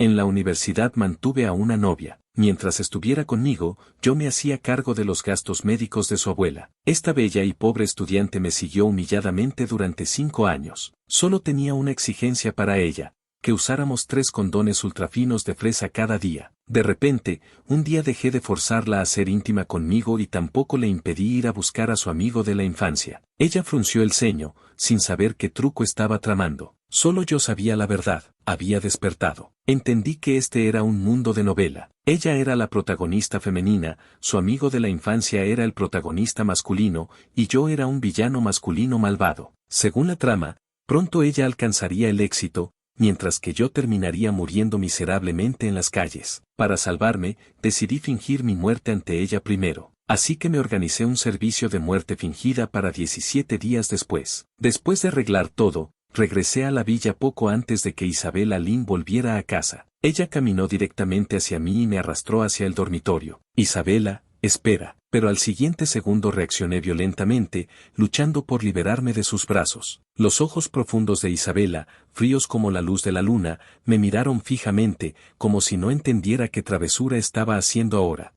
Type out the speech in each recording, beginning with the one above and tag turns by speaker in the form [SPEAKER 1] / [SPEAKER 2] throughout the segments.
[SPEAKER 1] En la universidad mantuve a una novia. Mientras estuviera conmigo, yo me hacía cargo de los gastos médicos de su abuela. Esta bella y pobre estudiante me siguió humilladamente durante 5 años. Solo tenía una exigencia para ella: que usáramos 3 condones ultrafinos de fresa cada día. De repente, un día dejé de forzarla a ser íntima conmigo y tampoco le impedí ir a buscar a su amigo de la infancia. Ella frunció el ceño, sin saber qué truco estaba tramando. Solo yo sabía la verdad. Había despertado. Entendí que este era un mundo de novela. Ella era la protagonista femenina, su amigo de la infancia era el protagonista masculino, y yo era un villano masculino malvado. Según la trama, pronto ella alcanzaría el éxito, mientras que yo terminaría muriendo miserablemente en las calles. Para salvarme, decidí fingir mi muerte ante ella primero. Así que me organicé un servicio de muerte fingida para 17 días después. Después de arreglar todo, regresé a la villa poco antes de que Isabela Lynn volviera a casa. Ella caminó directamente hacia mí y me arrastró hacia el dormitorio. Isabela, espera. Pero al siguiente segundo reaccioné violentamente, luchando por liberarme de sus brazos. Los ojos profundos de Isabela, fríos como la luz de la luna, me miraron fijamente, como si no entendiera qué travesura estaba haciendo ahora.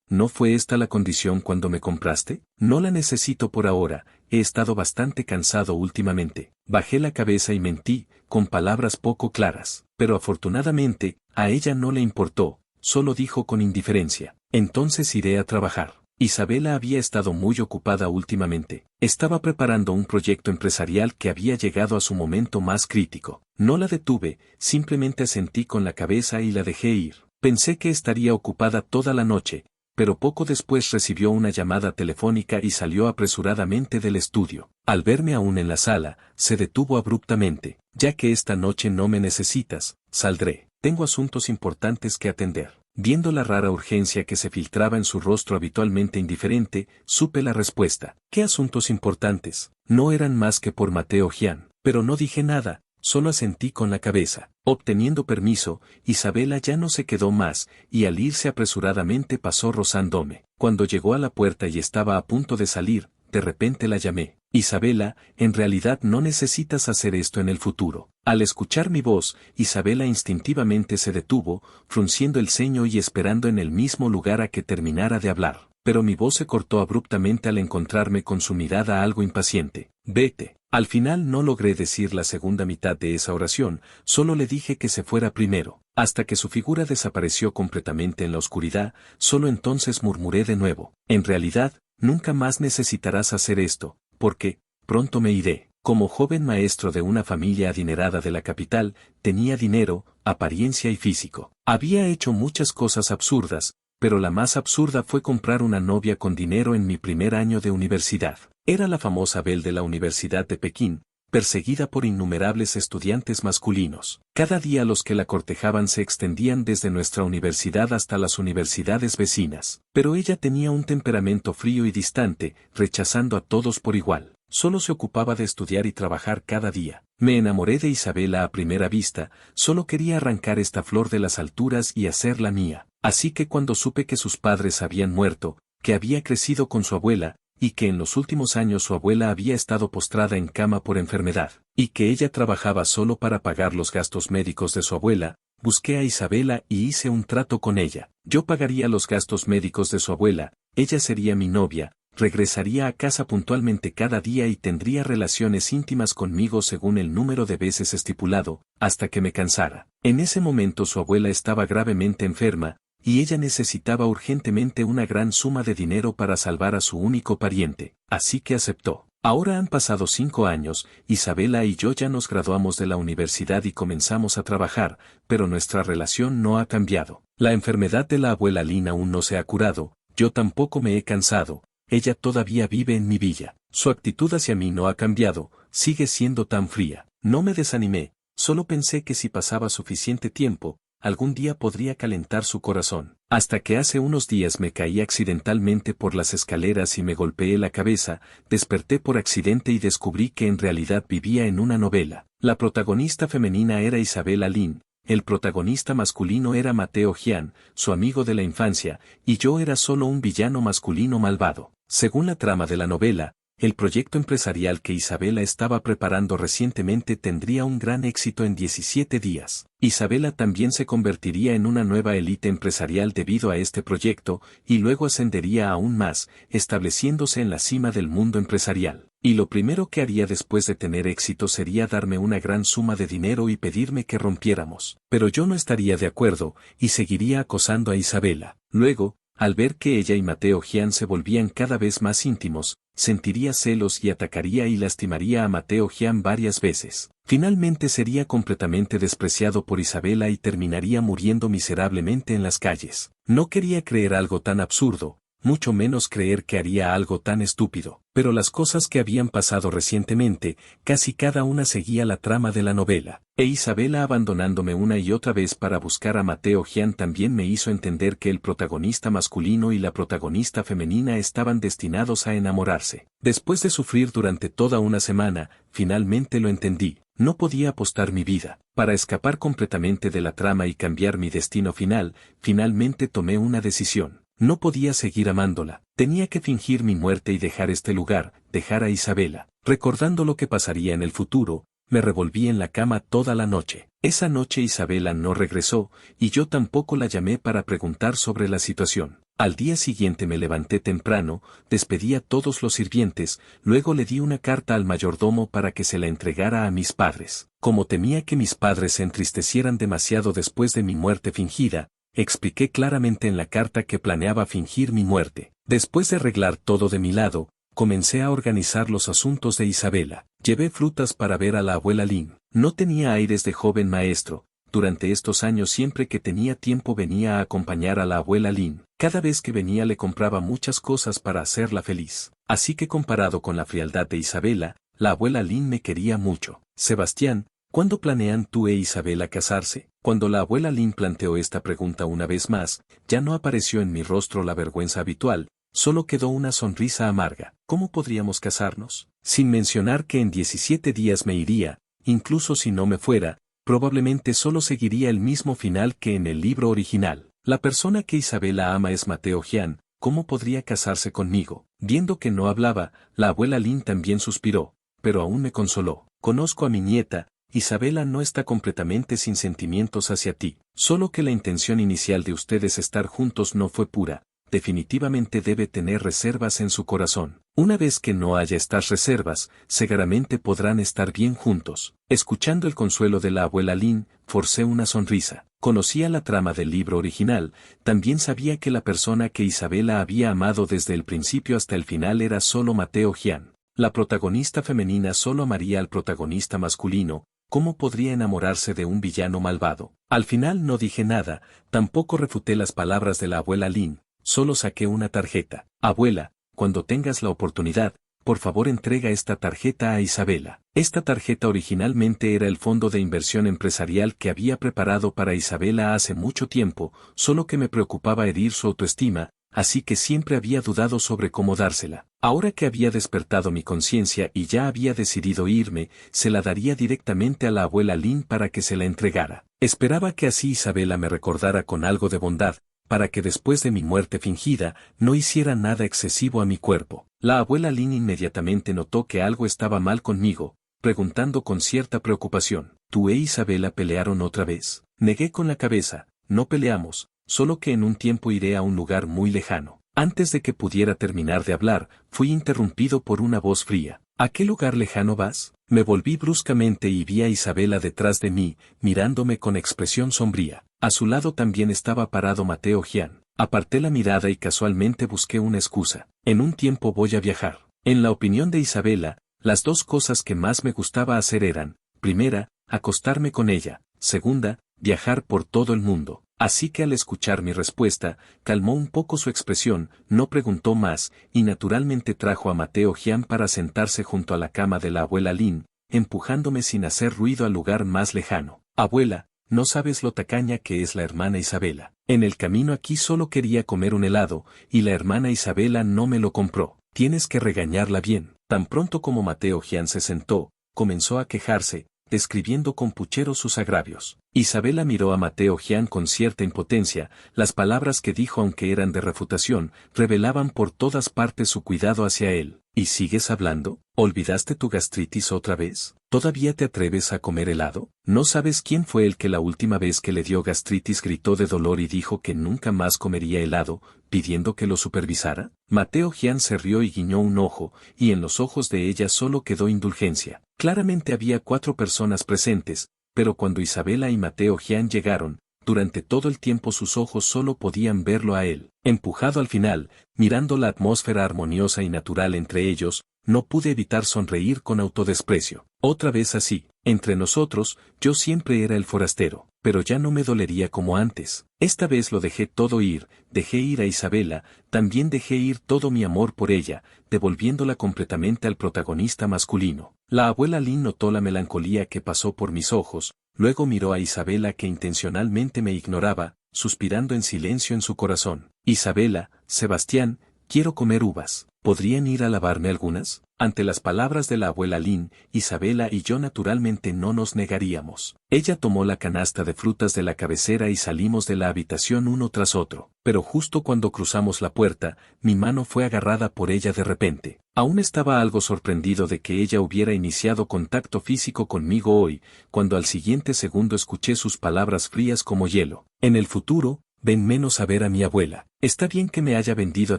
[SPEAKER 1] ¿No fue esta la condición cuando me compraste? No la necesito por ahora, he estado bastante cansado últimamente. Bajé la cabeza y mentí, con palabras poco claras. Pero afortunadamente, a ella no le importó, solo dijo con indiferencia: entonces iré a trabajar. Isabela había estado muy ocupada últimamente. Estaba preparando un proyecto empresarial que había llegado a su momento más crítico. No la detuve, simplemente asentí con la cabeza y la dejé ir. Pensé que estaría ocupada toda la noche, pero poco después recibió una llamada telefónica y salió apresuradamente del estudio. Al verme aún en la sala, se detuvo abruptamente. Ya que esta noche no me necesitas, saldré. Tengo asuntos importantes que atender. Viendo la rara urgencia que se filtraba en su rostro habitualmente indiferente, supe la respuesta. ¿Qué asuntos importantes? No eran más que por Mateo Gian. Pero no dije nada, solo asentí con la cabeza. Obteniendo permiso, Isabela ya no se quedó más, y al irse apresuradamente pasó rozándome. Cuando llegó a la puerta y estaba a punto de salir, de repente la llamé. Isabela, en realidad no necesitas hacer esto en el futuro. Al escuchar mi voz, Isabela instintivamente se detuvo, frunciendo el ceño y esperando en el mismo lugar a que terminara de hablar. Pero mi voz se cortó abruptamente al encontrarme con su mirada algo impaciente. Vete. Al final no logré decir la segunda mitad de esa oración, solo le dije que se fuera primero. Hasta que su figura desapareció completamente en la oscuridad, solo entonces murmuré de nuevo: en realidad, nunca más necesitarás hacer esto, porque pronto me iré. Como joven maestro de una familia adinerada de la capital, tenía dinero, apariencia y físico. Había hecho muchas cosas absurdas, pero la más absurda fue comprar una novia con dinero en mi primer año de universidad. Era la famosa Belle de la Universidad de Pekín, perseguida por innumerables estudiantes masculinos. Cada día los que la cortejaban se extendían desde nuestra universidad hasta las universidades vecinas. Pero ella tenía un temperamento frío y distante, rechazando a todos por igual. Solo se ocupaba de estudiar y trabajar cada día. Me enamoré de Isabela a primera vista, solo quería arrancar esta flor de las alturas y hacerla mía. Así que cuando supe que sus padres habían muerto, que había crecido con su abuela, y que en los últimos años su abuela había estado postrada en cama por enfermedad, y que ella trabajaba solo para pagar los gastos médicos de su abuela, busqué a Isabela y hice un trato con ella. Yo pagaría los gastos médicos de su abuela, ella sería mi novia, regresaría a casa puntualmente cada día y tendría relaciones íntimas conmigo según el número de veces estipulado, hasta que me cansara. En ese momento su abuela estaba gravemente enferma, y ella necesitaba urgentemente una gran suma de dinero para salvar a su único pariente, así que aceptó. Ahora han pasado 5 años, Isabela y yo ya nos graduamos de la universidad y comenzamos a trabajar, pero nuestra relación no ha cambiado. La enfermedad de la abuela Lynn aún no se ha curado, yo tampoco me he cansado, ella todavía vive en mi villa. Su actitud hacia mí no ha cambiado, sigue siendo tan fría. No me desanimé, solo pensé que si pasaba suficiente tiempo, algún día podría calentar su corazón. Hasta que hace unos días me caí accidentalmente por las escaleras y me golpeé la cabeza, desperté por accidente y descubrí que en realidad vivía en una novela. La protagonista femenina era Isabela Lynn, el protagonista masculino era Mateo Gian, su amigo de la infancia, y yo era solo un villano masculino malvado. Según la trama de la novela, el proyecto empresarial que Isabela estaba preparando recientemente tendría un gran éxito en 17 días. Isabela también se convertiría en una nueva élite empresarial debido a este proyecto, y luego ascendería aún más, estableciéndose en la cima del mundo empresarial. Y lo primero que haría después de tener éxito sería darme una gran suma de dinero y pedirme que rompiéramos. Pero yo no estaría de acuerdo, y seguiría acosando a Isabela. Luego, al ver que ella y Mateo Jian se volvían cada vez más íntimos, sentiría celos y atacaría y lastimaría a Mateo Jian varias veces. Finalmente sería completamente despreciado por Isabela y terminaría muriendo miserablemente en las calles. No quería creer algo tan absurdo, mucho menos creer que haría algo tan estúpido. Pero las cosas que habían pasado recientemente, casi cada una seguía la trama de la novela. E Isabela abandonándome una y otra vez para buscar a Mateo Jian también me hizo entender que el protagonista masculino y la protagonista femenina estaban destinados a enamorarse. Después de sufrir durante toda una semana, finalmente lo entendí. No podía apostar mi vida. Para escapar completamente de la trama y cambiar mi destino final, finalmente tomé una decisión. No podía seguir amándola. Tenía que fingir mi muerte y dejar este lugar, dejar a Isabela. Recordando lo que pasaría en el futuro, me revolví en la cama toda la noche. Esa noche Isabela no regresó, y yo tampoco la llamé para preguntar sobre la situación. Al día siguiente me levanté temprano, despedí a todos los sirvientes, luego le di una carta al mayordomo para que se la entregara a mis padres. Como temía que mis padres se entristecieran demasiado después de mi muerte fingida, expliqué claramente en la carta que planeaba fingir mi muerte. Después de arreglar todo de mi lado, comencé a organizar los asuntos de Isabela. Llevé frutas para ver a la abuela Lin. No tenía aires de joven maestro. Durante estos años siempre que tenía tiempo venía a acompañar a la abuela Lin. Cada vez que venía le compraba muchas cosas para hacerla feliz. Así que comparado con la frialdad de Isabela, la abuela Lin me quería mucho. Sebastián, ¿cuándo planean tú e Isabela casarse? Cuando la abuela Lin planteó esta pregunta una vez más, ya no apareció en mi rostro la vergüenza habitual, solo quedó una sonrisa amarga. ¿Cómo podríamos casarnos? Sin mencionar que en 17 días me iría, incluso si no me fuera, probablemente solo seguiría el mismo final que en el libro original. La persona que Isabela ama es Mateo Jian, ¿cómo podría casarse conmigo? Viendo que no hablaba, la abuela Lin también suspiró, pero aún me consoló. Conozco a mi nieta, Isabela no está completamente sin sentimientos hacia ti, solo que la intención inicial de ustedes estar juntos no fue pura, definitivamente debe tener reservas en su corazón. Una vez que no haya estas reservas, seguramente podrán estar bien juntos. Escuchando el consuelo de la abuela Lin, forcé una sonrisa. Conocía la trama del libro original, también sabía que la persona que Isabela había amado desde el principio hasta el final era solo Mateo Jian. La protagonista femenina solo amaría al protagonista masculino. ¿Cómo podría enamorarse de un villano malvado? Al final no dije nada, tampoco refuté las palabras de la abuela Lin, solo saqué una tarjeta. Abuela, cuando tengas la oportunidad, por favor entrega esta tarjeta a Isabela. Esta tarjeta originalmente era el fondo de inversión empresarial que había preparado para Isabela hace mucho tiempo, solo que me preocupaba herir su autoestima, así que siempre había dudado sobre cómo dársela. Ahora que había despertado mi conciencia y ya había decidido irme, se la daría directamente a la abuela Lin para que se la entregara. Esperaba que así Isabela me recordara con algo de bondad, para que después de mi muerte fingida, no hiciera nada excesivo a mi cuerpo. La abuela Lin inmediatamente notó que algo estaba mal conmigo, preguntando con cierta preocupación, ¿tú e Isabela pelearon otra vez? Negué con la cabeza, no peleamos, solo que en un tiempo iré a un lugar muy lejano. Antes de que pudiera terminar de hablar, fui interrumpido por una voz fría. ¿A qué lugar lejano vas? Me volví bruscamente y vi a Isabela detrás de mí, mirándome con expresión sombría. A su lado también estaba parado Mateo Jian. Aparté la mirada y casualmente busqué una excusa. En un tiempo voy a viajar. En la opinión de Isabela, las dos cosas que más me gustaba hacer eran, primera, acostarme con ella, segunda, viajar por todo el mundo. Así que al escuchar mi respuesta, calmó un poco su expresión, no preguntó más, y naturalmente trajo a Mateo Jian para sentarse junto a la cama de la abuela Lin, empujándome sin hacer ruido al lugar más lejano. Abuela, no sabes lo tacaña que es la hermana Isabela. En el camino aquí solo quería comer un helado, y la hermana Isabela no me lo compró. Tienes que regañarla bien. Tan pronto como Mateo Jian se sentó, comenzó a quejarse, describiendo con puchero sus agravios. Isabela miró a Mateo Jian con cierta impotencia, las palabras que dijo aunque eran de refutación, revelaban por todas partes su cuidado hacia él. ¿Y sigues hablando? ¿Olvidaste tu gastritis otra vez? ¿Todavía te atreves a comer helado? ¿No sabes quién fue el que la última vez que le dio gastritis gritó de dolor y dijo que nunca más comería helado, pidiendo que lo supervisara? Mateo Jian se rió y guiñó un ojo, y en los ojos de ella solo quedó indulgencia. Claramente había 4 personas presentes, pero cuando Isabela y Mateo Jian llegaron, durante todo el tiempo sus ojos solo podían verlo a él. Empujado al final, mirando la atmósfera armoniosa y natural entre ellos, no pude evitar sonreír con autodesprecio. Otra vez así, entre nosotros, yo siempre era el forastero, pero ya no me dolería como antes. Esta vez lo dejé todo ir, dejé ir a Isabela, también dejé ir todo mi amor por ella, devolviéndola completamente al protagonista masculino. La abuela Lin notó la melancolía que pasó por mis ojos, luego miró a Isabela que intencionalmente me ignoraba, suspirando en silencio en su corazón. Isabela, Sebastián, quiero comer uvas. ¿Podrían ir a lavarme algunas? Ante las palabras de la abuela Lin, Isabela y yo naturalmente no nos negaríamos. Ella tomó la canasta de frutas de la cabecera y salimos de la habitación uno tras otro. Pero justo cuando cruzamos la puerta, mi mano fue agarrada por ella de repente. Aún estaba algo sorprendido de que ella hubiera iniciado contacto físico conmigo hoy, cuando al siguiente segundo escuché sus palabras frías como hielo. En el futuro, ven menos a ver a mi abuela. Está bien que me haya vendido a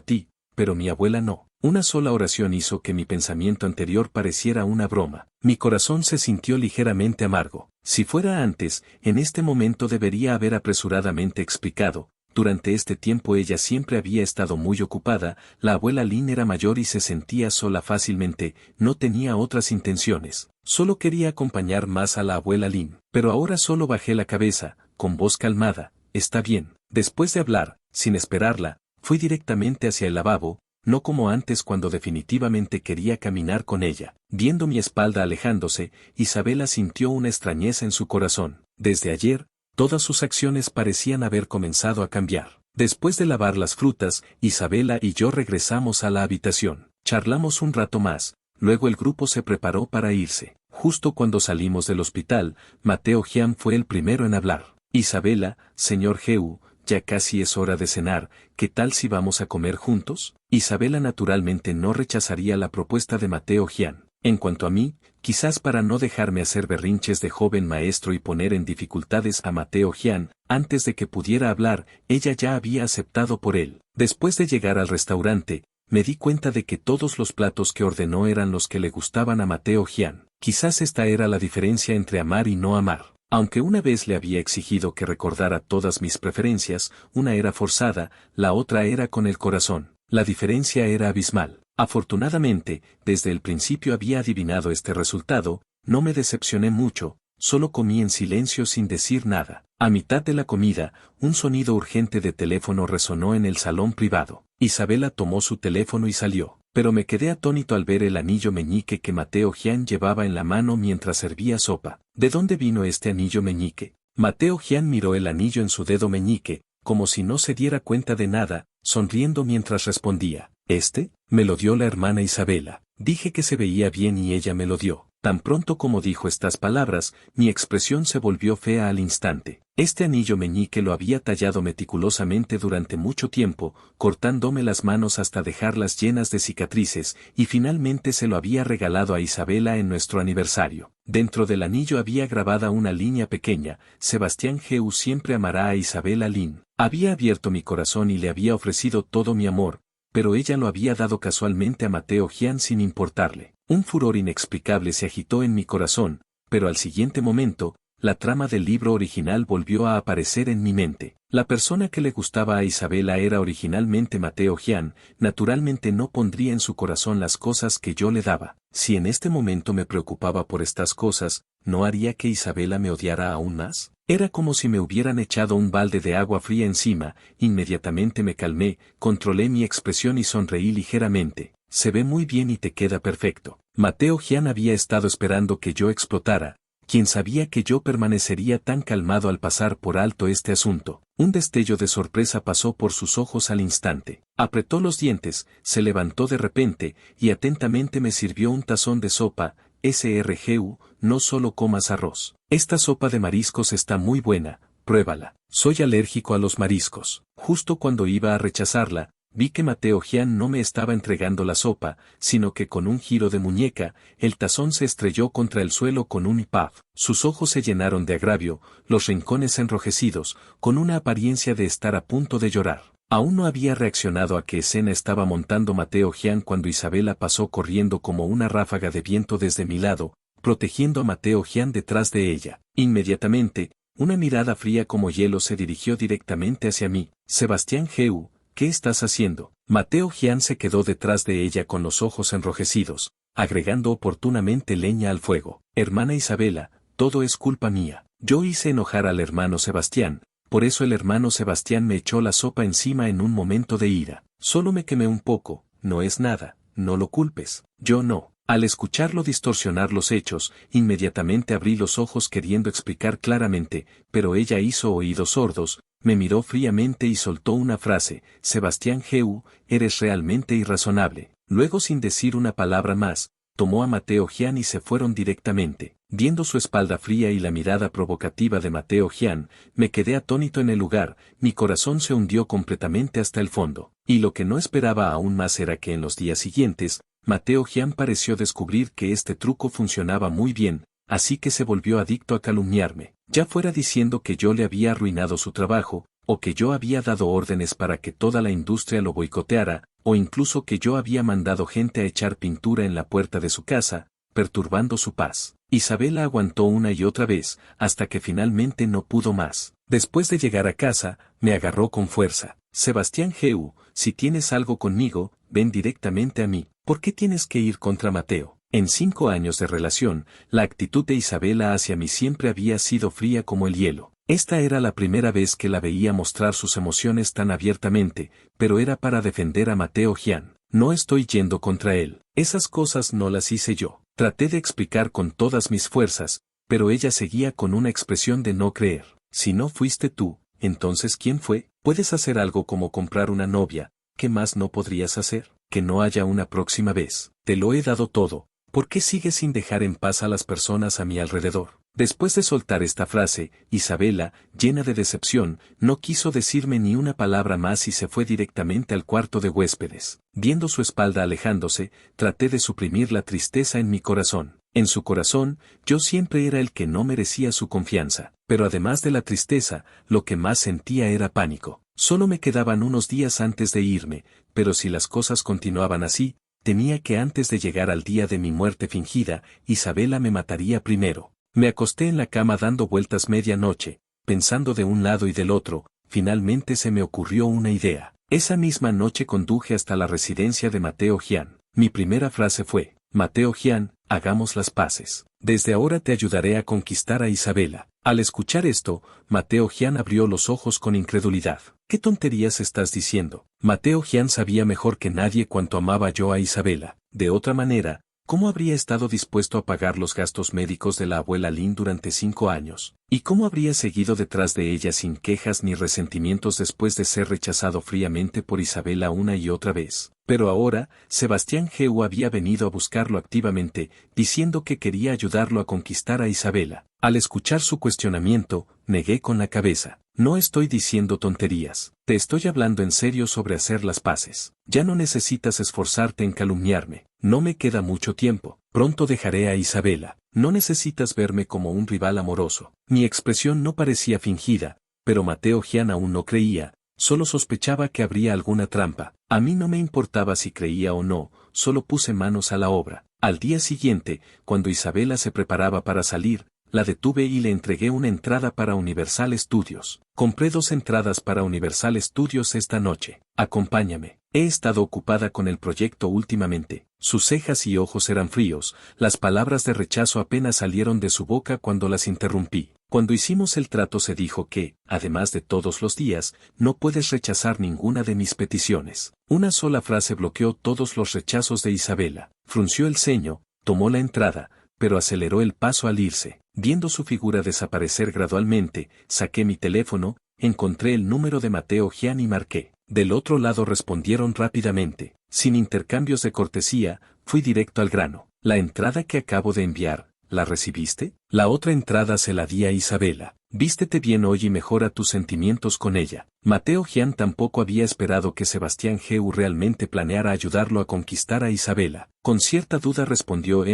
[SPEAKER 1] ti, pero mi abuela no. Una sola oración hizo que mi pensamiento anterior pareciera una broma. Mi corazón se sintió ligeramente amargo. Si fuera antes, en este momento debería haber apresuradamente explicado. Durante este tiempo ella siempre había estado muy ocupada, la abuela Lin era mayor y se sentía sola fácilmente, no tenía otras intenciones. Solo quería acompañar más a la abuela Lin. Pero ahora solo bajé la cabeza, con voz calmada. Está bien. Después de hablar, sin esperarla, fui directamente hacia el lavabo, no como antes cuando definitivamente quería caminar con ella. Viendo mi espalda alejándose, Isabela sintió una extrañeza en su corazón. Desde ayer, todas sus acciones parecían haber comenzado a cambiar. Después de lavar las frutas, Isabela y yo regresamos a la habitación. Charlamos un rato más, luego el grupo se preparó para irse. Justo cuando salimos del hospital, Mateo Jian fue el primero en hablar. Isabela, señor Geu, ya casi es hora de cenar, ¿qué tal si vamos a comer juntos? Isabela naturalmente no rechazaría la propuesta de Mateo Jian. En cuanto a mí, quizás para no dejarme hacer berrinches de joven maestro y poner en dificultades a Mateo Jian, antes de que pudiera hablar, ella ya había aceptado por él. Después de llegar al restaurante, me di cuenta de que todos los platos que ordenó eran los que le gustaban a Mateo Jian. Quizás esta era la diferencia entre amar y no amar. Aunque una vez le había exigido que recordara todas mis preferencias, una era forzada, la otra era con el corazón. La diferencia era abismal. Afortunadamente, desde el principio había adivinado este resultado, no me decepcioné mucho, solo comí en silencio sin decir nada. A mitad de la comida, un sonido urgente de teléfono resonó en el salón privado. Isabela tomó su teléfono y salió. Pero me quedé atónito al ver el anillo meñique que Mateo Jian llevaba en la mano mientras servía sopa. ¿De dónde vino este anillo meñique? Mateo Jian miró el anillo en su dedo meñique, como si no se diera cuenta de nada, sonriendo mientras respondía. ¿Este? Me lo dio la hermana Isabela. Dije que se veía bien y ella me lo dio. Tan pronto como dijo estas palabras, mi expresión se volvió fea al instante. Este anillo meñique lo había tallado meticulosamente durante mucho tiempo, cortándome las manos hasta dejarlas llenas de cicatrices, y finalmente se lo había regalado a Isabela en nuestro aniversario. Dentro del anillo había grabada una línea pequeña: Sebastián Geu siempre amará a Isabela Lin. Había abierto mi corazón y le había ofrecido todo mi amor, pero ella lo había dado casualmente a Mateo Jian sin importarle. Un furor inexplicable se agitó en mi corazón, pero al siguiente momento, la trama del libro original volvió a aparecer en mi mente. La persona que le gustaba a Isabela era originalmente Mateo Jian, naturalmente no pondría en su corazón las cosas que yo le daba. Si en este momento me preocupaba por estas cosas, ¿no haría que Isabela me odiara aún más? Era como si me hubieran echado un balde de agua fría encima. Inmediatamente me calmé, controlé mi expresión y sonreí ligeramente. Se ve muy bien y te queda perfecto. Mateo Jian había estado esperando que yo explotara. ¿Quién sabía que yo permanecería tan calmado al pasar por alto este asunto? Un destello de sorpresa pasó por sus ojos al instante. Apretó los dientes, se levantó de repente, y atentamente me sirvió un tazón de sopa. SRGU, no solo comas arroz. Esta sopa de mariscos está muy buena, pruébala. Soy alérgico a los mariscos. Justo cuando iba a rechazarla, vi que Mateo Jian no me estaba entregando la sopa, sino que con un giro de muñeca, el tazón se estrelló contra el suelo con un paf. Sus ojos se llenaron de agravio, los rincones enrojecidos, con una apariencia de estar a punto de llorar. Aún no había reaccionado a qué escena estaba montando Mateo Jian cuando Isabela pasó corriendo como una ráfaga de viento desde mi lado, protegiendo a Mateo Jian detrás de ella. Inmediatamente, una mirada fría como hielo se dirigió directamente hacia mí. Sebastián Geu, ¿qué estás haciendo? Mateo Jian se quedó detrás de ella con los ojos enrojecidos, agregando oportunamente leña al fuego. Hermana Isabela, todo es culpa mía. Yo hice enojar al hermano Sebastián, por eso el hermano Sebastián me echó la sopa encima en un momento de ira. Solo me quemé un poco, no es nada, no lo culpes. Yo no. Al escucharlo distorsionar los hechos, inmediatamente abrí los ojos queriendo explicar claramente, pero ella hizo oídos sordos, me miró fríamente y soltó una frase: Sebastián Geu, eres realmente irrazonable. Luego, sin decir una palabra más, tomó a Mateo Jian y se fueron directamente. Viendo su espalda fría y la mirada provocativa de Mateo Jian, me quedé atónito en el lugar, mi corazón se hundió completamente hasta el fondo. Y lo que no esperaba aún más era que en los días siguientes, Mateo Jian pareció descubrir que este truco funcionaba muy bien, así que se volvió adicto a calumniarme, ya fuera diciendo que yo le había arruinado su trabajo, o que yo había dado órdenes para que toda la industria lo boicoteara, o incluso que yo había mandado gente a echar pintura en la puerta de su casa, perturbando su paz. Isabela aguantó una y otra vez, hasta que finalmente no pudo más. Después de llegar a casa, me agarró con fuerza. Sebastián Geu, si tienes algo conmigo, ven directamente a mí. ¿Por qué tienes que ir contra Mateo? En 5 años de relación, la actitud de Isabela hacia mí siempre había sido fría como el hielo. Esta era la primera vez que la veía mostrar sus emociones tan abiertamente, pero era para defender a Mateo Jian. No estoy yendo contra él. Esas cosas no las hice yo. Traté de explicar con todas mis fuerzas, pero ella seguía con una expresión de no creer. Si no fuiste tú, entonces ¿quién fue? Puedes hacer algo como comprar una novia. ¿Qué más no podrías hacer? Que no haya una próxima vez. Te lo he dado todo. ¿Por qué sigues sin dejar en paz a las personas a mi alrededor? Después de soltar esta frase, Isabela, llena de decepción, no quiso decirme ni una palabra más y se fue directamente al cuarto de huéspedes. Viendo su espalda alejándose, traté de suprimir la tristeza en mi corazón. En su corazón, yo siempre era el que no merecía su confianza, pero además de la tristeza, lo que más sentía era pánico. Solo me quedaban unos días antes de irme, pero si las cosas continuaban así, temía que antes de llegar al día de mi muerte fingida, Isabela me mataría primero. Me acosté en la cama dando vueltas media noche, pensando de un lado y del otro. Finalmente se me ocurrió una idea. Esa misma noche conduje hasta la residencia de Mateo Jian. Mi primera frase fue: Mateo Jian, hagamos las paces. Desde ahora te ayudaré a conquistar a Isabela. Al escuchar esto, Mateo Jian abrió los ojos con incredulidad. ¿Qué tonterías estás diciendo? Mateo Jian sabía mejor que nadie cuánto amaba yo a Isabela. De otra manera, ¿cómo habría estado dispuesto a pagar los gastos médicos de la abuela Lin durante 5 años? ¿Y cómo habría seguido detrás de ella sin quejas ni resentimientos después de ser rechazado fríamente por Isabela una y otra vez? Pero ahora, Sebastián Geu había venido a buscarlo activamente, diciendo que quería ayudarlo a conquistar a Isabela. Al escuchar su cuestionamiento, negué con la cabeza. No estoy diciendo tonterías. Te estoy hablando en serio sobre hacer las paces. Ya no necesitas esforzarte en calumniarme. No me queda mucho tiempo. Pronto dejaré a Isabela. No necesitas verme como un rival amoroso. Mi expresión no parecía fingida, pero Mateo Jian aún no creía, solo sospechaba que habría alguna trampa. A mí no me importaba si creía o no, solo puse manos a la obra. Al día siguiente, cuando Isabela se preparaba para salir, la detuve y le entregué una entrada para Universal Studios. Compré 2 entradas para Universal Studios esta noche. Acompáñame. He estado ocupada con el proyecto últimamente. Sus cejas y ojos eran fríos, las palabras de rechazo apenas salieron de su boca cuando las interrumpí. Cuando hicimos el trato se dijo que, además de todos los días, no puedes rechazar ninguna de mis peticiones. Una sola frase bloqueó todos los rechazos de Isabela. Frunció el ceño, tomó la entrada, pero aceleró el paso al irse. Viendo su figura desaparecer gradualmente, saqué mi teléfono, encontré el número de Mateo Jian y marqué. Del otro lado respondieron rápidamente. Sin intercambios de cortesía, fui directo al grano. La entrada que acabo de enviar, ¿la recibiste? La otra entrada se la di a Isabela. Vístete bien hoy y mejora tus sentimientos con ella. Mateo Jian tampoco había esperado que Sebastián Heu realmente planeara ayudarlo a conquistar a Isabela. Con cierta duda respondió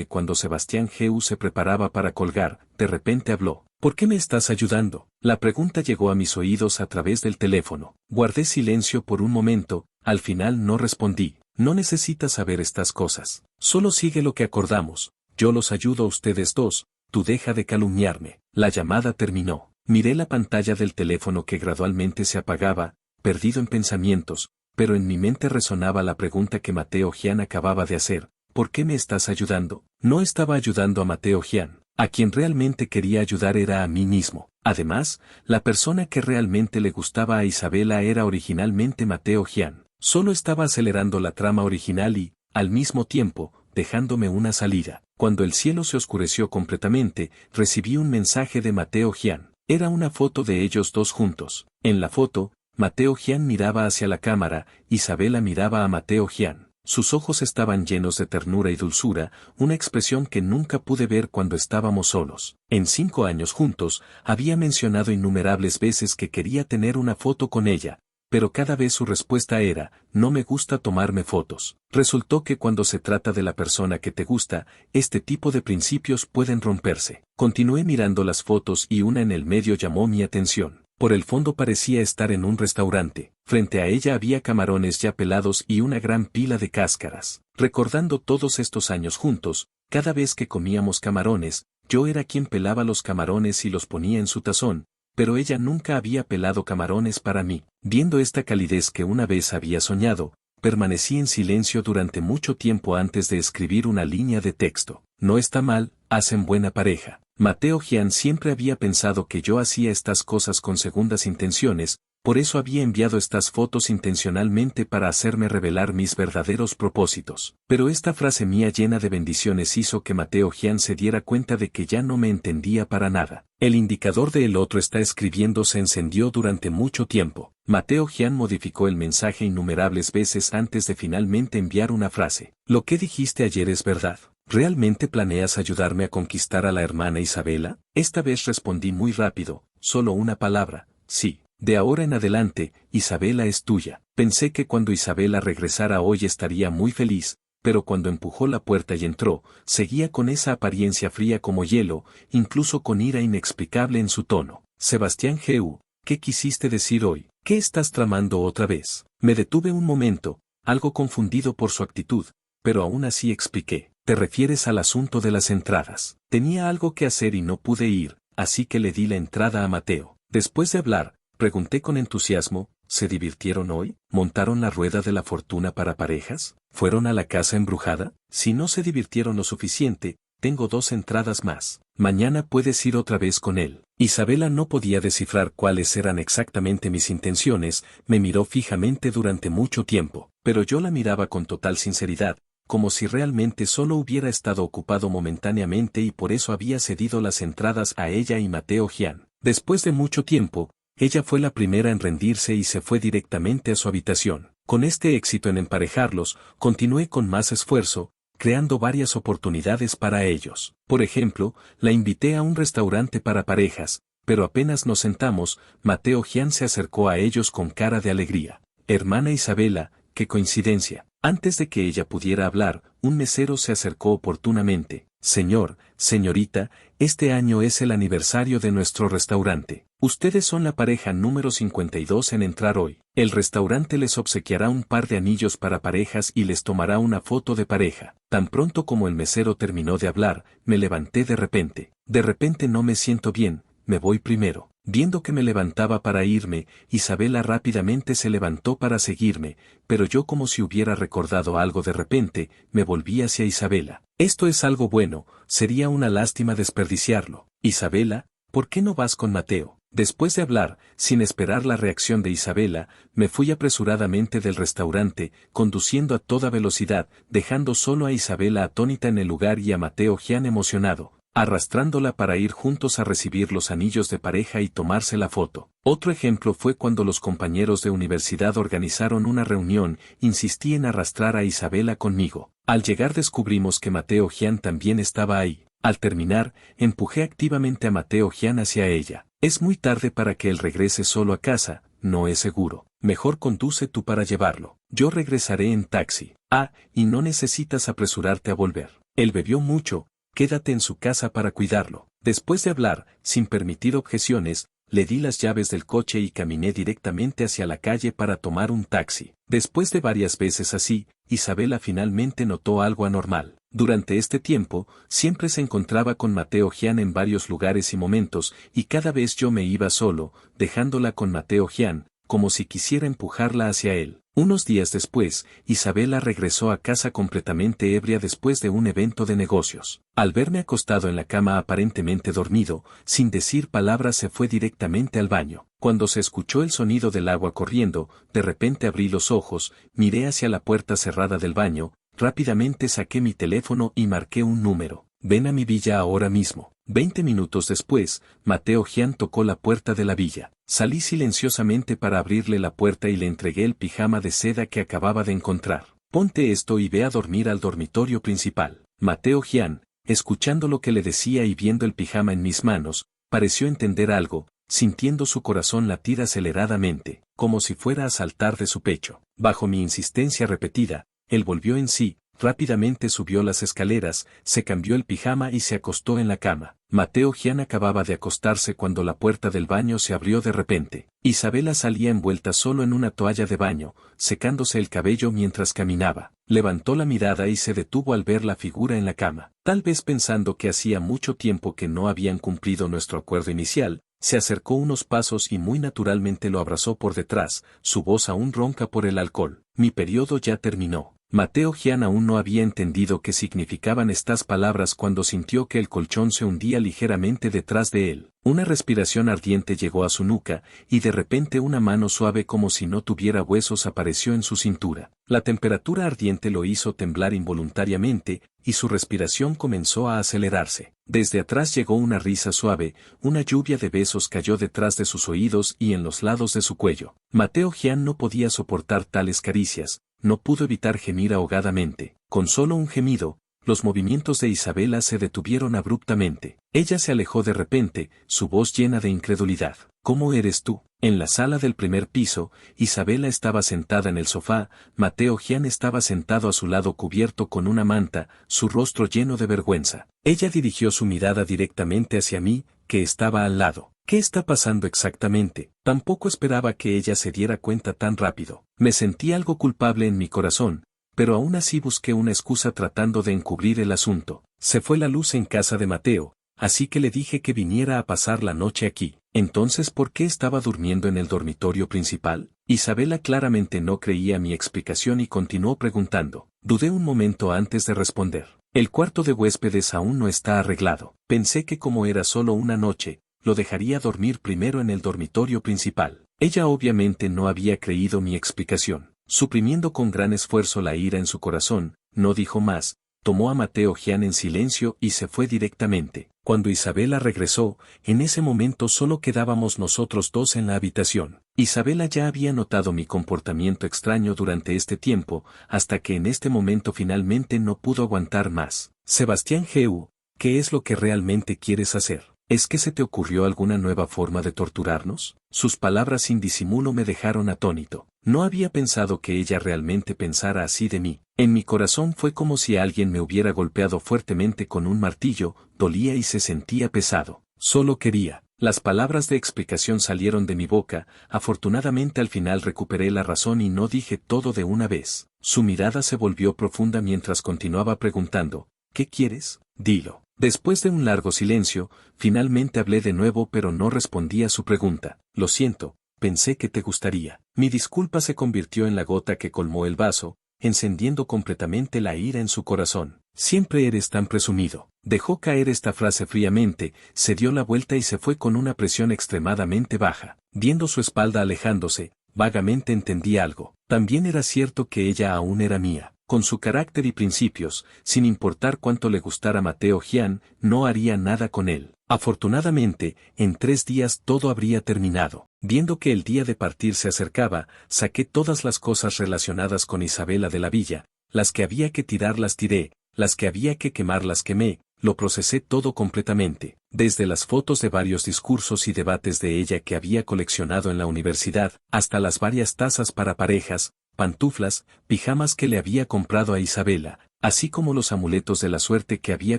[SPEAKER 1] cuando Sebastián Heu se preparaba para colgar, de repente habló. ¿Por qué me estás ayudando? La pregunta llegó a mis oídos a través del teléfono. Guardé silencio por un momento, al final no respondí. No necesitas saber estas cosas. Solo sigue lo que acordamos. Yo los ayudo a ustedes dos. Tú deja de calumniarme. La llamada terminó. Miré la pantalla del teléfono que gradualmente se apagaba, perdido en pensamientos, pero en mi mente resonaba la pregunta que Mateo Jian acababa de hacer. ¿Por qué me estás ayudando? No estaba ayudando a Mateo Jian. A quien realmente quería ayudar era a mí mismo. Además, la persona que realmente le gustaba a Isabela era originalmente Mateo Jian. Solo estaba acelerando la trama original y, al mismo tiempo, dejándome una salida. Cuando el cielo se oscureció completamente, recibí un mensaje de Mateo Jian. Era una foto de ellos dos juntos. En la foto, Mateo Jian miraba hacia la cámara, Isabela miraba a Mateo Jian. Sus ojos estaban llenos de ternura y dulzura, una expresión que nunca pude ver cuando estábamos solos. En 5 años juntos, había mencionado innumerables veces que quería tener una foto con ella, pero cada vez su respuesta era, no me gusta tomarme fotos. Resultó que cuando se trata de la persona que te gusta, este tipo de principios pueden romperse. Continué mirando las fotos y una en el medio llamó mi atención. Por el fondo parecía estar en un restaurante. Frente a ella había camarones ya pelados y una gran pila de cáscaras. Recordando todos estos años juntos, cada vez que comíamos camarones, yo era quien pelaba los camarones y los ponía en su tazón, pero ella nunca había pelado camarones para mí. Viendo esta calidez que una vez había soñado, permanecí en silencio durante mucho tiempo antes de escribir una línea de texto. No está mal, hacen buena pareja. Mateo Jian siempre había pensado que yo hacía estas cosas con segundas intenciones, por eso había enviado estas fotos intencionalmente para hacerme revelar mis verdaderos propósitos. Pero esta frase mía llena de bendiciones hizo que Mateo Jian se diera cuenta de que ya no me entendía para nada. El indicador de el otro está escribiendo se encendió durante mucho tiempo. Mateo Jian modificó el mensaje innumerables veces antes de finalmente enviar una frase. Lo que dijiste ayer es verdad. ¿Realmente planeas ayudarme a conquistar a la hermana Isabela? Esta vez respondí muy rápido, solo una palabra, sí. De ahora en adelante, Isabela es tuya. Pensé que cuando Isabela regresara hoy estaría muy feliz, pero cuando empujó la puerta y entró, seguía con esa apariencia fría como hielo, incluso con ira inexplicable en su tono. Sebastián Heu, ¿qué quisiste decir hoy? ¿Qué estás tramando otra vez? Me detuve un momento, algo confundido por su actitud, pero aún así expliqué. ¿Te refieres al asunto de las entradas? Tenía algo que hacer y no pude ir, así que le di la entrada a Mateo. Después de hablar, pregunté con entusiasmo, ¿se divirtieron hoy? ¿Montaron la rueda de la fortuna para parejas? ¿Fueron a la casa embrujada? Si no se divirtieron lo suficiente, tengo 2 entradas más. Mañana puedes ir otra vez con él. Isabela no podía descifrar cuáles eran exactamente mis intenciones, me miró fijamente durante mucho tiempo, pero yo la miraba con total sinceridad, como si realmente solo hubiera estado ocupado momentáneamente y por eso había cedido las entradas a ella y Mateo Jian. Después de mucho tiempo, ella fue la primera en rendirse y se fue directamente a su habitación. Con este éxito en emparejarlos, continué con más esfuerzo, creando varias oportunidades para ellos. Por ejemplo, la invité a un restaurante para parejas, pero apenas nos sentamos, Mateo Jian se acercó a ellos con cara de alegría. Hermana Isabela, qué coincidencia. Antes de que ella pudiera hablar, un mesero se acercó oportunamente. Señor, señorita, este año es el aniversario de nuestro restaurante. Ustedes son la pareja número 52 en entrar hoy. El restaurante les obsequiará un par de anillos para parejas y les tomará una foto de pareja. Tan pronto como el mesero terminó de hablar, me levanté de repente. De repente no me siento bien, me voy primero. Viendo que me levantaba para irme, Isabela rápidamente se levantó para seguirme, pero yo como si hubiera recordado algo de repente, me volví hacia Isabela. Esto es algo bueno, sería una lástima desperdiciarlo. Isabela, ¿por qué no vas con Mateo? Después de hablar, sin esperar la reacción de Isabela, me fui apresuradamente del restaurante, conduciendo a toda velocidad, dejando solo a Isabela atónita en el lugar y a Mateo Jian emocionado. arrastrándola para ir juntos a recibir los anillos de pareja y tomarse la foto. Otro ejemplo fue cuando los compañeros de universidad organizaron una reunión, insistí en arrastrar a Isabela conmigo. Al llegar descubrimos que Mateo Gian también estaba ahí. Al terminar, empujé activamente a Mateo Gian hacia ella. Es muy tarde para que él regrese solo a casa, no es seguro. Mejor conduce tú para llevarlo. Yo regresaré en taxi. Ah, y no necesitas apresurarte a volver. Él bebió mucho, quédate en su casa para cuidarlo. Después de hablar, sin permitir objeciones, le di las llaves del coche y caminé directamente hacia la calle para tomar un taxi. Después de varias veces así, Isabela finalmente notó algo anormal. Durante este tiempo, siempre se encontraba con Mateo Gian en varios lugares y momentos, y cada vez yo me iba solo, dejándola con Mateo Gian, como si quisiera empujarla hacia él. Unos días después, Isabela regresó a casa completamente ebria después de un evento de negocios. Al verme acostado en la cama aparentemente dormido, sin decir palabras se fue directamente al baño. Cuando se escuchó el sonido del agua corriendo, de repente abrí los ojos, miré hacia la puerta cerrada del baño, rápidamente saqué mi teléfono y marqué un número. Ven a mi villa ahora mismo. 20 minutos después, Mateo Gian tocó la puerta de la villa. Salí silenciosamente para abrirle la puerta y le entregué el pijama de seda que acababa de encontrar. Ponte esto y ve a dormir al dormitorio principal. Mateo Gian, escuchando lo que le decía y viendo el pijama en mis manos, pareció entender algo, sintiendo su corazón latir aceleradamente, como si fuera a saltar de su pecho. Bajo mi insistencia repetida, él volvió en sí. Rápidamente subió las escaleras, se cambió el pijama y se acostó en la cama. Mateo Gian acababa de acostarse cuando la puerta del baño se abrió de repente. Isabela salía envuelta solo en una toalla de baño, secándose el cabello mientras caminaba. Levantó la mirada y se detuvo al ver la figura en la cama. Tal vez pensando que hacía mucho tiempo que no habían cumplido nuestro acuerdo inicial, se acercó unos pasos y muy naturalmente lo abrazó por detrás, su voz aún ronca por el alcohol. Mi periodo ya terminó. Mateo Gian aún no había entendido qué significaban estas palabras cuando sintió que el colchón se hundía ligeramente detrás de él. Una respiración ardiente llegó a su nuca, y de repente una mano suave como si no tuviera huesos apareció en su cintura. La temperatura ardiente lo hizo temblar involuntariamente, y su respiración comenzó a acelerarse. Desde atrás llegó una risa suave, una lluvia de besos cayó detrás de sus oídos y en los lados de su cuello. Mateo Gian no podía soportar tales caricias. No pudo evitar gemir ahogadamente. Con solo un gemido, los movimientos de Isabela se detuvieron abruptamente. Ella se alejó de repente, su voz llena de incredulidad. ¿Cómo eres tú? En la sala del primer piso, Isabela estaba sentada en el sofá, Mateo Gian estaba sentado a su lado cubierto con una manta, su rostro lleno de vergüenza. Ella dirigió su mirada directamente hacia mí, que estaba al lado. ¿Qué está pasando exactamente? Tampoco esperaba que ella se diera cuenta tan rápido. Me sentí algo culpable en mi corazón, pero aún así busqué una excusa tratando de encubrir el asunto. Se fue la luz en casa de Mateo, así que le dije que viniera a pasar la noche aquí. Entonces, ¿por qué estaba durmiendo en el dormitorio principal? Isabela claramente no creía mi explicación y continuó preguntando. Dudé un momento antes de responder. El cuarto de huéspedes aún no está arreglado. Pensé que como era solo una noche, lo dejaría dormir primero en el dormitorio principal. Ella obviamente no había creído mi explicación. Suprimiendo con gran esfuerzo la ira en su corazón, no dijo más, tomó a Mateo Gian en silencio y se fue directamente. Cuando Isabela regresó, en ese momento solo quedábamos nosotros dos en la habitación. Isabela ya había notado mi comportamiento extraño durante este tiempo, hasta que en este momento finalmente no pudo aguantar más. Sebastián Geu, ¿qué es lo que realmente quieres hacer? ¿Es que se te ocurrió alguna nueva forma de torturarnos? Sus palabras sin disimulo me dejaron atónito. No había pensado que ella realmente pensara así de mí. En mi corazón fue como si alguien me hubiera golpeado fuertemente con un martillo, dolía y se sentía pesado. Solo quería. Las palabras de explicación salieron de mi boca, afortunadamente al final recuperé la razón y no dije todo de una vez. Su mirada se volvió profunda mientras continuaba preguntando, ¿qué quieres? Dilo. Después de un largo silencio, finalmente hablé de nuevo pero no respondí a su pregunta. Lo siento, pensé que te gustaría. Mi disculpa se convirtió en la gota que colmó el vaso, encendiendo completamente la ira en su corazón. Siempre eres tan presumido. Dejó caer esta frase fríamente, se dio la vuelta y se fue con una presión extremadamente baja. Viendo su espalda alejándose, vagamente entendí algo. También era cierto que ella aún era mía. Con su carácter y principios, sin importar cuánto le gustara Mateo Jian, no haría nada con él. Afortunadamente, en 3 días todo habría terminado. Viendo que el día de partir se acercaba, saqué todas las cosas relacionadas con Isabela de la villa, las que había que tirar las tiré, las que había que quemar las quemé, lo procesé todo completamente, desde las fotos de varios discursos y debates de ella que había coleccionado en la universidad, hasta las varias tazas para parejas, pantuflas, pijamas que le había comprado a Isabela, así como los amuletos de la suerte que había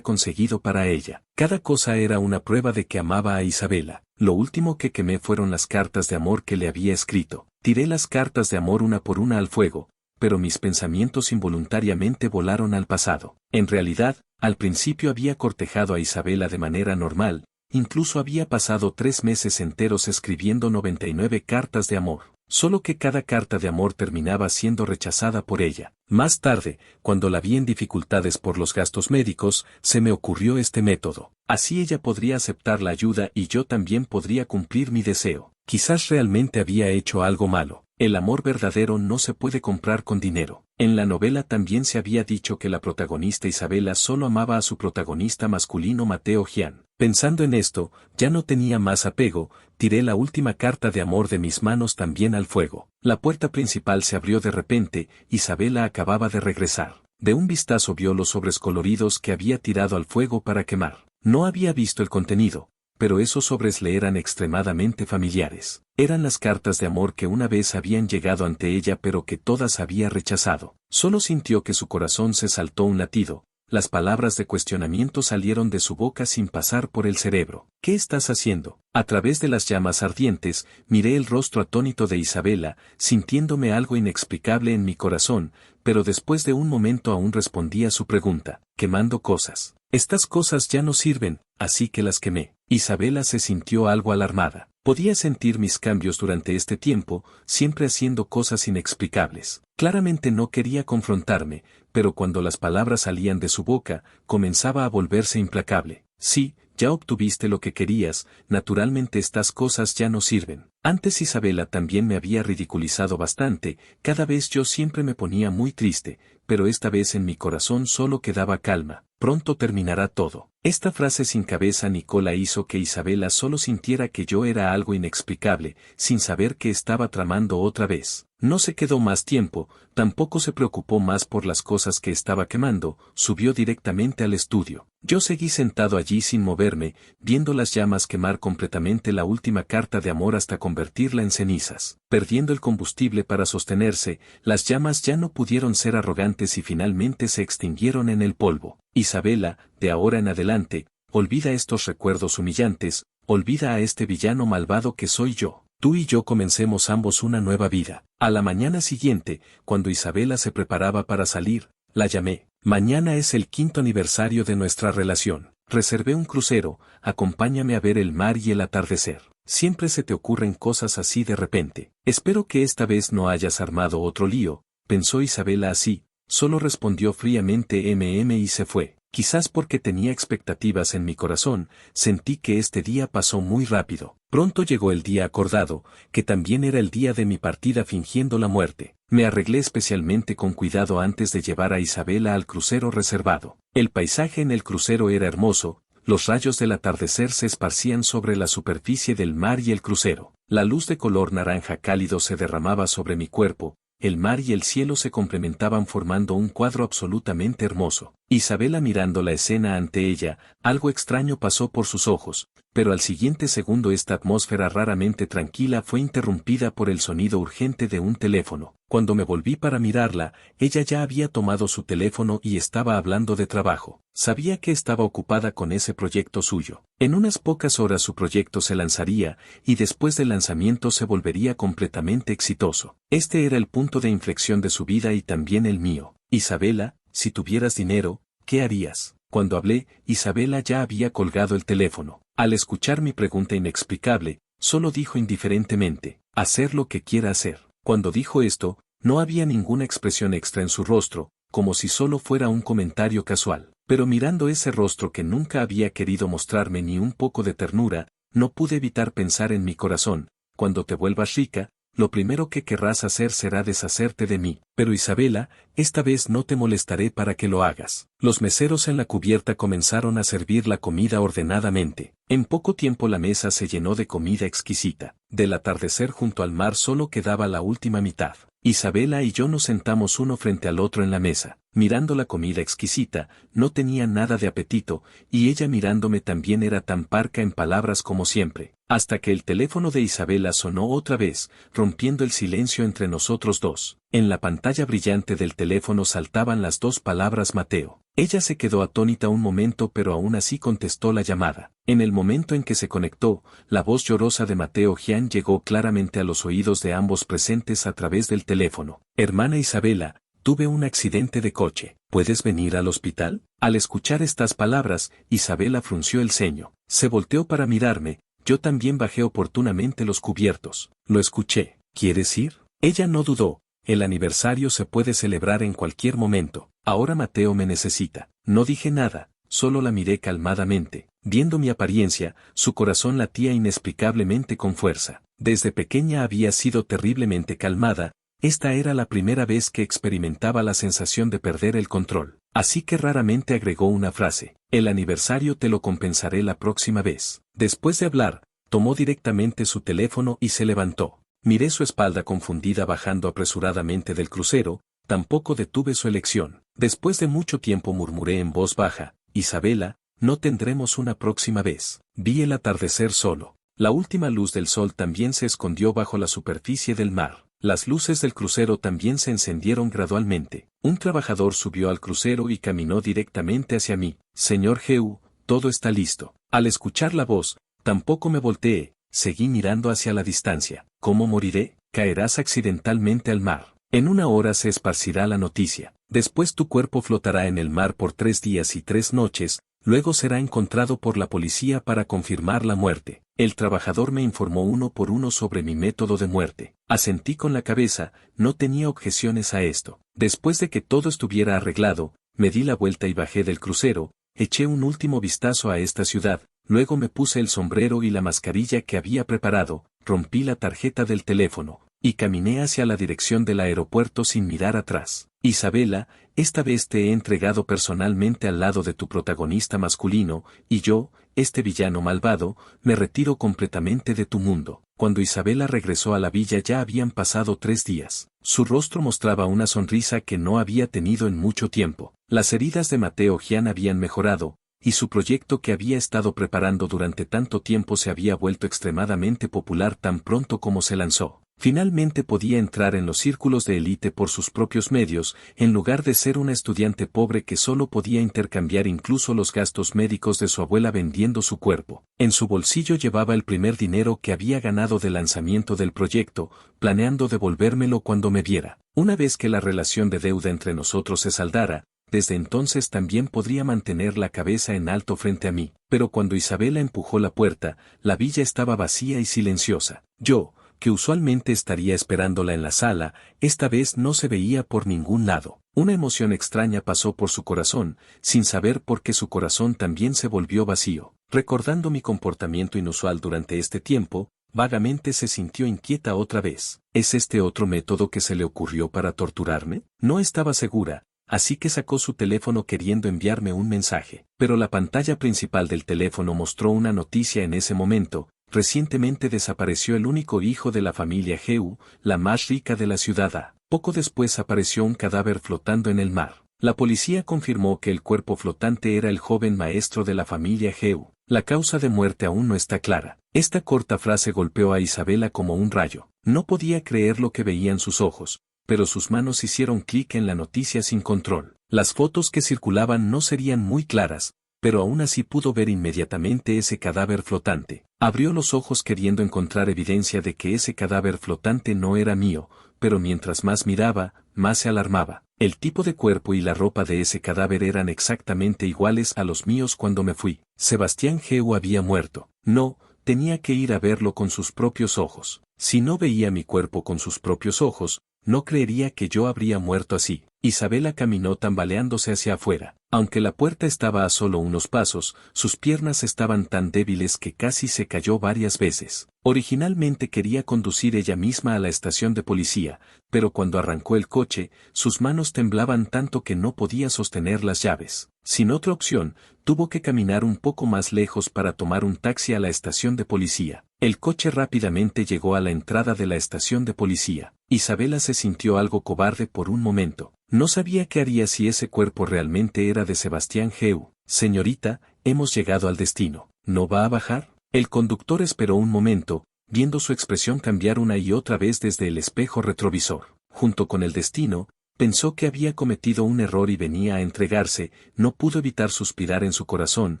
[SPEAKER 1] conseguido para ella. Cada cosa era una prueba de que amaba a Isabela. Lo último que quemé fueron las cartas de amor que le había escrito. Tiré las cartas de amor una por una al fuego, pero mis pensamientos involuntariamente volaron al pasado. En realidad, al principio había cortejado a Isabela de manera normal, incluso había pasado 3 meses enteros escribiendo 99 cartas de amor. Solo que cada carta de amor terminaba siendo rechazada por ella. Más tarde, cuando la vi en dificultades por los gastos médicos, se me ocurrió este método. Así ella podría aceptar la ayuda y yo también podría cumplir mi deseo. Quizás realmente había hecho algo malo. El amor verdadero no se puede comprar con dinero. En la novela también se había dicho que la protagonista Isabela solo amaba a su protagonista masculino Mateo Jian. Pensando en esto, ya no tenía más apego, tiré la última carta de amor de mis manos también al fuego. La puerta principal se abrió de repente, Isabela acababa de regresar. De un vistazo vio los sobres coloridos que había tirado al fuego para quemar. No había visto el contenido, pero esos sobres le eran extremadamente familiares. Eran las cartas de amor que una vez habían llegado ante ella pero que todas había rechazado. Solo sintió que su corazón se saltó un latido. Las palabras de cuestionamiento salieron de su boca sin pasar por el cerebro. ¿Qué estás haciendo? A través de las llamas ardientes, miré el rostro atónito de Isabela, sintiéndome algo inexplicable en mi corazón, pero después de un momento aún respondí a su pregunta, quemando cosas. Estas cosas ya no sirven, así que las quemé. Isabela se sintió algo alarmada. Podía sentir mis cambios durante este tiempo, siempre haciendo cosas inexplicables. Claramente no quería confrontarme, pero cuando las palabras salían de su boca, comenzaba a volverse implacable. Sí, ya obtuviste lo que querías, naturalmente estas cosas ya no sirven. Antes Isabela también me había ridiculizado bastante, cada vez yo siempre me ponía muy triste, pero esta vez en mi corazón solo quedaba calma. Pronto terminará todo. Esta frase sin cabeza ni cola hizo que Isabela solo sintiera que yo era algo inexplicable, sin saber que estaba tramando otra vez. No se quedó más tiempo, tampoco se preocupó más por las cosas que estaba quemando, subió directamente al estudio. Yo seguí sentado allí sin moverme, viendo las llamas quemar completamente la última carta de amor hasta convertirla en cenizas. Perdiendo el combustible para sostenerse, las llamas ya no pudieron ser arrogantes y finalmente se extinguieron en el polvo. Isabela, de ahora en adelante, olvida estos recuerdos humillantes, olvida a este villano malvado que soy yo. Tú y yo comencemos ambos una nueva vida. A la mañana siguiente, cuando Isabela se preparaba para salir, la llamé. Mañana es el 5º aniversario de nuestra relación. Reservé un crucero, acompáñame a ver el mar y el atardecer. Siempre se te ocurren cosas así de repente. Espero que esta vez no hayas armado otro lío, pensó Isabela así, solo respondió fríamente y se fue. Quizás porque tenía expectativas en mi corazón, sentí que este día pasó muy rápido. Pronto llegó el día acordado, que también era el día de mi partida fingiendo la muerte. Me arreglé especialmente con cuidado antes de llevar a Isabela al crucero reservado. El paisaje en el crucero era hermoso, los rayos del atardecer se esparcían sobre la superficie del mar y el crucero. La luz de color naranja cálido se derramaba sobre mi cuerpo. El mar y el cielo se complementaban formando un cuadro absolutamente hermoso. Isabela mirando la escena ante ella, algo extraño pasó por sus ojos, pero al siguiente segundo esta atmósfera raramente tranquila fue interrumpida por el sonido urgente de un teléfono. Cuando me volví para mirarla, ella ya había tomado su teléfono y estaba hablando de trabajo. Sabía que estaba ocupada con ese proyecto suyo. En unas pocas horas su proyecto se lanzaría, y después del lanzamiento se volvería completamente exitoso. Este era el punto de inflexión de su vida y también el mío. Isabela, si tuvieras dinero, ¿qué harías? Cuando hablé, Isabela ya había colgado el teléfono. Al escuchar mi pregunta inexplicable, solo dijo indiferentemente, hacer lo que quiera hacer. Cuando dijo esto, no había ninguna expresión extra en su rostro, como si solo fuera un comentario casual. Pero mirando ese rostro que nunca había querido mostrarme ni un poco de ternura, no pude evitar pensar en mi corazón, cuando te vuelvas rica, lo primero que querrás hacer será deshacerte de mí. Pero Isabela, esta vez no te molestaré para que lo hagas. Los meseros en la cubierta comenzaron a servir la comida ordenadamente. En poco tiempo la mesa se llenó de comida exquisita. Del atardecer junto al mar solo quedaba la última mitad. Isabela y yo nos sentamos uno frente al otro en la mesa. Mirando la comida exquisita, no tenía nada de apetito, y ella mirándome también era tan parca en palabras como siempre, hasta que el teléfono de Isabela sonó otra vez, rompiendo el silencio entre nosotros dos. En la pantalla brillante del teléfono saltaban las dos palabras Mateo. Ella se quedó atónita un momento pero aún así contestó la llamada. En el momento en que se conectó, la voz llorosa de Mateo Gian llegó claramente a los oídos de ambos presentes a través del teléfono. Hermana Isabela, tuve un accidente de coche. ¿Puedes venir al hospital? Al escuchar estas palabras, Isabela frunció el ceño. Se volteó para mirarme, yo también bajé oportunamente los cubiertos. Lo escuché. ¿Quieres ir? Ella no dudó. El aniversario se puede celebrar en cualquier momento. Ahora Mateo me necesita. No dije nada, solo la miré calmadamente. Viendo mi apariencia, su corazón latía inexplicablemente con fuerza. Desde pequeña había sido terriblemente calmada. Esta era la primera vez que experimentaba la sensación de perder el control. Así que raramente agregó una frase. El aniversario te lo compensaré la próxima vez. Después de hablar, tomó directamente su teléfono y se levantó. Miré su espalda confundida bajando apresuradamente del crucero, tampoco detuve su elección. Después de mucho tiempo murmuré en voz baja, Isabela, no tendremos una próxima vez. Vi el atardecer solo. La última luz del sol también se escondió bajo la superficie del mar. Las luces del crucero también se encendieron gradualmente. Un trabajador subió al crucero y caminó directamente hacia mí. Señor Geu, todo está listo. Al escuchar la voz, tampoco me volteé, seguí mirando hacia la distancia. ¿Cómo moriré? Caerás accidentalmente al mar. En 1 hora se esparcirá la noticia. Después tu cuerpo flotará en el mar por 3 días y 3 noches, luego será encontrado por la policía para confirmar la muerte. El trabajador me informó uno por uno sobre mi método de muerte. Asentí con la cabeza, no tenía objeciones a esto. Después de que todo estuviera arreglado, me di la vuelta y bajé del crucero, eché un último vistazo a esta ciudad, luego me puse el sombrero y la mascarilla que había preparado, rompí la tarjeta del teléfono, y caminé hacia la dirección del aeropuerto sin mirar atrás. Isabela, esta vez te he entregado personalmente al lado de tu protagonista masculino, y yo, este villano malvado, me retiro completamente de tu mundo. Cuando Isabela regresó a la villa ya habían pasado 3 días. Su rostro mostraba una sonrisa que no había tenido en mucho tiempo. Las heridas de Mateo Gian habían mejorado, y su proyecto que había estado preparando durante tanto tiempo se había vuelto extremadamente popular tan pronto como se lanzó. Finalmente podía entrar en los círculos de élite por sus propios medios, en lugar de ser una estudiante pobre que solo podía intercambiar incluso los gastos médicos de su abuela vendiendo su cuerpo. En su bolsillo llevaba el primer dinero que había ganado del lanzamiento del proyecto, planeando devolvérmelo cuando me viera. Una vez que la relación de deuda entre nosotros se saldara, desde entonces también podría mantener la cabeza en alto frente a mí. Pero cuando Isabela empujó la puerta, la villa estaba vacía y silenciosa. Yo, que usualmente estaría esperándola en la sala, esta vez no se veía por ningún lado. Una emoción extraña pasó por su corazón, sin saber por qué su corazón también se volvió vacío. Recordando mi comportamiento inusual durante este tiempo, vagamente se sintió inquieta otra vez. ¿Es este otro método que se le ocurrió para torturarme? No estaba segura, así que sacó su teléfono queriendo enviarme un mensaje. Pero la pantalla principal del teléfono mostró una noticia en ese momento. Recientemente desapareció el único hijo de la familia Geu, la más rica de la ciudad. Poco después apareció un cadáver flotando en el mar. La policía confirmó que el cuerpo flotante era el joven maestro de la familia Geu. La causa de muerte aún no está clara. Esta corta frase golpeó a Isabela como un rayo. No podía creer lo que veían sus ojos, pero sus manos hicieron clic en la noticia sin control. Las fotos que circulaban no serían muy claras, pero aún así pudo ver inmediatamente ese cadáver flotante. Abrió los ojos queriendo encontrar evidencia de que ese cadáver flotante no era mío, pero mientras más miraba, más se alarmaba. El tipo de cuerpo y la ropa de ese cadáver eran exactamente iguales a los míos cuando me fui. Sebastián Geu había muerto. No, tenía que ir a verlo con sus propios ojos. Si no veía mi cuerpo con sus propios ojos, no creería que yo habría muerto así. Isabela caminó tambaleándose hacia afuera. Aunque la puerta estaba a solo unos pasos, sus piernas estaban tan débiles que casi se cayó varias veces. Originalmente quería conducir ella misma a la estación de policía, pero cuando arrancó el coche, sus manos temblaban tanto que no podía sostener las llaves. Sin otra opción, tuvo que caminar un poco más lejos para tomar un taxi a la estación de policía. El coche rápidamente llegó a la entrada de la estación de policía. Isabela se sintió algo cobarde por un momento. No sabía qué haría si ese cuerpo realmente era de Sebastián Geu. Señorita, hemos llegado al destino. ¿No va a bajar? El conductor esperó un momento, viendo su expresión cambiar una y otra vez desde el espejo retrovisor. Junto con el destino, pensó que había cometido un error y venía a entregarse, no pudo evitar suspirar en su corazón.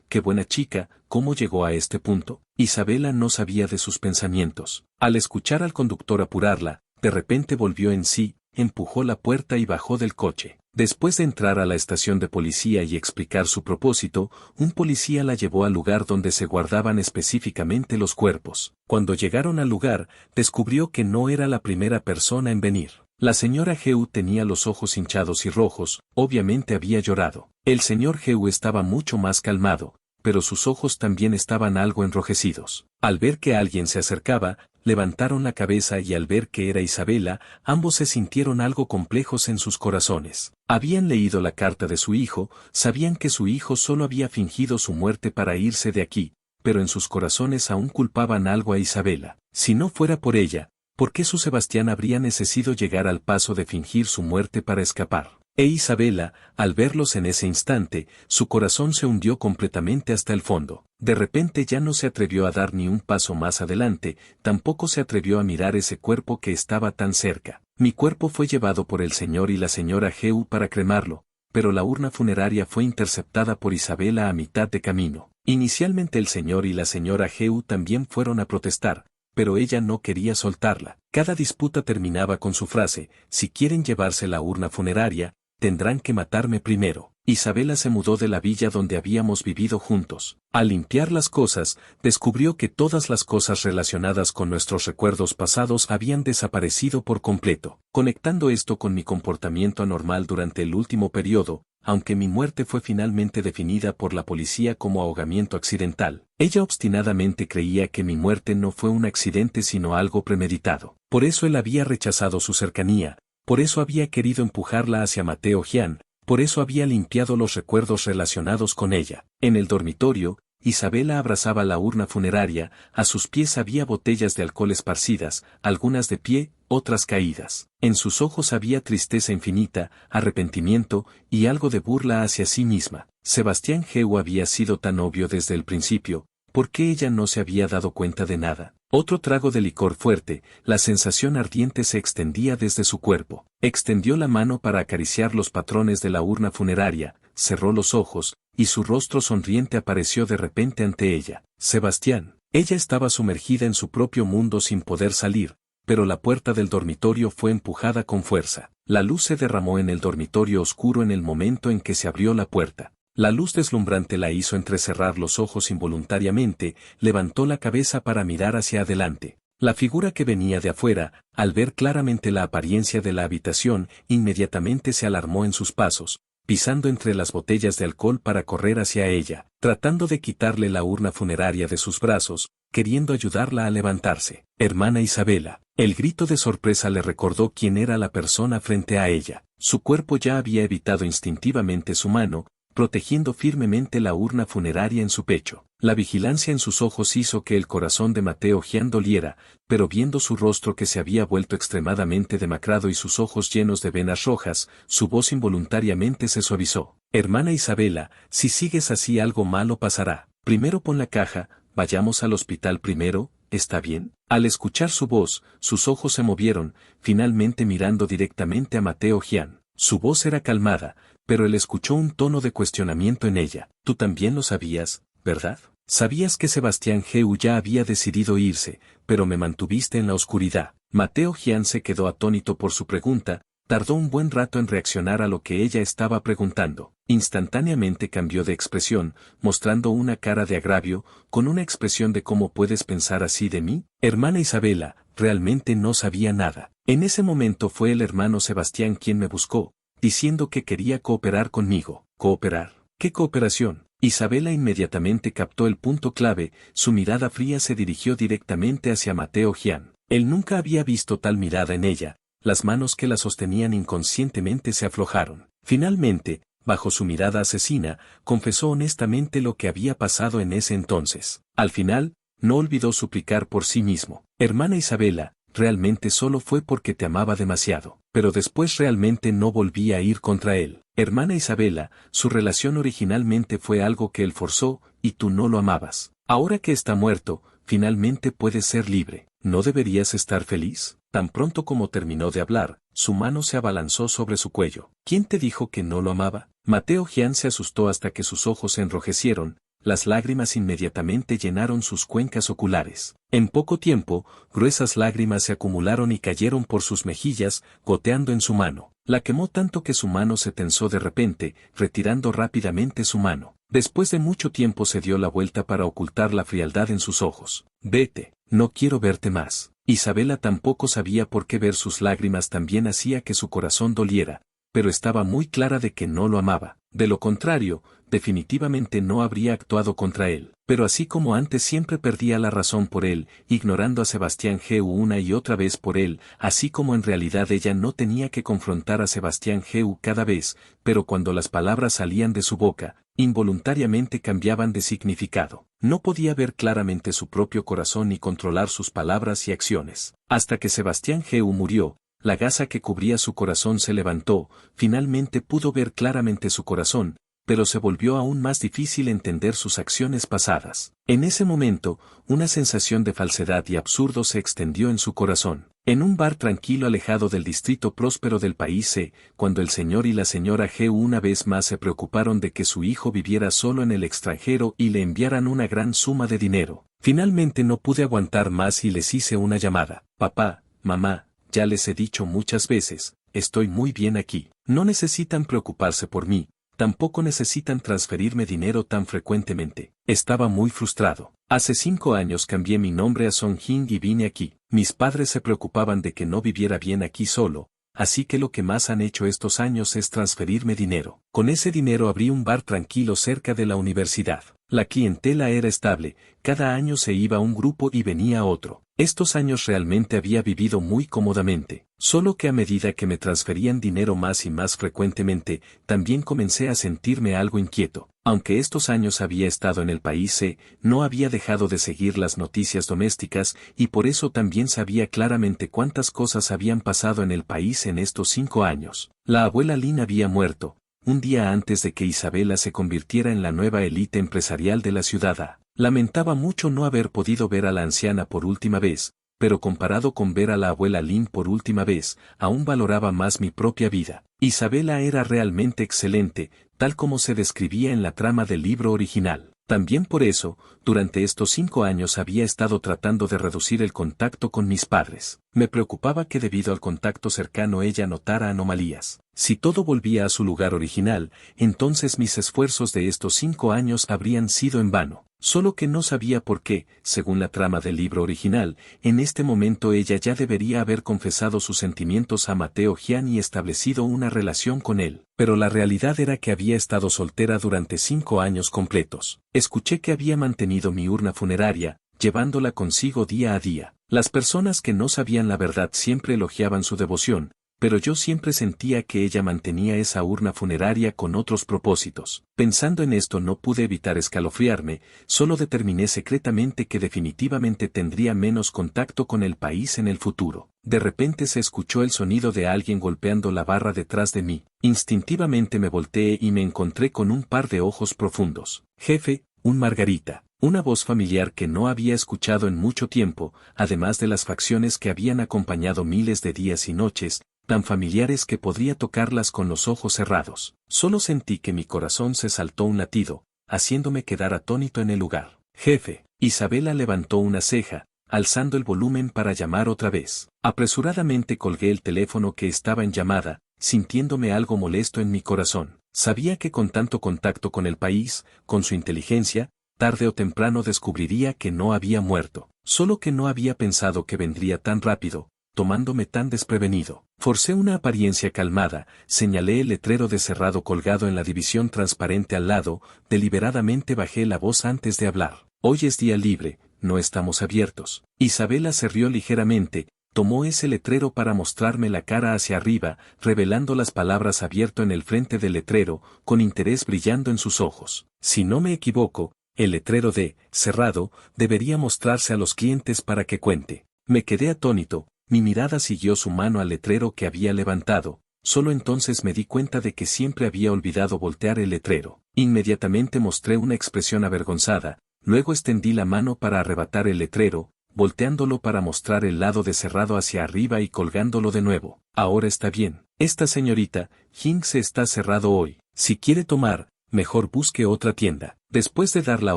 [SPEAKER 1] Qué buena chica, ¿cómo llegó a este punto? Isabela no sabía de sus pensamientos. Al escuchar al conductor apurarla, de repente volvió en sí, empujó la puerta y bajó del coche. Después de entrar a la estación de policía y explicar su propósito, un policía la llevó al lugar donde se guardaban específicamente los cuerpos. Cuando llegaron al lugar, descubrió que no era la primera persona en venir. La señora Geu tenía los ojos hinchados y rojos, obviamente había llorado. El señor Geu estaba mucho más calmado, pero sus ojos también estaban algo enrojecidos. Al ver que alguien se acercaba, levantaron la cabeza y al ver que era Isabela, ambos se sintieron algo complejos en sus corazones. Habían leído la carta de su hijo, sabían que su hijo solo había fingido su muerte para irse de aquí, pero en sus corazones aún culpaban algo a Isabela. Si no fuera por ella, ¿por qué su Sebastián habría necesitado llegar al paso de fingir su muerte para escapar? Isabela, al verlos en ese instante, su corazón se hundió completamente hasta el fondo. De repente ya no se atrevió a dar ni un paso más adelante, tampoco se atrevió a mirar ese cuerpo que estaba tan cerca. Mi cuerpo fue llevado por el señor y la señora Geu para cremarlo, pero la urna funeraria fue interceptada por Isabela a mitad de camino. Inicialmente el señor y la señora Geu también fueron a protestar, pero ella no quería soltarla. Cada disputa terminaba con su frase: si quieren llevarse la urna funeraria, tendrán que matarme primero. Isabela se mudó de la villa donde habíamos vivido juntos. Al limpiar las cosas, descubrió que todas las cosas relacionadas con nuestros recuerdos pasados habían desaparecido por completo. Conectando esto con mi comportamiento anormal durante el último periodo, aunque mi muerte fue finalmente definida por la policía como ahogamiento accidental, ella obstinadamente creía que mi muerte no fue un accidente sino algo premeditado. Por eso él había rechazado su cercanía, por eso había querido empujarla hacia Mateo Gian, por eso había limpiado los recuerdos relacionados con ella. En el dormitorio, Isabela abrazaba la urna funeraria, a sus pies había botellas de alcohol esparcidas, algunas de pie, otras caídas. En sus ojos había tristeza infinita, arrepentimiento, y algo de burla hacia sí misma. Sebastián Geu había sido tan obvio desde el principio, ¿por qué ella no se había dado cuenta de nada? Otro trago de licor fuerte, la sensación ardiente se extendía desde su cuerpo. Extendió la mano para acariciar los patrones de la urna funeraria, cerró los ojos, y su rostro sonriente apareció de repente ante ella. Sebastián. Ella estaba sumergida en su propio mundo sin poder salir, pero la puerta del dormitorio fue empujada con fuerza. La luz se derramó en el dormitorio oscuro en el momento en que se abrió la puerta. La luz deslumbrante la hizo entrecerrar los ojos involuntariamente, levantó la cabeza para mirar hacia adelante. La figura que venía de afuera, al ver claramente la apariencia de la habitación, inmediatamente se alarmó en sus pasos, pisando entre las botellas de alcohol para correr hacia ella, tratando de quitarle la urna funeraria de sus brazos, queriendo ayudarla a levantarse. Hermana Isabela. El grito de sorpresa le recordó quién era la persona frente a ella. Su cuerpo ya había evitado instintivamente su mano, protegiendo firmemente la urna funeraria en su pecho. La vigilancia en sus ojos hizo que el corazón de Mateo Gian doliera, pero viendo su rostro que se había vuelto extremadamente demacrado y sus ojos llenos de venas rojas, su voz involuntariamente se suavizó. Hermana Isabela, si sigues así algo malo pasará. Primero pon la caja, vayamos al hospital primero, ¿está bien? Al escuchar su voz, sus ojos se movieron, finalmente mirando directamente a Mateo Gian. Su voz era calmada, pero él escuchó un tono de cuestionamiento en ella. Tú también lo sabías, ¿verdad? Sabías que Sebastián Geu ya había decidido irse, pero me mantuviste en la oscuridad. Mateo Gian se quedó atónito por su pregunta, tardó un buen rato en reaccionar a lo que ella estaba preguntando. Instantáneamente cambió de expresión, mostrando una cara de agravio, con una expresión de ¿cómo puedes pensar así de mí? Hermana Isabela, realmente no sabía nada. En ese momento fue el hermano Sebastián quien me buscó, diciendo que quería cooperar conmigo. ¿Cooperar? ¿Qué cooperación? Isabela inmediatamente captó el punto clave, su mirada fría se dirigió directamente hacia Mateo Gian. Él nunca había visto tal mirada en ella, las manos que la sostenían inconscientemente se aflojaron. Finalmente, bajo su mirada asesina, confesó honestamente lo que había pasado en ese entonces. Al final, no olvidó suplicar por sí mismo. Hermana Isabela, realmente solo fue porque te amaba demasiado, pero después realmente no volví a ir contra él. Hermana Isabela, su relación originalmente fue algo que él forzó, y tú no lo amabas. Ahora que está muerto, finalmente puedes ser libre. ¿No deberías estar feliz? Tan pronto como terminó de hablar, su mano se abalanzó sobre su cuello. ¿Quién te dijo que no lo amaba? Mateo Gian se asustó hasta que sus ojos se enrojecieron, las lágrimas inmediatamente llenaron sus cuencas oculares. En poco tiempo, gruesas lágrimas se acumularon y cayeron por sus mejillas, goteando en su mano. La quemó tanto que su mano se tensó de repente, retirando rápidamente su mano. Después de mucho tiempo se dio la vuelta para ocultar la frialdad en sus ojos. Vete, no quiero verte más. Isabela tampoco sabía por qué ver sus lágrimas también hacía que su corazón doliera, pero estaba muy clara de que no lo amaba. De lo contrario, definitivamente no habría actuado contra él. Pero así como antes siempre perdía la razón por él, ignorando a Sebastián Geu una y otra vez por él, así como en realidad ella no tenía que confrontar a Sebastián Geu cada vez, pero cuando las palabras salían de su boca, involuntariamente cambiaban de significado. No podía ver claramente su propio corazón ni controlar sus palabras y acciones. Hasta que Sebastián Geu murió, la gasa que cubría su corazón se levantó, finalmente pudo ver claramente su corazón, pero se volvió aún más difícil entender sus acciones pasadas. En ese momento, una sensación de falsedad y absurdo se extendió en su corazón. En un bar tranquilo alejado del distrito próspero del país C, cuando el señor y la señora Geu una vez más se preocuparon de que su hijo viviera solo en el extranjero y le enviaran una gran suma de dinero. Finalmente no pude aguantar más y les hice una llamada. Papá, mamá, ya les he dicho muchas veces, estoy muy bien aquí. No necesitan preocuparse por mí, tampoco necesitan transferirme dinero tan frecuentemente. Estaba muy frustrado. Hace 5 años cambié mi nombre a Song Jin y vine aquí. Mis padres se preocupaban de que no viviera bien aquí solo, así que lo que más han hecho estos años es transferirme dinero. Con ese dinero abrí un bar tranquilo cerca de la universidad. La clientela era estable, cada año se iba un grupo y venía otro. Estos años realmente había vivido muy cómodamente, solo que a medida que me transferían dinero más y más frecuentemente, también comencé a sentirme algo inquieto. Aunque estos años había estado en el país C, no había dejado de seguir las noticias domésticas y por eso también sabía claramente cuántas cosas habían pasado en el país en estos 5 años. La abuela Lin había muerto, un día antes de que Isabela se convirtiera en la nueva élite empresarial de la ciudad. Lamentaba mucho no haber podido ver a la anciana por última vez, pero comparado con ver a la abuela Lin por última vez, aún valoraba más mi propia vida. Isabela era realmente excelente, tal como se describía en la trama del libro original. También por eso, durante estos 5 años había estado tratando de reducir el contacto con mis padres. Me preocupaba que debido al contacto cercano ella notara anomalías. Si todo volvía a su lugar original, entonces mis esfuerzos de estos 5 años habrían sido en vano. Solo que no sabía por qué, según la trama del libro original, en este momento ella ya debería haber confesado sus sentimientos a Mateo Gian y establecido una relación con él. Pero la realidad era que había estado soltera durante 5 años completos. Escuché que había mantenido mi urna funeraria, llevándola consigo día a día. Las personas que no sabían la verdad siempre elogiaban su devoción, pero yo siempre sentía que ella mantenía esa urna funeraria con otros propósitos. Pensando en esto no pude evitar escalofriarme, solo determiné secretamente que definitivamente tendría menos contacto con el país en el futuro. De repente se escuchó el sonido de alguien golpeando la barra detrás de mí. Instintivamente me volteé y me encontré con un par de ojos profundos. Jefe, un Margarita. Una voz familiar que no había escuchado en mucho tiempo, además de las facciones que habían acompañado miles de días y noches, tan familiares que podría tocarlas con los ojos cerrados. Solo sentí que mi corazón se saltó un latido, haciéndome quedar atónito en el lugar. Jefe, Isabela levantó una ceja, alzando el volumen para llamar otra vez. Apresuradamente colgué el teléfono que estaba en llamada, sintiéndome algo molesto en mi corazón. Sabía que con tanto contacto con el país, con su inteligencia, tarde o temprano descubriría que no había muerto. Solo que no había pensado que vendría tan rápido. tomándome tan desprevenido. Forcé una apariencia calmada, señalé el letrero de cerrado colgado en la división transparente al lado, deliberadamente bajé la voz antes de hablar. Hoy es día libre, no estamos abiertos. Isabela se rió ligeramente, tomó ese letrero para mostrarme la cara hacia arriba, revelando las palabras abierto en el frente del letrero, con interés brillando en sus ojos. Si no me equivoco, el letrero de cerrado debería mostrarse a los clientes para que cuente. Me quedé atónito, mi mirada siguió su mano al letrero que había levantado, solo entonces me di cuenta de que siempre había olvidado voltear el letrero. Inmediatamente mostré una expresión avergonzada, luego extendí la mano para arrebatar el letrero, volteándolo para mostrar el lado de cerrado hacia arriba y colgándolo de nuevo. Ahora está bien. Esta señorita, Hinks está cerrado hoy. Si quiere tomar, mejor busque otra tienda. Después de dar la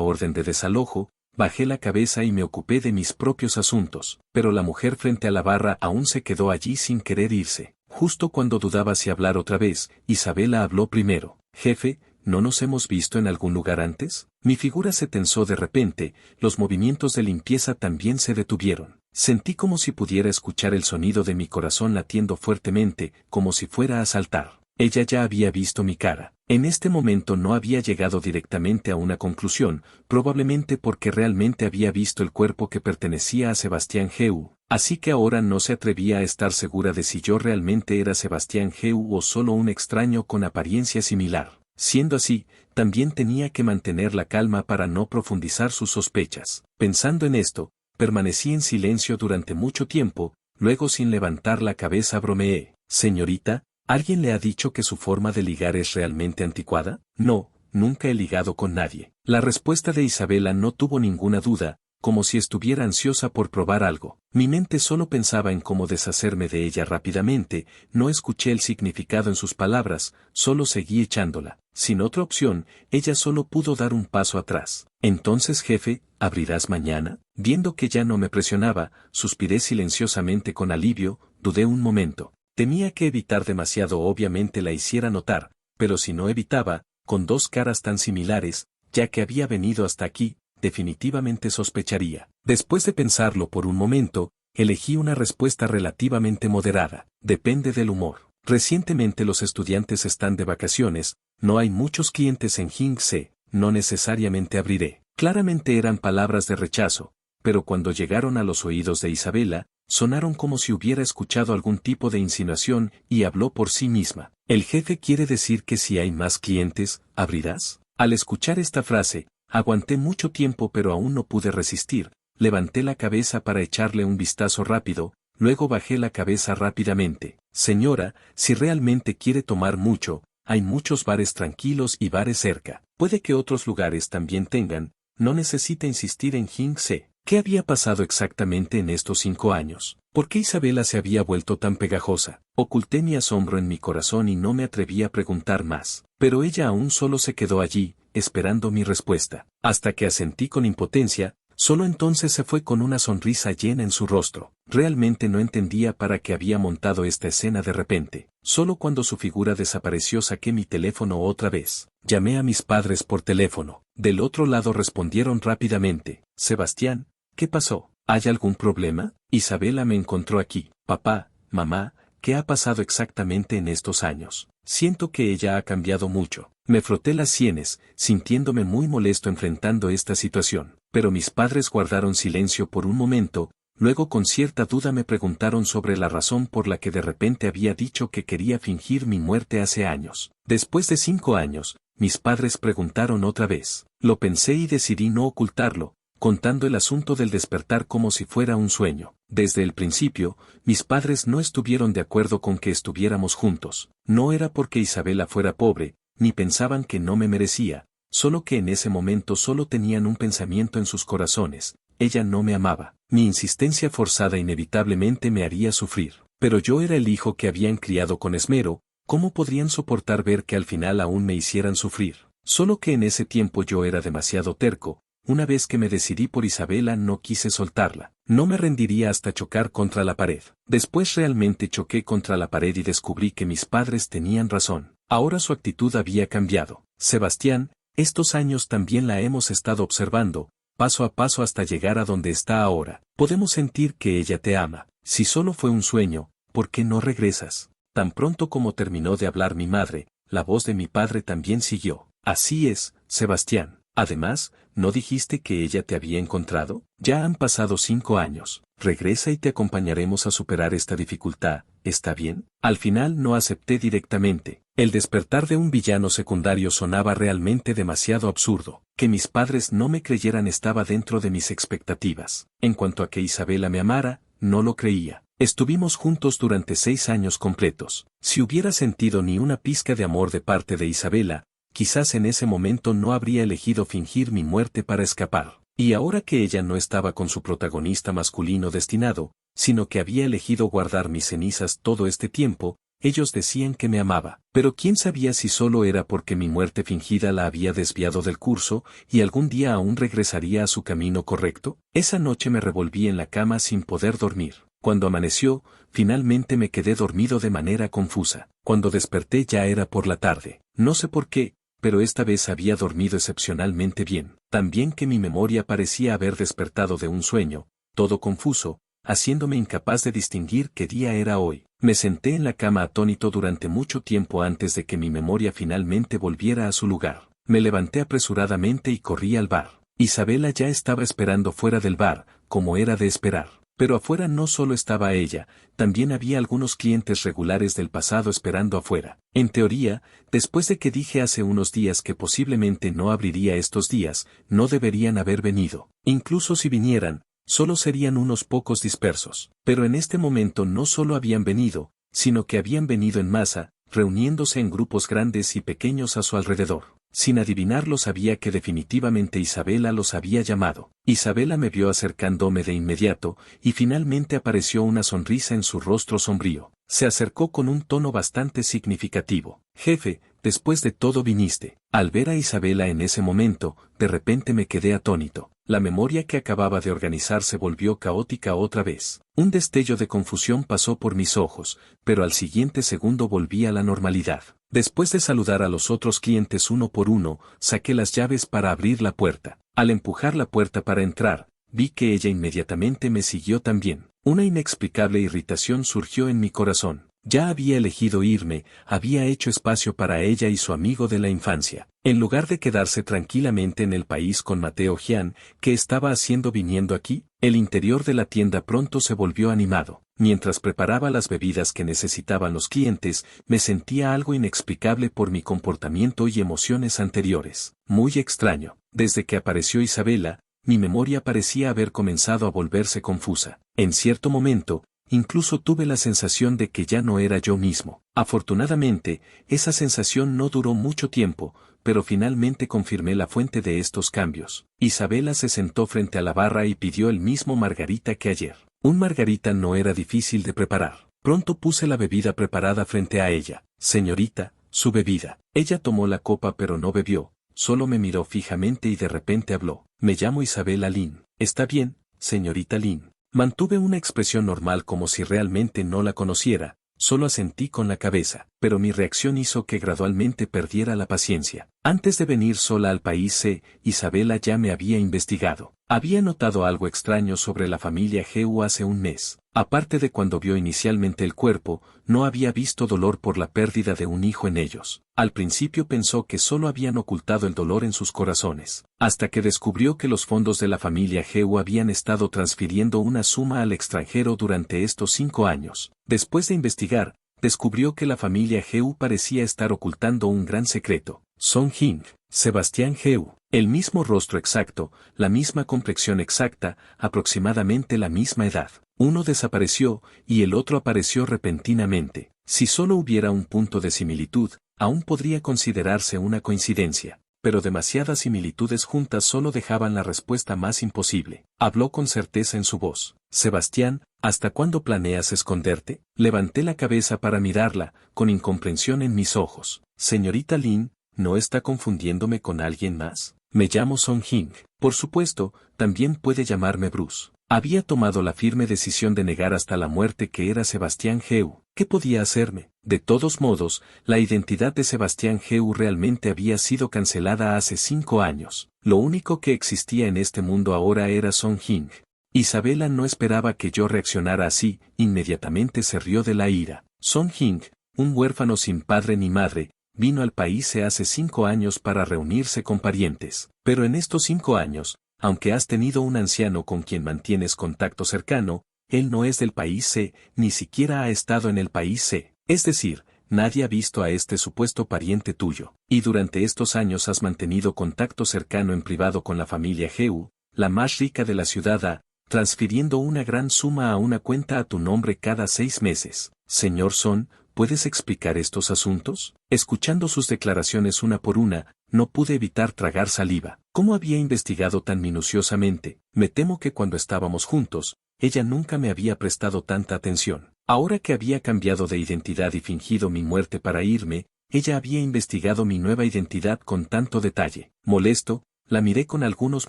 [SPEAKER 1] orden de desalojo, bajé la cabeza y me ocupé de mis propios asuntos, pero la mujer frente a la barra aún se quedó allí sin querer irse. Justo cuando dudaba si hablar otra vez, Isabela habló primero. Jefe, ¿no nos hemos visto en algún lugar antes? Mi figura se tensó de repente, los movimientos de limpieza también se detuvieron. Sentí como si pudiera escuchar el sonido de mi corazón latiendo fuertemente, como si fuera a saltar. Ella ya había visto mi cara. En este momento no había llegado directamente a una conclusión, probablemente porque realmente había visto el cuerpo que pertenecía a Sebastián Geu, así que ahora no se atrevía a estar segura de si yo realmente era Sebastián Geu o solo un extraño con apariencia similar. Siendo así, también tenía que mantener la calma para no profundizar sus sospechas. Pensando en esto, permanecí en silencio durante mucho tiempo, luego sin levantar la cabeza bromeé. Señorita, ¿alguien le ha dicho que su forma de ligar es realmente anticuada? No, nunca he ligado con nadie. La respuesta de Isabela no tuvo ninguna duda, como si estuviera ansiosa por probar algo. Mi mente solo pensaba en cómo deshacerme de ella rápidamente, no escuché el significado en sus palabras, solo seguí echándola. Sin otra opción, ella solo pudo dar un paso atrás. Entonces, jefe, ¿abrirás mañana? Viendo que ya no me presionaba, suspiré silenciosamente con alivio, dudé un momento. Temía que evitar demasiado obviamente la hiciera notar, pero si no evitaba, con dos caras tan similares, ya que había venido hasta aquí, definitivamente sospecharía. Después de pensarlo por un momento, elegí una respuesta relativamente moderada. Depende del humor. Recientemente los estudiantes están de vacaciones, no hay muchos clientes en Hinks, no necesariamente abriré. Claramente eran palabras de rechazo, pero cuando llegaron a los oídos de Isabela, sonaron como si hubiera escuchado algún tipo de insinuación y habló por sí misma. El jefe quiere decir que si hay más clientes, ¿abrirás? Al escuchar esta frase, aguanté mucho tiempo pero aún no pude resistir, levanté la cabeza para echarle un vistazo rápido, luego bajé la cabeza rápidamente. Señora, si realmente quiere tomar mucho, hay muchos bares tranquilos y bares cerca. Puede que otros lugares también tengan, no necesita insistir en Hinks. ¿Qué había pasado exactamente en estos 5 años? ¿Por qué Isabela se había vuelto tan pegajosa? Oculté mi asombro en mi corazón y no me atreví a preguntar más. Pero ella aún solo se quedó allí, esperando mi respuesta. Hasta que asentí con impotencia, solo entonces se fue con una sonrisa llena en su rostro. Realmente no entendía para qué había montado esta escena de repente. Solo cuando su figura desapareció saqué mi teléfono otra vez. Llamé a mis padres por teléfono. Del otro lado respondieron rápidamente. Sebastián, ¿qué pasó? ¿Hay algún problema? Isabela me encontró aquí. Papá, mamá, ¿qué ha pasado exactamente en estos años? Siento que ella ha cambiado mucho. Me froté las sienes, sintiéndome muy molesto enfrentando esta situación. Pero mis padres guardaron silencio por un momento, luego con cierta duda me preguntaron sobre la razón por la que de repente había dicho que quería fingir mi muerte hace años. Después de 5 años, mis padres preguntaron otra vez. Lo pensé y decidí no ocultarlo, contando el asunto del despertar como si fuera un sueño. Desde el principio, mis padres no estuvieron de acuerdo con que estuviéramos juntos. No era porque Isabela fuera pobre, ni pensaban que no me merecía, solo que en ese momento solo tenían un pensamiento en sus corazones: ella no me amaba. Mi insistencia forzada inevitablemente me haría sufrir. Pero yo era el hijo que habían criado con esmero, ¿cómo podrían soportar ver que al final aún me hicieran sufrir? Solo que en ese tiempo yo era demasiado terco. Una vez que me decidí por Isabela no quise soltarla. No me rendiría hasta chocar contra la pared. Después realmente choqué contra la pared y descubrí que mis padres tenían razón. Ahora su actitud había cambiado. Sebastián, estos años también la hemos estado observando, paso a paso hasta llegar a donde está ahora. Podemos sentir que ella te ama. Si solo fue un sueño, ¿por qué no regresas? Tan pronto como terminó de hablar mi madre, la voz de mi padre también siguió. Así es, Sebastián. Además, ¿no dijiste que ella te había encontrado? Ya han pasado 5 años. Regresa y te acompañaremos a superar esta dificultad, ¿está bien? Al final no acepté directamente. El despertar de un villano secundario sonaba realmente demasiado absurdo. Que mis padres no me creyeran estaba dentro de mis expectativas. En cuanto a que Isabela me amara, no lo creía. Estuvimos juntos durante 6 años completos. Si hubiera sentido ni una pizca de amor de parte de Isabela, quizás en ese momento no habría elegido fingir mi muerte para escapar. Y ahora que ella no estaba con su protagonista masculino destinado, sino que había elegido guardar mis cenizas todo este tiempo, ellos decían que me amaba. Pero quién sabía si solo era porque mi muerte fingida la había desviado del curso y algún día aún regresaría a su camino correcto. Esa noche me revolví en la cama sin poder dormir. Cuando amaneció, finalmente me quedé dormido de manera confusa. Cuando desperté ya era por la tarde. No sé por qué, pero esta vez había dormido excepcionalmente bien. También que mi memoria parecía haber despertado de un sueño, todo confuso, haciéndome incapaz de distinguir qué día era hoy. Me senté en la cama atónito durante mucho tiempo antes de que mi memoria finalmente volviera a su lugar. Me levanté apresuradamente y corrí al bar. Isabela ya estaba esperando fuera del bar, como era de esperar. Pero afuera no solo estaba ella, también había algunos clientes regulares del pasado esperando afuera. En teoría, después de que dije hace unos días que posiblemente no abriría estos días, no deberían haber venido. Incluso si vinieran, solo serían unos pocos dispersos. Pero en este momento no solo habían venido, sino que habían venido en masa, reuniéndose en grupos grandes y pequeños a su alrededor. Sin adivinarlo sabía que definitivamente Isabela los había llamado. Isabela me vio acercándome de inmediato, y finalmente apareció una sonrisa en su rostro sombrío. Se acercó con un tono bastante significativo. Jefe, después de todo viniste. Al ver a Isabela en ese momento, de repente me quedé atónito. La memoria que acababa de organizar se volvió caótica otra vez. Un destello de confusión pasó por mis ojos, pero al siguiente segundo volví a la normalidad. Después de saludar a los otros clientes uno por uno, saqué las llaves para abrir la puerta. Al empujar la puerta para entrar, vi que ella inmediatamente me siguió también. Una inexplicable irritación surgió en mi corazón. Ya había elegido irme, había hecho espacio para ella y su amigo de la infancia. En lugar de quedarse tranquilamente en el país con Mateo Gian, ¿qué estaba haciendo viniendo aquí? El interior de la tienda pronto se volvió animado. Mientras preparaba las bebidas que necesitaban los clientes, me sentía algo inexplicable por mi comportamiento y emociones anteriores. Muy extraño. Desde que apareció Isabela, mi memoria parecía haber comenzado a volverse confusa. En cierto momento, incluso tuve la sensación de que ya no era yo mismo. Afortunadamente, esa sensación no duró mucho tiempo, pero finalmente confirmé la fuente de estos cambios. Isabela se sentó frente a la barra y pidió el mismo margarita que ayer. Un margarita no era difícil de preparar. Pronto puse la bebida preparada frente a ella. Señorita, su bebida. Ella tomó la copa pero no bebió, solo me miró fijamente y de repente habló. Me llamo Isabela Lin. Está bien, señorita Lin. Mantuve una expresión normal como si realmente no la conociera, solo asentí con la cabeza, pero mi reacción hizo que gradualmente perdiera la paciencia. Antes de venir sola al país Isabela ya me había investigado. Había notado algo extraño sobre la familia Geu hace un mes. Aparte de cuando vio inicialmente el cuerpo, no había visto dolor por la pérdida de un hijo en ellos. Al principio pensó que solo habían ocultado el dolor en sus corazones, hasta que descubrió que los fondos de la familia Geu habían estado transfiriendo una suma al extranjero durante estos 5 años. Después de investigar, descubrió que la familia Geu parecía estar ocultando un gran secreto. Song Jing, Sebastián Geu, el mismo rostro exacto, la misma complexión exacta, aproximadamente la misma edad. Uno desapareció, y el otro apareció repentinamente. Si solo hubiera un punto de similitud, aún podría considerarse una coincidencia, pero demasiadas similitudes juntas solo dejaban la respuesta más imposible. Habló con certeza en su voz. Sebastián, ¿hasta cuándo planeas esconderte? Levanté la cabeza para mirarla, con incomprensión en mis ojos. Señorita Lin, ¿no está confundiéndome con alguien más? Me llamo Song Jing. Por supuesto, también puede llamarme Bruce. Había tomado la firme decisión de negar hasta la muerte que era Sebastián Geu. ¿Qué podía hacerme? De todos modos, la identidad de Sebastián Geu realmente había sido cancelada hace 5 años. Lo único que existía en este mundo ahora era Song Jing. Isabela no esperaba que yo reaccionara así, inmediatamente se rió de la ira. Son Jing, un huérfano sin padre ni madre, vino al país hace 5 años para reunirse con parientes. Pero en estos 5 años, aunque has tenido un anciano con quien mantienes contacto cercano, él no es del país C, ni siquiera ha estado en el país C. Es decir, nadie ha visto a este supuesto pariente tuyo. Y durante estos años has mantenido contacto cercano en privado con la familia Geu, la más rica de la ciudad A, transfiriendo una gran suma a una cuenta a tu nombre cada 6 meses. Señor Son, ¿puedes explicar estos asuntos? Escuchando sus declaraciones una por una, no pude evitar tragar saliva. ¿Cómo había investigado tan minuciosamente? Me temo que cuando estábamos juntos, ella nunca me había prestado tanta atención. Ahora que había cambiado de identidad y fingido mi muerte para irme, ella había investigado mi nueva identidad con tanto detalle. Molesto, la miré con algunos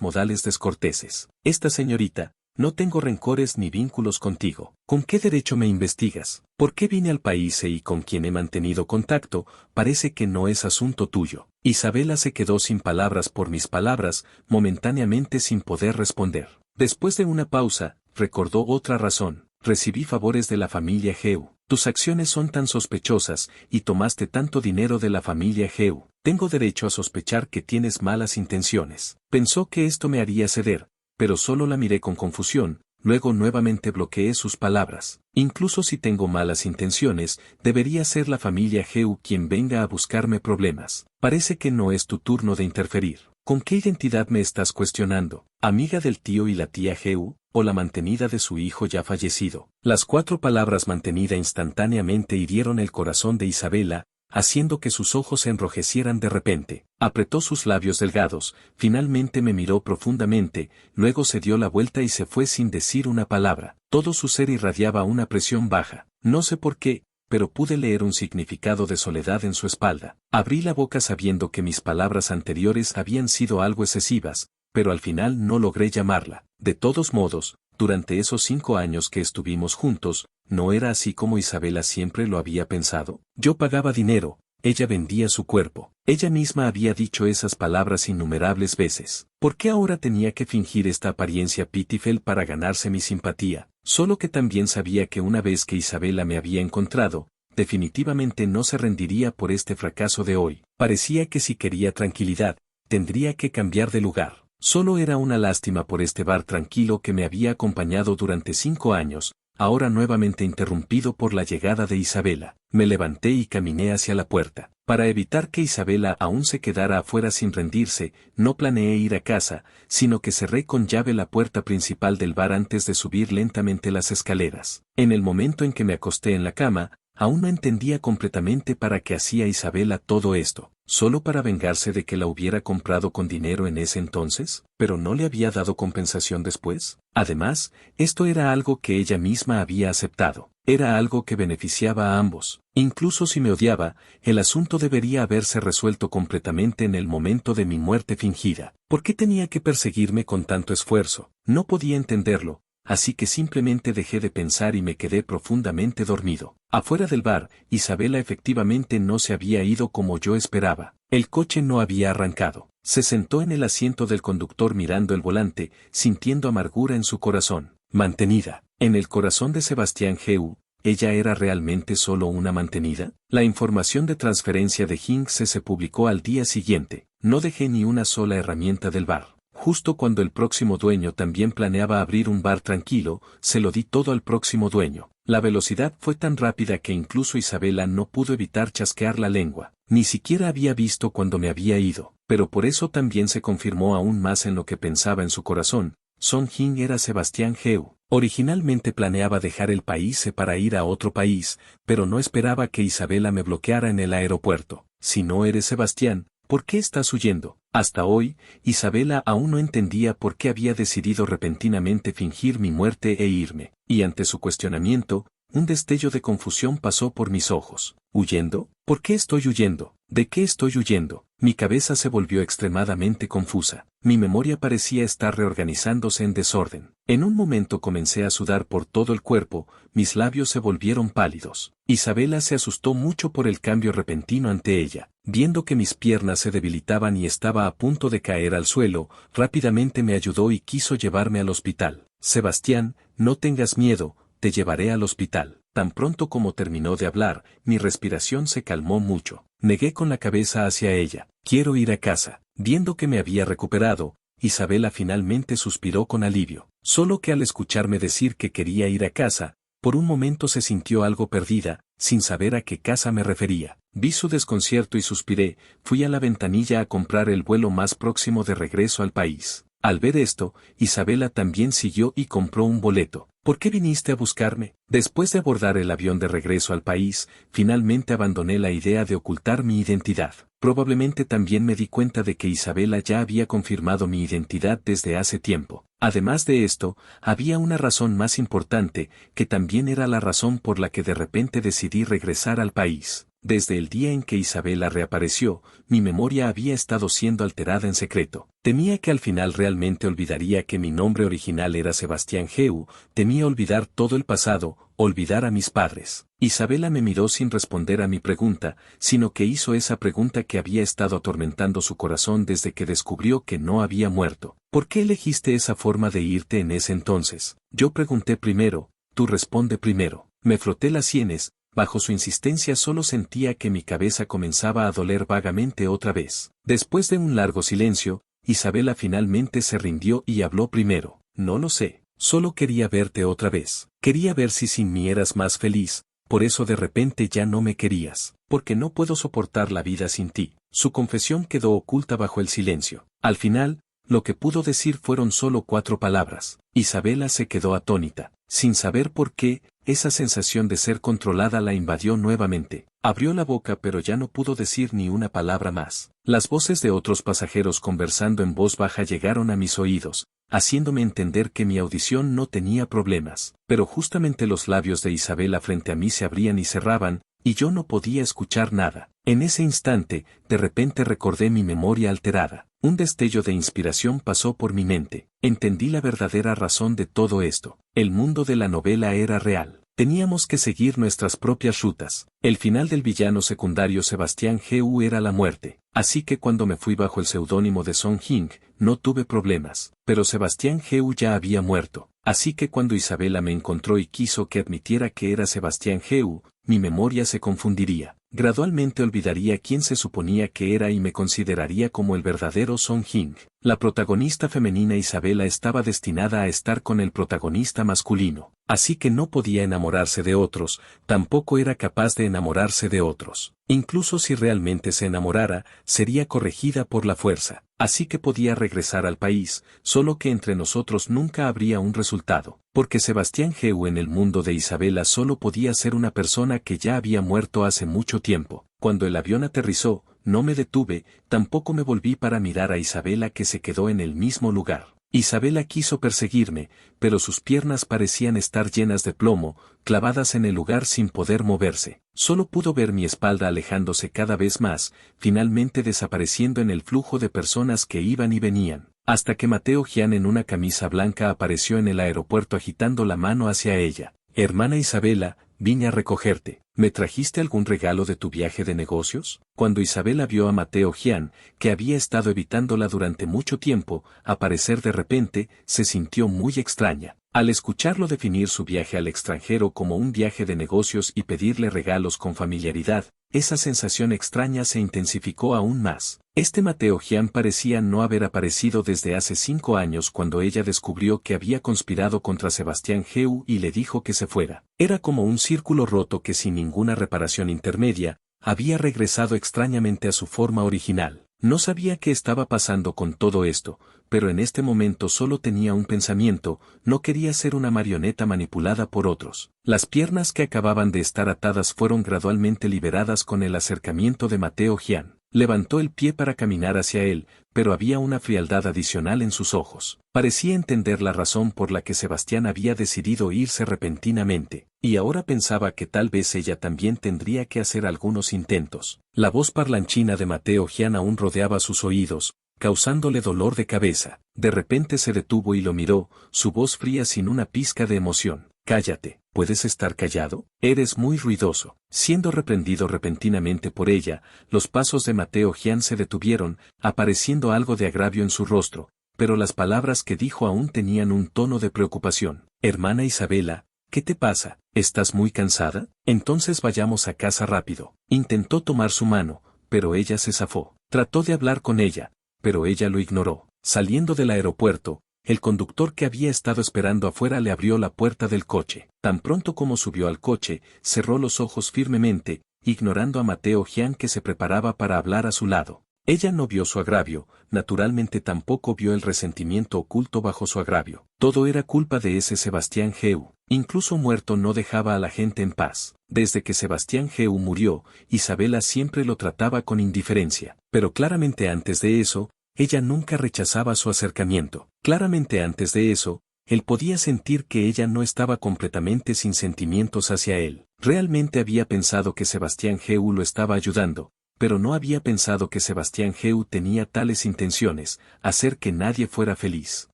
[SPEAKER 1] modales descorteses. Esta señorita, no tengo rencores ni vínculos contigo. ¿Con qué derecho me investigas? ¿Por qué vine al país y con quien he mantenido contacto? Parece que no es asunto tuyo. Isabela se quedó sin palabras por mis palabras, momentáneamente sin poder responder. Después de una pausa, recordó otra razón. Recibí favores de la familia Geu. Tus acciones son tan sospechosas, y tomaste tanto dinero de la familia Geu. Tengo derecho a sospechar que tienes malas intenciones. Pensó que esto me haría ceder, pero solo la miré con confusión, luego nuevamente bloqueé sus palabras. Incluso si tengo malas intenciones, debería ser la familia Geu quien venga a buscarme problemas. Parece que no es tu turno de interferir. ¿Con qué identidad me estás cuestionando? ¿Amiga del tío y la tía Geu, o la mantenida de su hijo ya fallecido? Las 4 palabras mantenida instantáneamente hirieron el corazón de Isabela, haciendo que sus ojos se enrojecieran de repente. Apretó sus labios delgados, finalmente me miró profundamente, luego se dio la vuelta y se fue sin decir una palabra. Todo su ser irradiaba una presión baja. No sé por qué, pero pude leer un significado de soledad en su espalda. Abrí la boca sabiendo que mis palabras anteriores habían sido algo excesivas, pero al final no logré llamarla. De todos modos, durante esos 5 años que estuvimos juntos, ¿no era así como Isabela siempre lo había pensado? Yo pagaba dinero, ella vendía su cuerpo. Ella misma había dicho esas palabras innumerables veces. ¿Por qué ahora tenía que fingir esta apariencia pitifel para ganarse mi simpatía? Solo que también sabía que una vez que Isabela me había encontrado, definitivamente no se rendiría por este fracaso de hoy. Parecía que si quería tranquilidad, tendría que cambiar de lugar. Solo era una lástima por este bar tranquilo que me había acompañado durante 5 años, ahora nuevamente interrumpido por la llegada de Isabela. Me levanté y caminé hacia la puerta. Para evitar que Isabela aún se quedara afuera sin rendirse, no planeé ir a casa, sino que cerré con llave la puerta principal del bar antes de subir lentamente las escaleras. En el momento en que me acosté en la cama, aún no entendía completamente para qué hacía Isabela todo esto. ¿Solo para vengarse de que la hubiera comprado con dinero en ese entonces? ¿Pero no le había dado compensación después? Además, esto era algo que ella misma había aceptado. Era algo que beneficiaba a ambos. Incluso si me odiaba, el asunto debería haberse resuelto completamente en el momento de mi muerte fingida. ¿Por qué tenía que perseguirme con tanto esfuerzo? No podía entenderlo, así que simplemente dejé de pensar y me quedé profundamente dormido. Afuera del bar, Isabela efectivamente no se había ido como yo esperaba. El coche no había arrancado. Se sentó en el asiento del conductor mirando el volante, sintiendo amargura en su corazón. Mantenida. En el corazón de Sebastián Geu, ¿ella era realmente solo una mantenida? La información de transferencia de Jing se publicó al día siguiente. No dejé ni una sola herramienta del bar. Justo cuando el próximo dueño también planeaba abrir un bar tranquilo, se lo di todo al próximo dueño. La velocidad fue tan rápida que incluso Isabela no pudo evitar chasquear la lengua. Ni siquiera había visto cuando me había ido, pero por eso también se confirmó aún más en lo que pensaba en su corazón. Son Jing era Sebastián Geu. Originalmente planeaba dejar el país para ir a otro país, pero no esperaba que Isabela me bloqueara en el aeropuerto. Si no eres Sebastián, ¿por qué estás huyendo? Hasta hoy, Isabela aún no entendía por qué había decidido repentinamente fingir mi muerte e irme, y ante su cuestionamiento, un destello de confusión pasó por mis ojos. ¿Huyendo? ¿Por qué estoy huyendo? ¿De qué estoy huyendo? Mi cabeza se volvió extremadamente confusa. Mi memoria parecía estar reorganizándose en desorden. En un momento comencé a sudar por todo el cuerpo, mis labios se volvieron pálidos. Isabela se asustó mucho por el cambio repentino ante ella. Viendo que mis piernas se debilitaban y estaba a punto de caer al suelo, rápidamente me ayudó y quiso llevarme al hospital. Sebastián, no tengas miedo, te llevaré al hospital. Tan pronto como terminó de hablar, mi respiración se calmó mucho. Negué con la cabeza hacia ella. Quiero ir a casa. Viendo que me había recuperado, Isabela finalmente suspiró con alivio. Solo que al escucharme decir que quería ir a casa, por un momento se sintió algo perdida, sin saber a qué casa me refería. Vi su desconcierto y suspiré. Fui a la ventanilla a comprar el vuelo más próximo de regreso al país. Al ver esto, Isabela también siguió y compró un boleto. ¿Por qué viniste a buscarme? Después de abordar el avión de regreso al país, finalmente abandoné la idea de ocultar mi identidad. Probablemente también me di cuenta de que Isabela ya había confirmado mi identidad desde hace tiempo. Además de esto, había una razón más importante, que también era la razón por la que de repente decidí regresar al país. Desde el día en que Isabela reapareció, mi memoria había estado siendo alterada en secreto. Temía que al final realmente olvidaría que mi nombre original era Sebastián Geu, temía olvidar todo el pasado, olvidar a mis padres. Isabela me miró sin responder a mi pregunta, sino que hizo esa pregunta que había estado atormentando su corazón desde que descubrió que no había muerto. ¿Por qué elegiste esa forma de irte en ese entonces? Yo pregunté primero, tú responde primero. Me froté las sienes. Bajo su insistencia solo sentía que mi cabeza comenzaba a doler vagamente otra vez. Después de un largo silencio, Isabela finalmente se rindió y habló primero. No lo sé, solo quería verte otra vez. Quería ver si sin mí eras más feliz, por eso de repente ya no me querías. Porque no puedo soportar la vida sin ti. Su confesión quedó oculta bajo el silencio. Al final, lo que pudo decir fueron solo 4 palabras. Isabela se quedó atónita. Sin saber por qué, esa sensación de ser controlada la invadió nuevamente. Abrió la boca pero ya no pudo decir ni una palabra más. Las voces de otros pasajeros conversando en voz baja llegaron a mis oídos, haciéndome entender que mi audición no tenía problemas. Pero justamente los labios de Isabela frente a mí se abrían y cerraban, y yo no podía escuchar nada. En ese instante, de repente recordé mi memoria alterada. Un destello de inspiración pasó por mi mente. Entendí la verdadera razón de todo esto. El mundo de la novela era real. Teníamos que seguir nuestras propias rutas. El final del villano secundario Sebastián Geu era la muerte. Así que cuando me fui bajo el seudónimo de Song Hing, no tuve problemas. Pero Sebastián Geu ya había muerto. Así que cuando Isabela me encontró y quiso que admitiera que era Sebastián Geu, mi memoria se confundiría. Gradualmente olvidaría quién se suponía que era y me consideraría como el verdadero Song Hing. La protagonista femenina Isabela estaba destinada a estar con el protagonista masculino. Así que no podía enamorarse de otros, tampoco era capaz de enamorarse de otros. Incluso si realmente se enamorara, sería corregida por la fuerza. Así que podía regresar al país, solo que entre nosotros nunca habría un resultado. Porque Sebastián Geu en el mundo de Isabela solo podía ser una persona que ya había muerto hace mucho tiempo. Cuando el avión aterrizó, no me detuve, tampoco me volví para mirar a Isabela que se quedó en el mismo lugar. Isabela quiso perseguirme, pero sus piernas parecían estar llenas de plomo, clavadas en el lugar sin poder moverse. Solo pudo ver mi espalda alejándose cada vez más, finalmente desapareciendo en el flujo de personas que iban y venían. Hasta que Mateo Gian en una camisa blanca apareció en el aeropuerto agitando la mano hacia ella. Hermana Isabela, vine a recogerte. ¿Me trajiste algún regalo de tu viaje de negocios? Cuando Isabela vio a Mateo Gian, que había estado evitándola durante mucho tiempo, aparecer de repente, se sintió muy extraña. Al escucharlo definir su viaje al extranjero como un viaje de negocios y pedirle regalos con familiaridad, esa sensación extraña se intensificó aún más. Este Mateo Gian parecía no haber aparecido desde hace 5 años cuando ella descubrió que había conspirado contra Sebastián Geu y le dijo que se fuera. Era como un círculo roto que sin ninguna reparación intermedia, había regresado extrañamente a su forma original. No sabía qué estaba pasando con todo esto, pero en este momento solo tenía un pensamiento, no quería ser una marioneta manipulada por otros. Las piernas que acababan de estar atadas fueron gradualmente liberadas con el acercamiento de Mateo Gian. Levantó el pie para caminar hacia él, pero había una frialdad adicional en sus ojos. Parecía entender la razón por la que Sebastián había decidido irse repentinamente, y ahora pensaba que tal vez ella también tendría que hacer algunos intentos. La voz parlanchina de Mateo Gian aún rodeaba sus oídos, causándole dolor de cabeza. De repente se detuvo y lo miró, su voz fría sin una pizca de emoción. Cállate, ¿puedes estar callado? Eres muy ruidoso. Siendo reprendido repentinamente por ella, los pasos de Mateo Gian se detuvieron, apareciendo algo de agravio en su rostro, pero las palabras que dijo aún tenían un tono de preocupación. Hermana Isabela, ¿qué te pasa? ¿Estás muy cansada? Entonces vayamos a casa rápido. Intentó tomar su mano, pero ella se zafó. Trató de hablar con ella, pero ella lo ignoró. Saliendo del aeropuerto, el conductor que había estado esperando afuera le abrió la puerta del coche. Tan pronto como subió al coche, cerró los ojos firmemente, ignorando a Mateo Jian que se preparaba para hablar a su lado. Ella no vio su agravio, naturalmente tampoco vio el resentimiento oculto bajo su agravio. Todo era culpa de ese Sebastián Geu. Incluso muerto no dejaba a la gente en paz. Desde que Sebastián Geu murió, Isabela siempre lo trataba con indiferencia. Pero claramente antes de eso, ella nunca rechazaba su acercamiento. Claramente antes de eso, él podía sentir que ella no estaba completamente sin sentimientos hacia él. Realmente había pensado que Sebastián Geu lo estaba ayudando, pero no había pensado que Sebastián Geu tenía tales intenciones, hacer que nadie fuera feliz.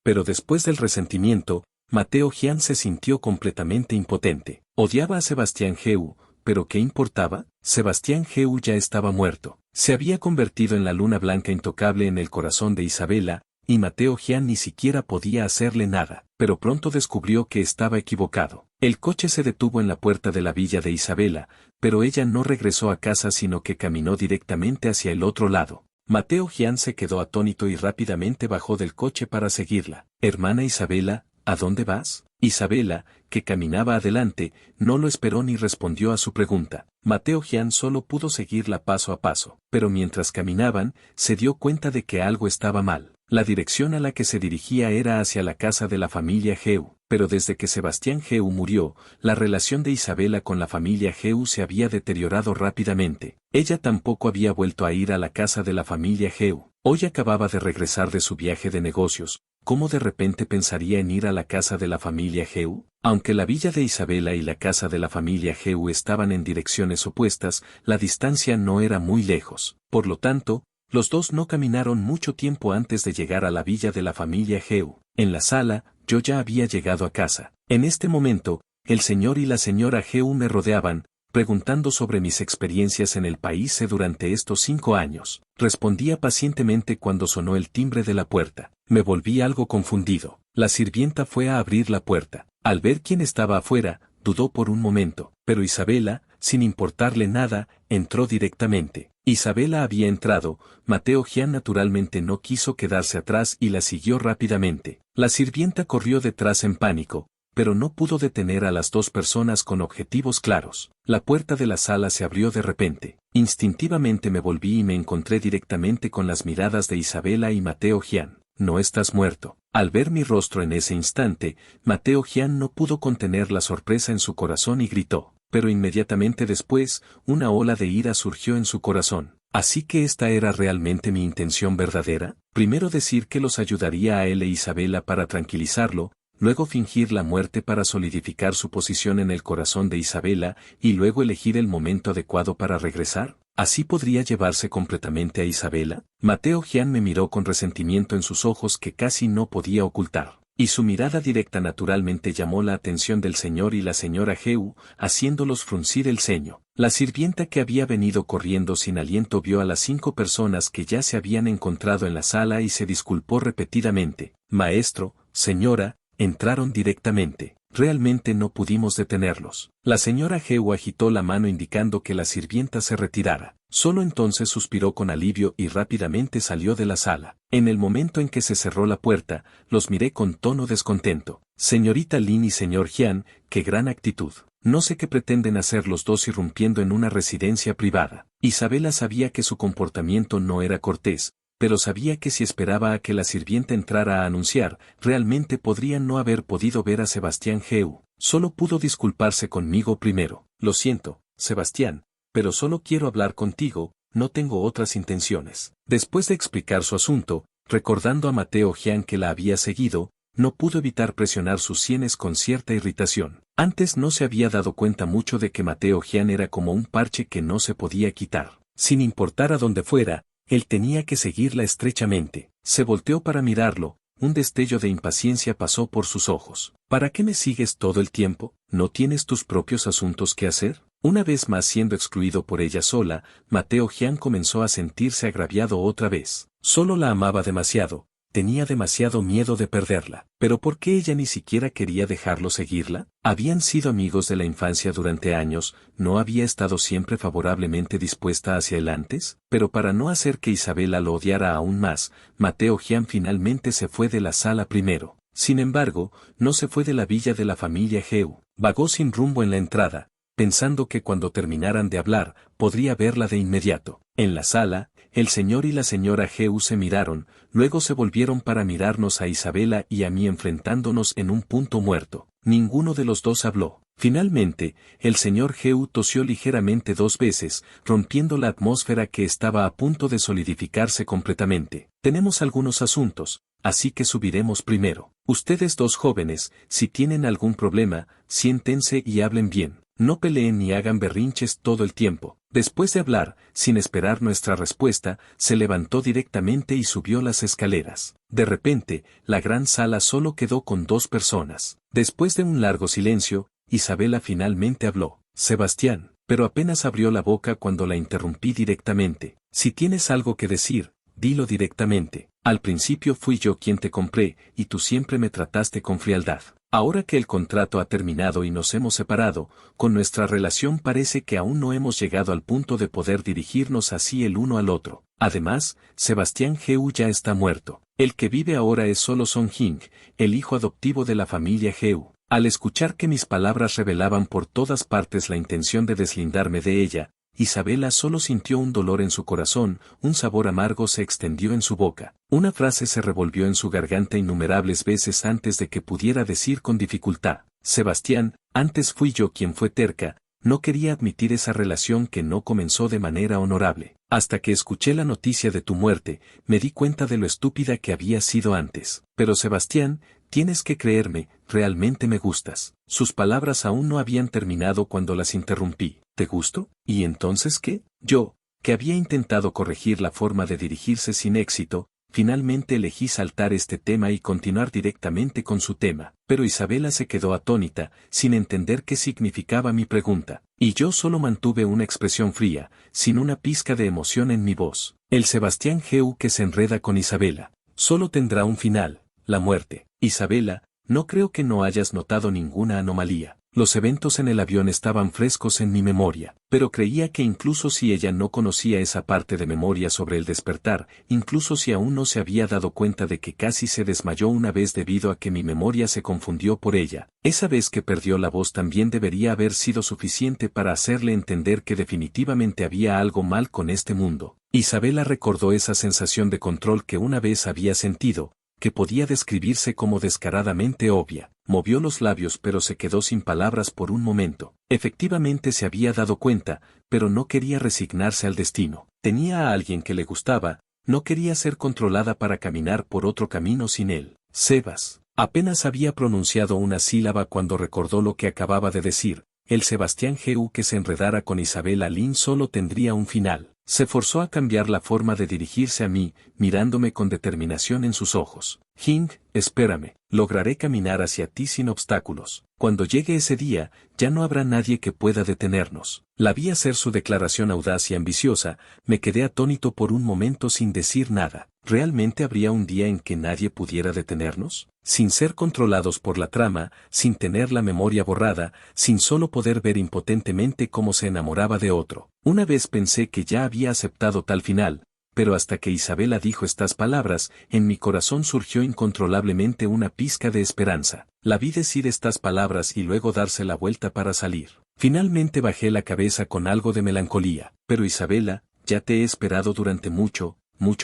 [SPEAKER 1] Pero después del resentimiento, Mateo Jian se sintió completamente impotente. Odiaba a Sebastián Geu, pero ¿qué importaba? Sebastián Geu ya estaba muerto. Se había convertido en la luna blanca intocable en el corazón de Isabela, y Mateo Jian ni siquiera podía hacerle nada, pero pronto descubrió que estaba equivocado. El coche se detuvo en la puerta de la villa de Isabela, pero ella no regresó a casa sino que caminó directamente hacia el otro lado. Mateo Jian se quedó atónito y rápidamente bajó del coche para seguirla. Hermana Isabela, ¿a dónde vas? Isabela, que caminaba adelante, no lo esperó ni respondió a su pregunta. Mateo Jian solo pudo seguirla paso a paso, pero mientras caminaban, se dio cuenta de que algo estaba mal. La dirección a la que se dirigía era hacia la casa de la familia Geu, pero desde que Sebastián Geu murió, la relación de Isabela con la familia Geu se había deteriorado rápidamente. Ella tampoco había vuelto a ir a la casa de la familia Geu. Hoy acababa de regresar de su viaje de negocios. ¿Cómo de repente pensaría en ir a la casa de la familia Geu? Aunque la villa de Isabela y la casa de la familia Geu estaban en direcciones opuestas, la distancia no era muy lejos. Por lo tanto, los dos no caminaron mucho tiempo antes de llegar a la villa de la familia Geu. En la sala, yo ya había llegado a casa. En este momento, el señor y la señora Geu me rodeaban, preguntando sobre mis experiencias en el país durante estos 5 años. Respondía pacientemente cuando sonó el timbre de la puerta. Me volví algo confundido. La sirvienta fue a abrir la puerta. Al ver quién estaba afuera, dudó por un momento, pero Isabela, sin importarle nada, entró directamente. Isabela había entrado, Mateo Jian naturalmente no quiso quedarse atrás y la siguió rápidamente. La sirvienta corrió detrás en pánico, pero no pudo detener a las dos personas con objetivos claros. La puerta de la sala se abrió de repente. Instintivamente me volví y me encontré directamente con las miradas de Isabela y Mateo Jian. No estás muerto. Al ver mi rostro en ese instante, Mateo Jian no pudo contener la sorpresa en su corazón y gritó. Pero inmediatamente después, una ola de ira surgió en su corazón. ¿Así que esta era realmente mi intención verdadera? Primero decir que los ayudaría a él e Isabela para tranquilizarlo, luego fingir la muerte para solidificar su posición en el corazón de Isabela, y luego elegir el momento adecuado para regresar. ¿Así podría llevarse completamente a Isabela? Mateo Jian me miró con resentimiento en sus ojos que casi no podía ocultar. Y su mirada directa naturalmente llamó la atención del señor y la señora Geu, haciéndolos fruncir el ceño. La sirvienta que había venido corriendo sin aliento vio a las 5 personas que ya se habían encontrado en la sala y se disculpó repetidamente. Maestro, señora, entraron directamente. Realmente no pudimos detenerlos. La señora Geu agitó la mano indicando que la sirvienta se retirara. Solo entonces suspiró con alivio y rápidamente salió de la sala. En el momento en que se cerró la puerta, los miré con tono descontento. Señorita Lin y señor Jian, qué gran actitud. No sé qué pretenden hacer los dos irrumpiendo en una residencia privada. Isabela sabía que su comportamiento no era cortés, pero sabía que si esperaba a que la sirvienta entrara a anunciar, realmente podrían no haber podido ver a Sebastián Geu. Solo pudo disculparse conmigo primero. Lo siento, Sebastián, pero solo quiero hablar contigo, no tengo otras intenciones. Después de explicar su asunto, recordando a Mateo Jian que la había seguido, no pudo evitar presionar sus sienes con cierta irritación. Antes no se había dado cuenta mucho de que Mateo Jian era como un parche que no se podía quitar. Sin importar a dónde fuera, él tenía que seguirla estrechamente. Se volteó para mirarlo, un destello de impaciencia pasó por sus ojos. ¿Para qué me sigues todo el tiempo? ¿No tienes tus propios asuntos que hacer? Una vez más siendo excluido por ella sola, Mateo Jian comenzó a sentirse agraviado otra vez. Solo la amaba demasiado, tenía demasiado miedo de perderla. ¿Pero por qué ella ni siquiera quería dejarlo seguirla? Habían sido amigos de la infancia durante años, ¿no había estado siempre favorablemente dispuesta hacia él antes? Pero para no hacer que Isabela lo odiara aún más, Mateo Jian finalmente se fue de la sala primero. Sin embargo, no se fue de la villa de la familia Heu. Vagó sin rumbo en la entrada, pensando que cuando terminaran de hablar, podría verla de inmediato. En la sala, el señor y la señora Heu se miraron, luego se volvieron para mirarnos a Isabela y a mí enfrentándonos en un punto muerto. Ninguno de los dos habló. Finalmente, el señor Heu tosió ligeramente 2 veces, rompiendo la atmósfera que estaba a punto de solidificarse completamente. Tenemos algunos asuntos, así que subiremos primero. Ustedes 2 jóvenes, si tienen algún problema, siéntense y hablen bien. No peleen ni hagan berrinches todo el tiempo. Después de hablar, sin esperar nuestra respuesta, se levantó directamente y subió las escaleras. De repente, la gran sala solo quedó con 2 personas. Después de un largo silencio, Isabela finalmente habló. Sebastián, pero apenas abrió la boca cuando la interrumpí directamente. Si tienes algo que decir, dilo directamente. Al principio fui yo quien te compré, y tú siempre me trataste con frialdad. Ahora que el contrato ha terminado y nos hemos separado, con nuestra relación parece que aún no hemos llegado al punto de poder dirigirnos así el uno al otro. Además, Sebastián Heu ya está muerto. El que vive ahora es solo Song Jing, el hijo adoptivo de la familia Heu. Al escuchar que mis palabras revelaban por todas partes la intención de deslindarme de ella, Isabela solo sintió un dolor en su corazón, un sabor amargo se extendió en su boca. Una frase se revolvió en su garganta innumerables veces antes de que pudiera decir con dificultad. Sebastián, antes fui yo quien fue terca, no quería admitir esa relación que no comenzó de manera honorable. Hasta que escuché la noticia de tu muerte, me di cuenta de lo estúpida que había sido antes. Pero Sebastián, tienes que creerme, realmente me gustas. Sus palabras aún no habían terminado cuando las interrumpí. ¿Te gusto? ¿Y entonces qué? Yo, que había intentado corregir la forma de dirigirse sin éxito, finalmente elegí saltar este tema y continuar directamente con su tema. Pero Isabela se quedó atónita, sin entender qué significaba mi pregunta. Y yo solo mantuve una expresión fría, sin una pizca de emoción en mi voz. El Sebastián Heu que se enreda con Isabela, solo tendrá un final, la muerte. Isabela, no creo que no hayas notado ninguna anomalía. Los eventos en el avión estaban frescos en mi memoria, pero creía que incluso si ella no conocía esa parte de memoria sobre el despertar, incluso si aún no se había dado cuenta de que casi se desmayó una vez debido a que mi memoria se confundió por ella, esa vez que perdió la voz también debería haber sido suficiente para hacerle entender que definitivamente había algo mal con este mundo. Isabela recordó esa sensación de control que una vez había sentido, que podía describirse como descaradamente obvia. Movió los labios pero se quedó sin palabras por un momento. Efectivamente se había dado cuenta, pero no quería resignarse al destino. Tenía a alguien que le gustaba, no quería ser controlada para caminar por otro camino sin él. Sebas. Apenas había pronunciado una sílaba cuando recordó lo que acababa de decir. El Sebastián Heu que se enredara con Isabela Lin solo tendría un final. Se forzó a cambiar la forma de dirigirse a mí, mirándome con determinación en sus ojos. Jing, espérame, lograré caminar hacia ti sin obstáculos. Cuando llegue ese día, ya no habrá nadie que pueda detenernos. La vi hacer su declaración audaz y ambiciosa, me quedé atónito por un momento sin decir nada. ¿Realmente habría un día en que nadie pudiera detenernos? Sin ser controlados por la trama, sin tener la memoria borrada, sin solo poder ver impotentemente cómo se enamoraba de otro. Una vez pensé que ya había aceptado tal final, pero hasta que Isabela dijo estas palabras, en mi corazón surgió incontrolablemente una pizca de esperanza. La vi decir estas palabras y luego darse la vuelta para salir. Finalmente bajé la cabeza con algo de melancolía. Pero Isabela, ya te he esperado durante mucho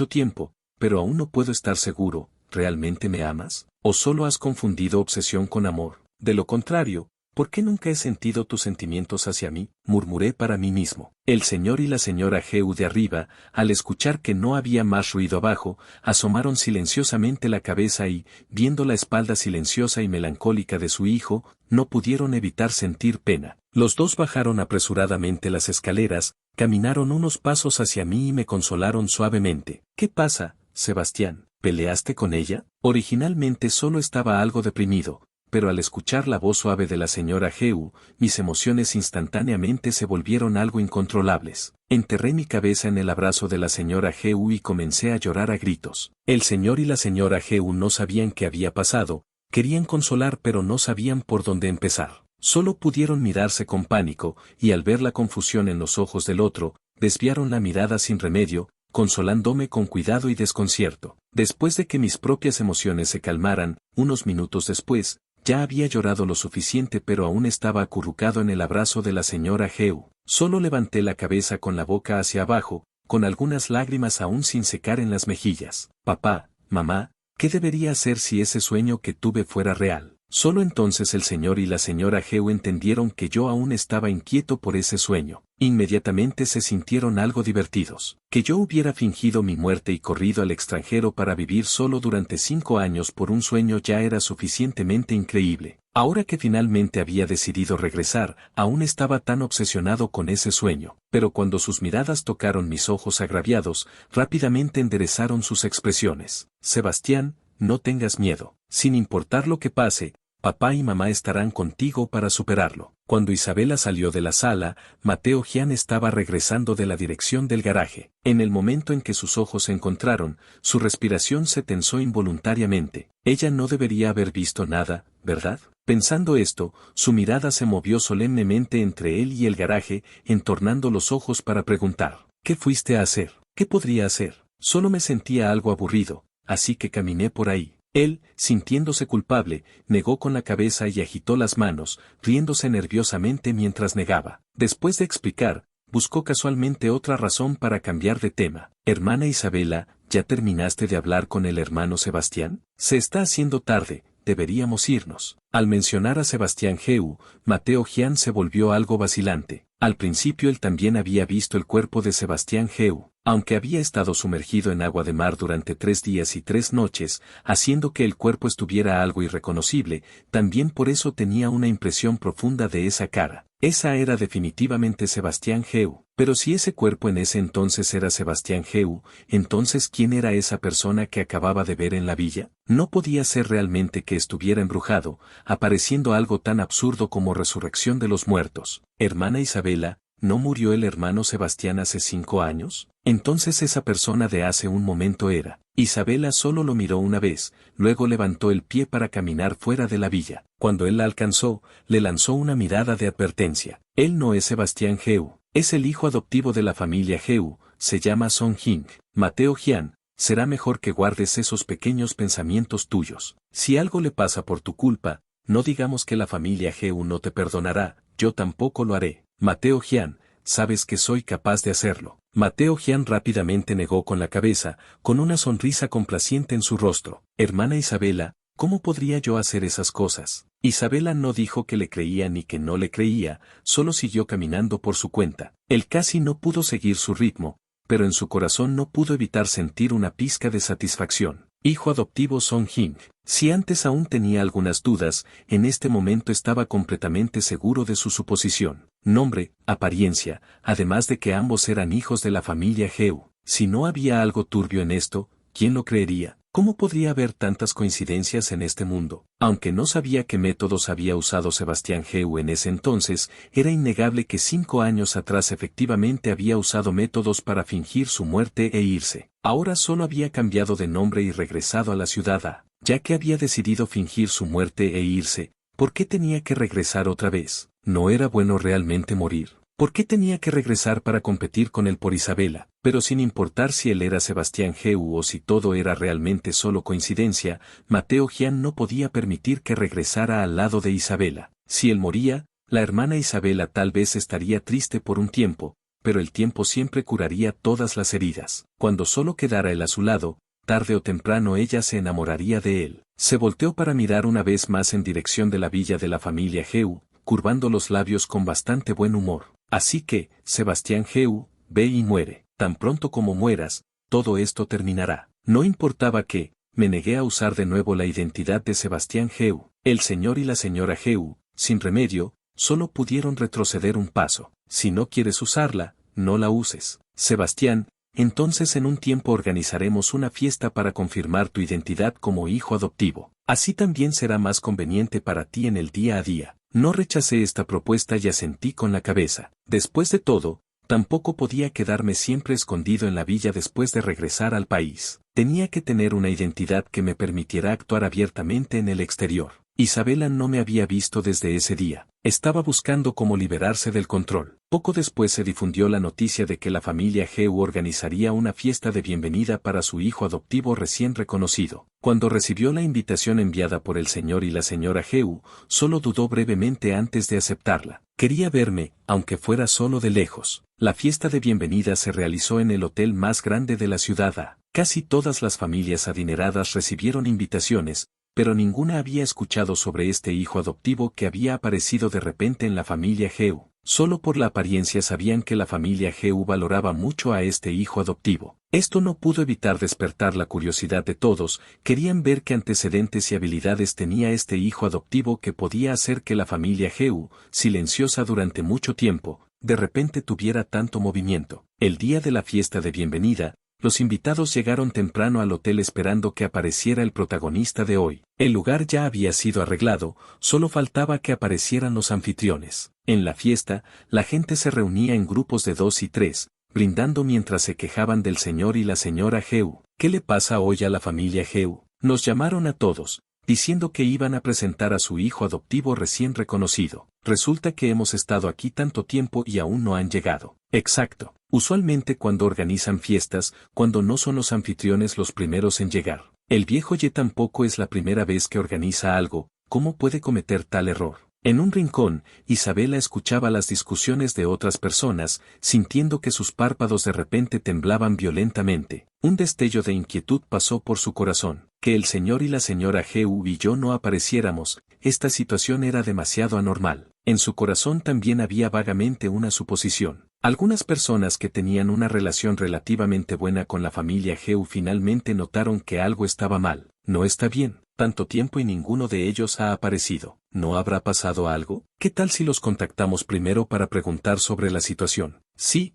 [SPEAKER 1] tiempo, pero aún no puedo estar seguro, ¿realmente me amas? ¿O solo has confundido obsesión con amor? De lo contrario, ¿por qué nunca he sentido tus sentimientos hacia mí? Murmuré para mí mismo. El señor y la señora Heu de arriba, al escuchar que no había más ruido abajo, asomaron silenciosamente la cabeza y, viendo la espalda silenciosa y melancólica de su hijo, no pudieron evitar sentir pena. Los dos bajaron apresuradamente las escaleras, caminaron unos pasos hacia mí y me consolaron suavemente. ¿Qué pasa, Sebastián? ¿Peleaste con ella? Originalmente solo estaba algo deprimido, pero al escuchar la voz suave de la señora Heu, mis emociones instantáneamente se volvieron algo incontrolables. Enterré mi cabeza en el abrazo de la señora Heu y comencé a llorar a gritos. El señor y la señora Heu no sabían qué había pasado, querían consolar pero no sabían por dónde empezar. Solo pudieron mirarse con pánico, y al ver la confusión en los ojos del otro, desviaron la mirada sin remedio, consolándome con cuidado y desconcierto. Después de que mis propias emociones se calmaran, unos minutos después, ya había llorado lo suficiente pero aún estaba acurrucado en el abrazo de la señora Heu. Solo levanté la cabeza con la boca hacia abajo, con algunas lágrimas aún sin secar en las mejillas. Papá, mamá, ¿qué debería hacer si ese sueño que tuve fuera real? Solo entonces el señor y la señora Heu entendieron que yo aún estaba inquieto por ese sueño. Inmediatamente se sintieron algo divertidos. Que yo hubiera fingido mi muerte y corrido al extranjero para vivir solo durante 5 años por un sueño ya era suficientemente increíble. Ahora que finalmente había decidido regresar, aún estaba tan obsesionado con ese sueño. Pero cuando sus miradas tocaron mis ojos agraviados, rápidamente enderezaron sus expresiones. Sebastián, no tengas miedo. Sin importar lo que pase, papá y mamá estarán contigo para superarlo. Cuando Isabela salió de la sala, Mateo Gian estaba regresando de la dirección del garaje. En el momento en que sus ojos se encontraron, su respiración se tensó involuntariamente. Ella no debería haber visto nada, ¿verdad? Pensando esto, su mirada se movió solemnemente entre él y el garaje, entornando los ojos para preguntar, ¿qué fuiste a hacer? ¿Qué podría hacer? Solo me sentía algo aburrido, así que caminé por ahí. Él, sintiéndose culpable, negó con la cabeza y agitó las manos, riéndose nerviosamente mientras negaba. Después de explicar, buscó casualmente otra razón para cambiar de tema. Hermana Isabela, ¿ya terminaste de hablar con el hermano Sebastián? Se está haciendo tarde, deberíamos irnos. Al mencionar a Sebastián Heu, Mateo Gian se volvió algo vacilante. Al principio él también había visto el cuerpo de Sebastián Heu, aunque había estado sumergido en agua de mar durante 3 días y 3 noches, haciendo que el cuerpo estuviera algo irreconocible, también por eso tenía una impresión profunda de esa cara. Esa era definitivamente Sebastián Heu. Pero si ese cuerpo en ese entonces era Sebastián Heu, entonces ¿quién era esa persona que acababa de ver en la villa? No podía ser realmente que estuviera embrujado, apareciendo algo tan absurdo como resurrección de los muertos. Hermana Isabela, ¿no murió el hermano Sebastián hace 5 años? Entonces esa persona de hace un momento era. Isabela solo lo miró una vez, luego levantó el pie para caminar fuera de la villa. Cuando él la alcanzó, le lanzó una mirada de advertencia. Él no es Sebastián Heu, es el hijo adoptivo de la familia Heu, se llama Song Jing. Mateo Gian, será mejor que guardes esos pequeños pensamientos tuyos. Si algo le pasa por tu culpa, no digamos que la familia Heu no te perdonará, yo tampoco lo haré. Mateo Gian, sabes que soy capaz de hacerlo. Mateo Gian rápidamente negó con la cabeza, con una sonrisa complaciente en su rostro. Hermana Isabela, ¿cómo podría yo hacer esas cosas? Isabela no dijo que le creía ni que no le creía, solo siguió caminando por su cuenta. Él casi no pudo seguir su ritmo, pero en su corazón no pudo evitar sentir una pizca de satisfacción. Hijo adoptivo Song Jing. Si antes aún tenía algunas dudas, en este momento estaba completamente seguro de su suposición. Nombre, apariencia, además de que ambos eran hijos de la familia Heu. Si no había algo turbio en esto, ¿quién lo creería? ¿Cómo podría haber tantas coincidencias en este mundo? Aunque no sabía qué métodos había usado Sebastián Heu en ese entonces, era innegable que 5 años atrás efectivamente había usado métodos para fingir su muerte e irse. Ahora solo había cambiado de nombre y regresado a la ciudad A. Ya que había decidido fingir su muerte e irse, ¿por qué tenía que regresar otra vez? ¿No era bueno realmente morir? ¿Por qué tenía que regresar para competir con él por Isabela? Pero sin importar si él era Sebastián Heu o si todo era realmente solo coincidencia, Mateo Gian no podía permitir que regresara al lado de Isabela. Si él moría, la hermana Isabela tal vez estaría triste por un tiempo, pero el tiempo siempre curaría todas las heridas. Cuando solo quedara él a su lado, tarde o temprano ella se enamoraría de él. Se volteó para mirar una vez más en dirección de la villa de la familia Heu, curvando los labios con bastante buen humor. Así que, Sebastián Heu, ve y muere. Tan pronto como mueras, todo esto terminará. No importaba que, me negué a usar de nuevo la identidad de Sebastián Heu. El señor y la señora Heu, sin remedio, solo pudieron retroceder un paso. Si no quieres usarla, no la uses. Sebastián, entonces en un tiempo organizaremos una fiesta para confirmar tu identidad como hijo adoptivo. Así también será más conveniente para ti en el día a día. No rechacé esta propuesta y asentí con la cabeza. Después de todo, tampoco podía quedarme siempre escondido en la villa después de regresar al país. Tenía que tener una identidad que me permitiera actuar abiertamente en el exterior. Isabela no me había visto desde ese día. Estaba buscando cómo liberarse del control. Poco después se difundió la noticia de que la familia Heu organizaría una fiesta de bienvenida para su hijo adoptivo recién reconocido. Cuando recibió la invitación enviada por el señor y la señora Heu, solo dudó brevemente antes de aceptarla. Quería verme, aunque fuera solo de lejos. La fiesta de bienvenida se realizó en el hotel más grande de la ciudad. Casi todas las familias adineradas recibieron invitaciones, pero ninguna había escuchado sobre este hijo adoptivo que había aparecido de repente en la familia Heu. Solo por la apariencia sabían que la familia Heu valoraba mucho a este hijo adoptivo. Esto no pudo evitar despertar la curiosidad de todos, querían ver qué antecedentes y habilidades tenía este hijo adoptivo que podía hacer que la familia Heu, silenciosa durante mucho tiempo, de repente tuviera tanto movimiento. El día de la fiesta de bienvenida, los invitados llegaron temprano al hotel esperando que apareciera el protagonista de hoy. El lugar ya había sido arreglado, solo faltaba que aparecieran los anfitriones. En la fiesta, la gente se reunía en grupos de 2 y 3, brindando mientras se quejaban del señor y la señora Heu. ¿Qué le pasa hoy a la familia Heu? Nos llamaron a todos, diciendo que iban a presentar a su hijo adoptivo recién reconocido. Resulta que hemos estado aquí tanto tiempo y aún no han llegado. Exacto. Usualmente cuando organizan fiestas, cuando no son los anfitriones los primeros en llegar. El viejo Ye tampoco es la primera vez que organiza algo, ¿cómo puede cometer tal error? En un rincón, Isabela escuchaba las discusiones de otras personas, sintiendo que sus párpados de repente temblaban violentamente. Un destello de inquietud pasó por su corazón. Que el señor y la señora Heu y yo no apareciéramos, esta situación era demasiado anormal. En su corazón también había vagamente una suposición. Algunas personas que tenían una relación relativamente buena con la familia Heu finalmente notaron que algo estaba mal. No está bien, tanto tiempo y ninguno de ellos ha aparecido. ¿No habrá pasado algo? ¿Qué tal si los contactamos primero para preguntar sobre la situación? Sí,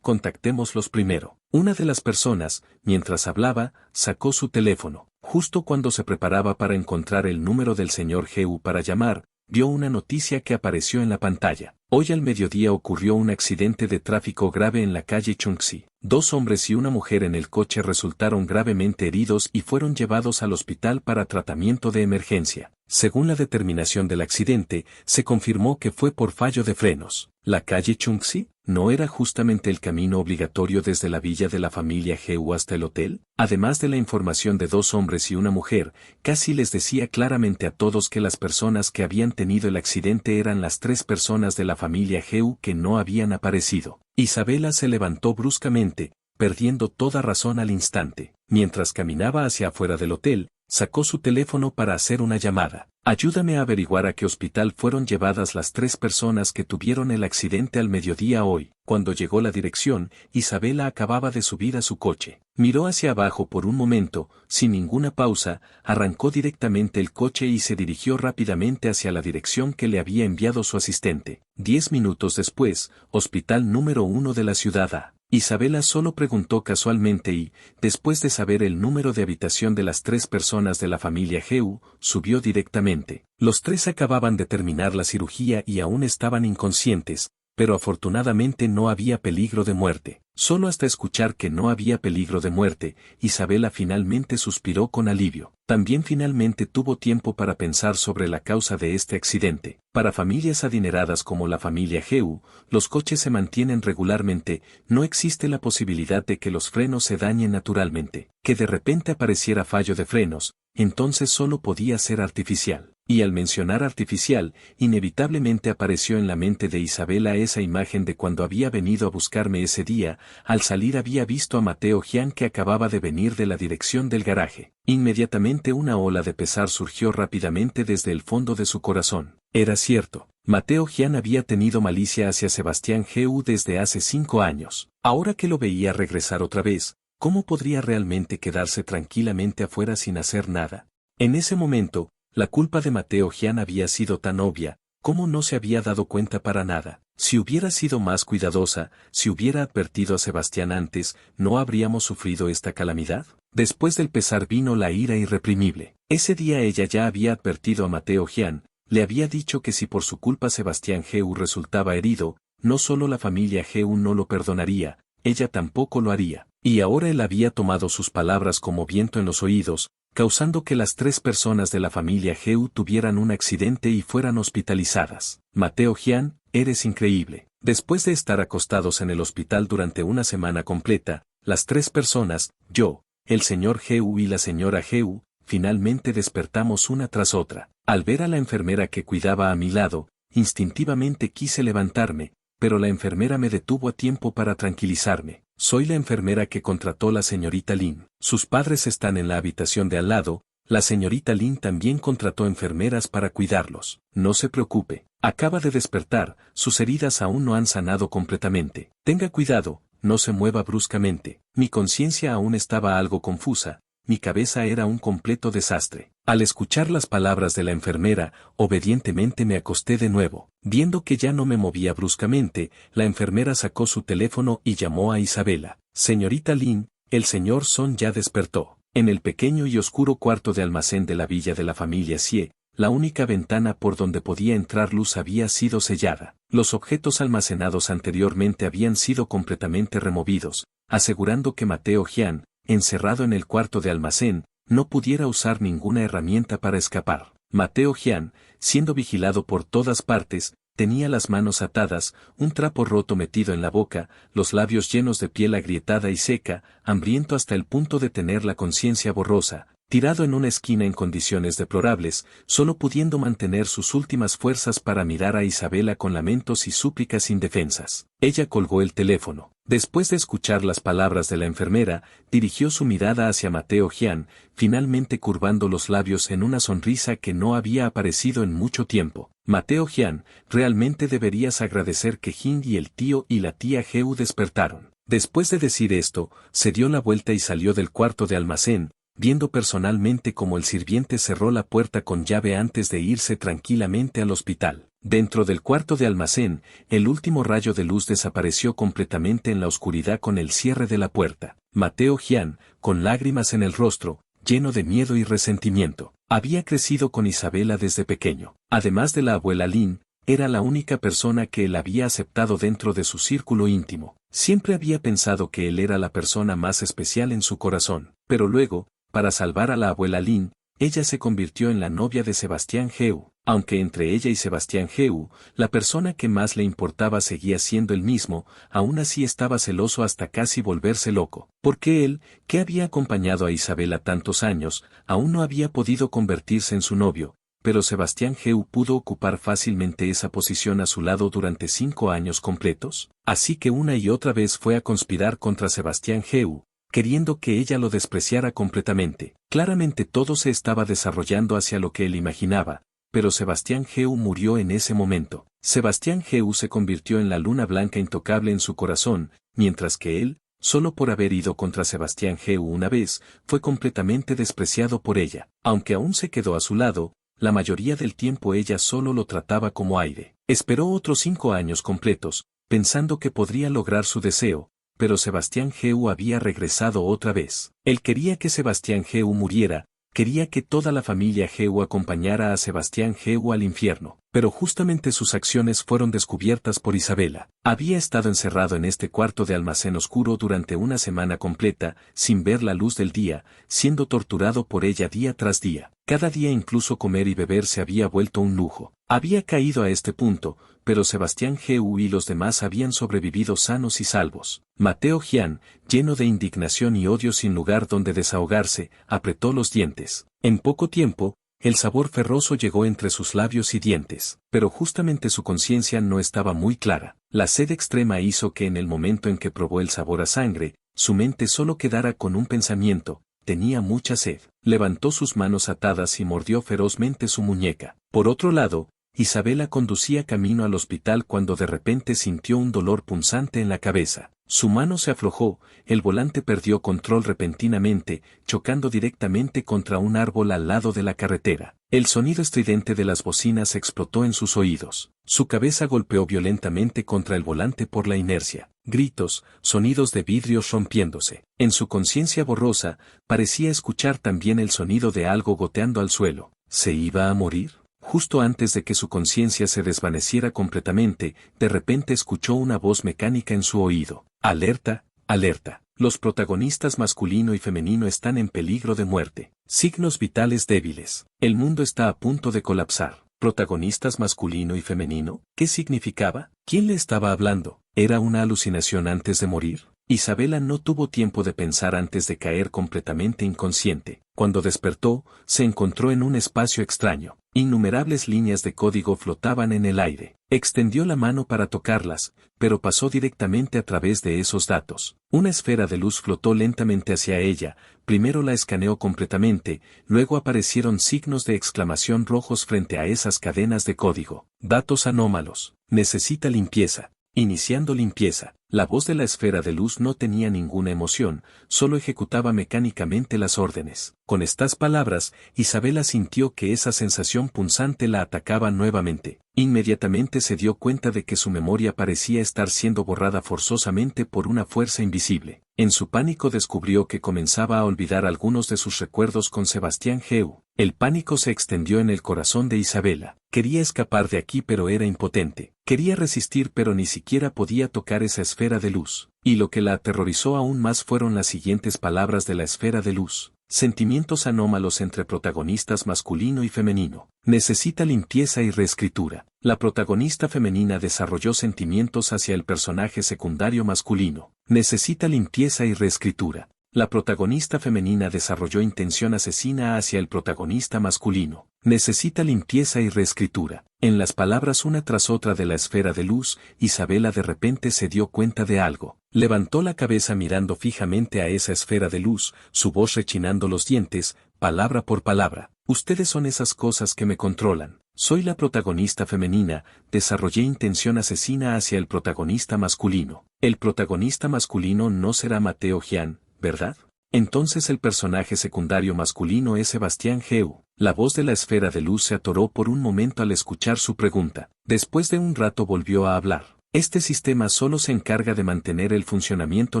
[SPEAKER 1] contactémoslos primero. Una de las personas, mientras hablaba, sacó su teléfono. Justo cuando se preparaba para encontrar el número del señor Heu para llamar, vio una noticia que apareció en la pantalla. Hoy al mediodía ocurrió un accidente de tráfico grave en la calle Chungsi. 2 hombres y una mujer en el coche resultaron gravemente heridos y fueron llevados al hospital para tratamiento de emergencia. Según la determinación del accidente, se confirmó que fue por fallo de frenos. ¿La calle Chungsi no era justamente el camino obligatorio desde la villa de la familia Heu hasta el hotel? Además de la información de 2 hombres y una mujer, casi les decía claramente a todos que las personas que habían tenido el accidente eran las 3 personas de la familia Heu que no habían aparecido. Isabela se levantó bruscamente, perdiendo toda razón al instante. Mientras caminaba hacia afuera del hotel, sacó su teléfono para hacer una llamada. Ayúdame a averiguar a qué hospital fueron llevadas las 3 personas que tuvieron el accidente al mediodía hoy. Cuando llegó la dirección, Isabela acababa de subir a su coche. Miró hacia abajo por un momento, sin ninguna pausa, arrancó directamente el coche y se dirigió rápidamente hacia la dirección que le había enviado su asistente. 10 minutos después, hospital número 1 de la ciudad A. Isabela solo preguntó casualmente y, después de saber el número de habitación de las 3 personas de la familia Heu, subió directamente. Los 3 acababan de terminar la cirugía y aún estaban inconscientes, pero afortunadamente no había peligro de muerte. Solo hasta escuchar que no había peligro de muerte, Isabela finalmente suspiró con alivio. También finalmente tuvo tiempo para pensar sobre la causa de este accidente. Para familias adineradas como la familia Heu, los coches se mantienen regularmente, no existe la posibilidad de que los frenos se dañen naturalmente. Que de repente apareciera fallo de frenos, entonces solo podía ser artificial. Y al mencionar artificial, inevitablemente apareció en la mente de Isabela esa imagen de cuando había venido a buscarme ese día, al salir había visto a Mateo Jian que acababa de venir de la dirección del garaje. Inmediatamente una ola de pesar surgió rápidamente desde el fondo de su corazón. Era cierto, Mateo Jian había tenido malicia hacia Sebastián Heu desde hace 5 años. Ahora que lo veía regresar otra vez, ¿cómo podría realmente quedarse tranquilamente afuera sin hacer nada? En ese momento, la culpa de Mateo Jian había sido tan obvia, ¿cómo no se había dado cuenta para nada? Si hubiera sido más cuidadosa, si hubiera advertido a Sebastián antes, ¿no habríamos sufrido esta calamidad? Después del pesar vino la ira irreprimible. Ese día ella ya había advertido a Mateo Jian, le había dicho que si por su culpa Sebastián Heu resultaba herido, no solo la familia Heu no lo perdonaría, ella tampoco lo haría. Y ahora él había tomado sus palabras como viento en los oídos, causando que las 3 personas de la familia Heu tuvieran un accidente y fueran hospitalizadas. Mateo Jian, eres increíble. Después de estar acostados en el hospital durante una semana completa, las 3 personas, yo, el señor Heu y la señora Heu, finalmente despertamos una tras otra. Al ver a la enfermera que cuidaba a mi lado, instintivamente quise levantarme, pero la enfermera me detuvo a tiempo para tranquilizarme. Soy la enfermera que contrató la señorita Lin. Sus padres están en la habitación de al lado, la señorita Lin también contrató enfermeras para cuidarlos. No se preocupe, acaba de despertar, sus heridas aún no han sanado completamente. Tenga cuidado, no se mueva bruscamente. Mi conciencia aún estaba algo confusa, mi cabeza era un completo desastre. Al escuchar las palabras de la enfermera, obedientemente me acosté de nuevo. Viendo que ya no me movía bruscamente, la enfermera sacó su teléfono y llamó a Isabela. Señorita Lin, el señor Son ya despertó. En el pequeño y oscuro cuarto de almacén de la villa de la familia Xie, la única ventana por donde podía entrar luz había sido sellada. Los objetos almacenados anteriormente habían sido completamente removidos, asegurando que Mateo Jian, encerrado en el cuarto de almacén, no pudiera usar ninguna herramienta para escapar. Mateo Jian, siendo vigilado por todas partes, tenía las manos atadas, un trapo roto metido en la boca, los labios llenos de piel agrietada y seca, hambriento hasta el punto de tener la conciencia borrosa, tirado en una esquina en condiciones deplorables, solo pudiendo mantener sus últimas fuerzas para mirar a Isabela con lamentos y súplicas indefensas. Ella colgó el teléfono. Después de escuchar las palabras de la enfermera, dirigió su mirada hacia Mateo Jian, finalmente curvando los labios en una sonrisa que no había aparecido en mucho tiempo. Mateo Jian, realmente deberías agradecer que Jin y el tío y la tía Heu despertaron. Después de decir esto, se dio la vuelta y salió del cuarto de almacén, viendo personalmente cómo el sirviente cerró la puerta con llave antes de irse tranquilamente al hospital. Dentro del cuarto de almacén, el último rayo de luz desapareció completamente en la oscuridad con el cierre de la puerta. Mateo Jian, con lágrimas en el rostro, lleno de miedo y resentimiento, había crecido con Isabela desde pequeño. Además de la abuela Lin, era la única persona que él había aceptado dentro de su círculo íntimo. Siempre había pensado que él era la persona más especial en su corazón, pero luego, para salvar a la abuela Lin, ella se convirtió en la novia de Sebastián Heu. Aunque entre ella y Sebastián Heu, la persona que más le importaba seguía siendo el mismo, aún así estaba celoso hasta casi volverse loco. Porque él, que había acompañado a Isabela tantos años, aún no había podido convertirse en su novio, pero Sebastián Heu pudo ocupar fácilmente esa posición a su lado durante 5 años completos. Así que una y otra vez fue a conspirar contra Sebastián Heu, queriendo que ella lo despreciara completamente. Claramente todo se estaba desarrollando hacia lo que él imaginaba, pero Sebastián Heu murió en ese momento. Sebastián Heu se convirtió en la luna blanca intocable en su corazón, mientras que él, solo por haber ido contra Sebastián Heu una vez, fue completamente despreciado por ella. Aunque aún se quedó a su lado, la mayoría del tiempo ella solo lo trataba como aire. Esperó otros 5 años completos, pensando que podría lograr su deseo, pero Sebastián Heu había regresado otra vez. Él quería que Sebastián Heu muriera, quería que toda la familia Heu acompañara a Sebastián Heu al infierno, pero justamente sus acciones fueron descubiertas por Isabela. Había estado encerrado en este cuarto de almacén oscuro durante una semana completa, sin ver la luz del día, siendo torturado por ella día tras día. Cada día incluso comer y beber se había vuelto un lujo. Había caído a este punto, pero Sebastián Heu y los demás habían sobrevivido sanos y salvos. Mateo Jian, lleno de indignación y odio sin lugar donde desahogarse, apretó los dientes. En poco tiempo, el sabor ferroso llegó entre sus labios y dientes, pero justamente su conciencia no estaba muy clara. La sed extrema hizo que en el momento en que probó el sabor a sangre, su mente solo quedara con un pensamiento: tenía mucha sed. Levantó sus manos atadas y mordió ferozmente su muñeca. Por otro lado, Isabela conducía camino al hospital cuando de repente sintió un dolor punzante en la cabeza. Su mano se aflojó, el volante perdió control repentinamente, chocando directamente contra un árbol al lado de la carretera. El sonido estridente de las bocinas explotó en sus oídos. Su cabeza golpeó violentamente contra el volante por la inercia. Gritos, sonidos de vidrios rompiéndose. En su conciencia borrosa, parecía escuchar también el sonido de algo goteando al suelo. ¿Se iba a morir? Justo antes de que su conciencia se desvaneciera completamente, de repente escuchó una voz mecánica en su oído. Alerta, alerta. Los protagonistas masculino y femenino están en peligro de muerte. Signos vitales débiles. El mundo está a punto de colapsar. ¿Protagonistas masculino y femenino? ¿Qué significaba? ¿Quién le estaba hablando? ¿Era una alucinación antes de morir? Isabela no tuvo tiempo de pensar antes de caer completamente inconsciente. Cuando despertó, se encontró en un espacio extraño. Innumerables líneas de código flotaban en el aire. Extendió la mano para tocarlas, pero pasó directamente a través de esos datos. Una esfera de luz flotó lentamente hacia ella, primero la escaneó completamente, luego aparecieron signos de exclamación rojos frente a esas cadenas de código. Datos anómalos. Necesita limpieza. Iniciando limpieza. La voz de la esfera de luz no tenía ninguna emoción, solo ejecutaba mecánicamente las órdenes. Con estas palabras, Isabela sintió que esa sensación punzante la atacaba nuevamente. Inmediatamente se dio cuenta de que su memoria parecía estar siendo borrada forzosamente por una fuerza invisible. En su pánico descubrió que comenzaba a olvidar algunos de sus recuerdos con Sebastián Geu. El pánico se extendió en el corazón de Isabela. Quería escapar de aquí pero era impotente. Quería resistir pero ni siquiera podía tocar esa esfera de luz. Y lo que la aterrorizó aún más fueron las siguientes palabras de la esfera de luz. Sentimientos anómalos entre protagonistas masculino y femenino. Necesita limpieza y reescritura. La protagonista femenina desarrolló sentimientos hacia el personaje secundario masculino. Necesita limpieza y reescritura. La protagonista femenina desarrolló intención asesina hacia el protagonista masculino. Necesita limpieza y reescritura. En las palabras una tras otra de la esfera de luz, Isabela de repente se dio cuenta de algo. Levantó la cabeza mirando fijamente a esa esfera de luz, su voz rechinando los dientes, palabra por palabra. Ustedes son esas cosas que me controlan. Soy la protagonista femenina, desarrollé intención asesina hacia el protagonista masculino. El protagonista masculino no será Mateo Gian, ¿verdad? Entonces el personaje secundario masculino es Sebastián Geu. La voz de la esfera de luz se atoró por un momento al escuchar su pregunta. Después de un rato volvió a hablar. Este sistema solo se encarga de mantener el funcionamiento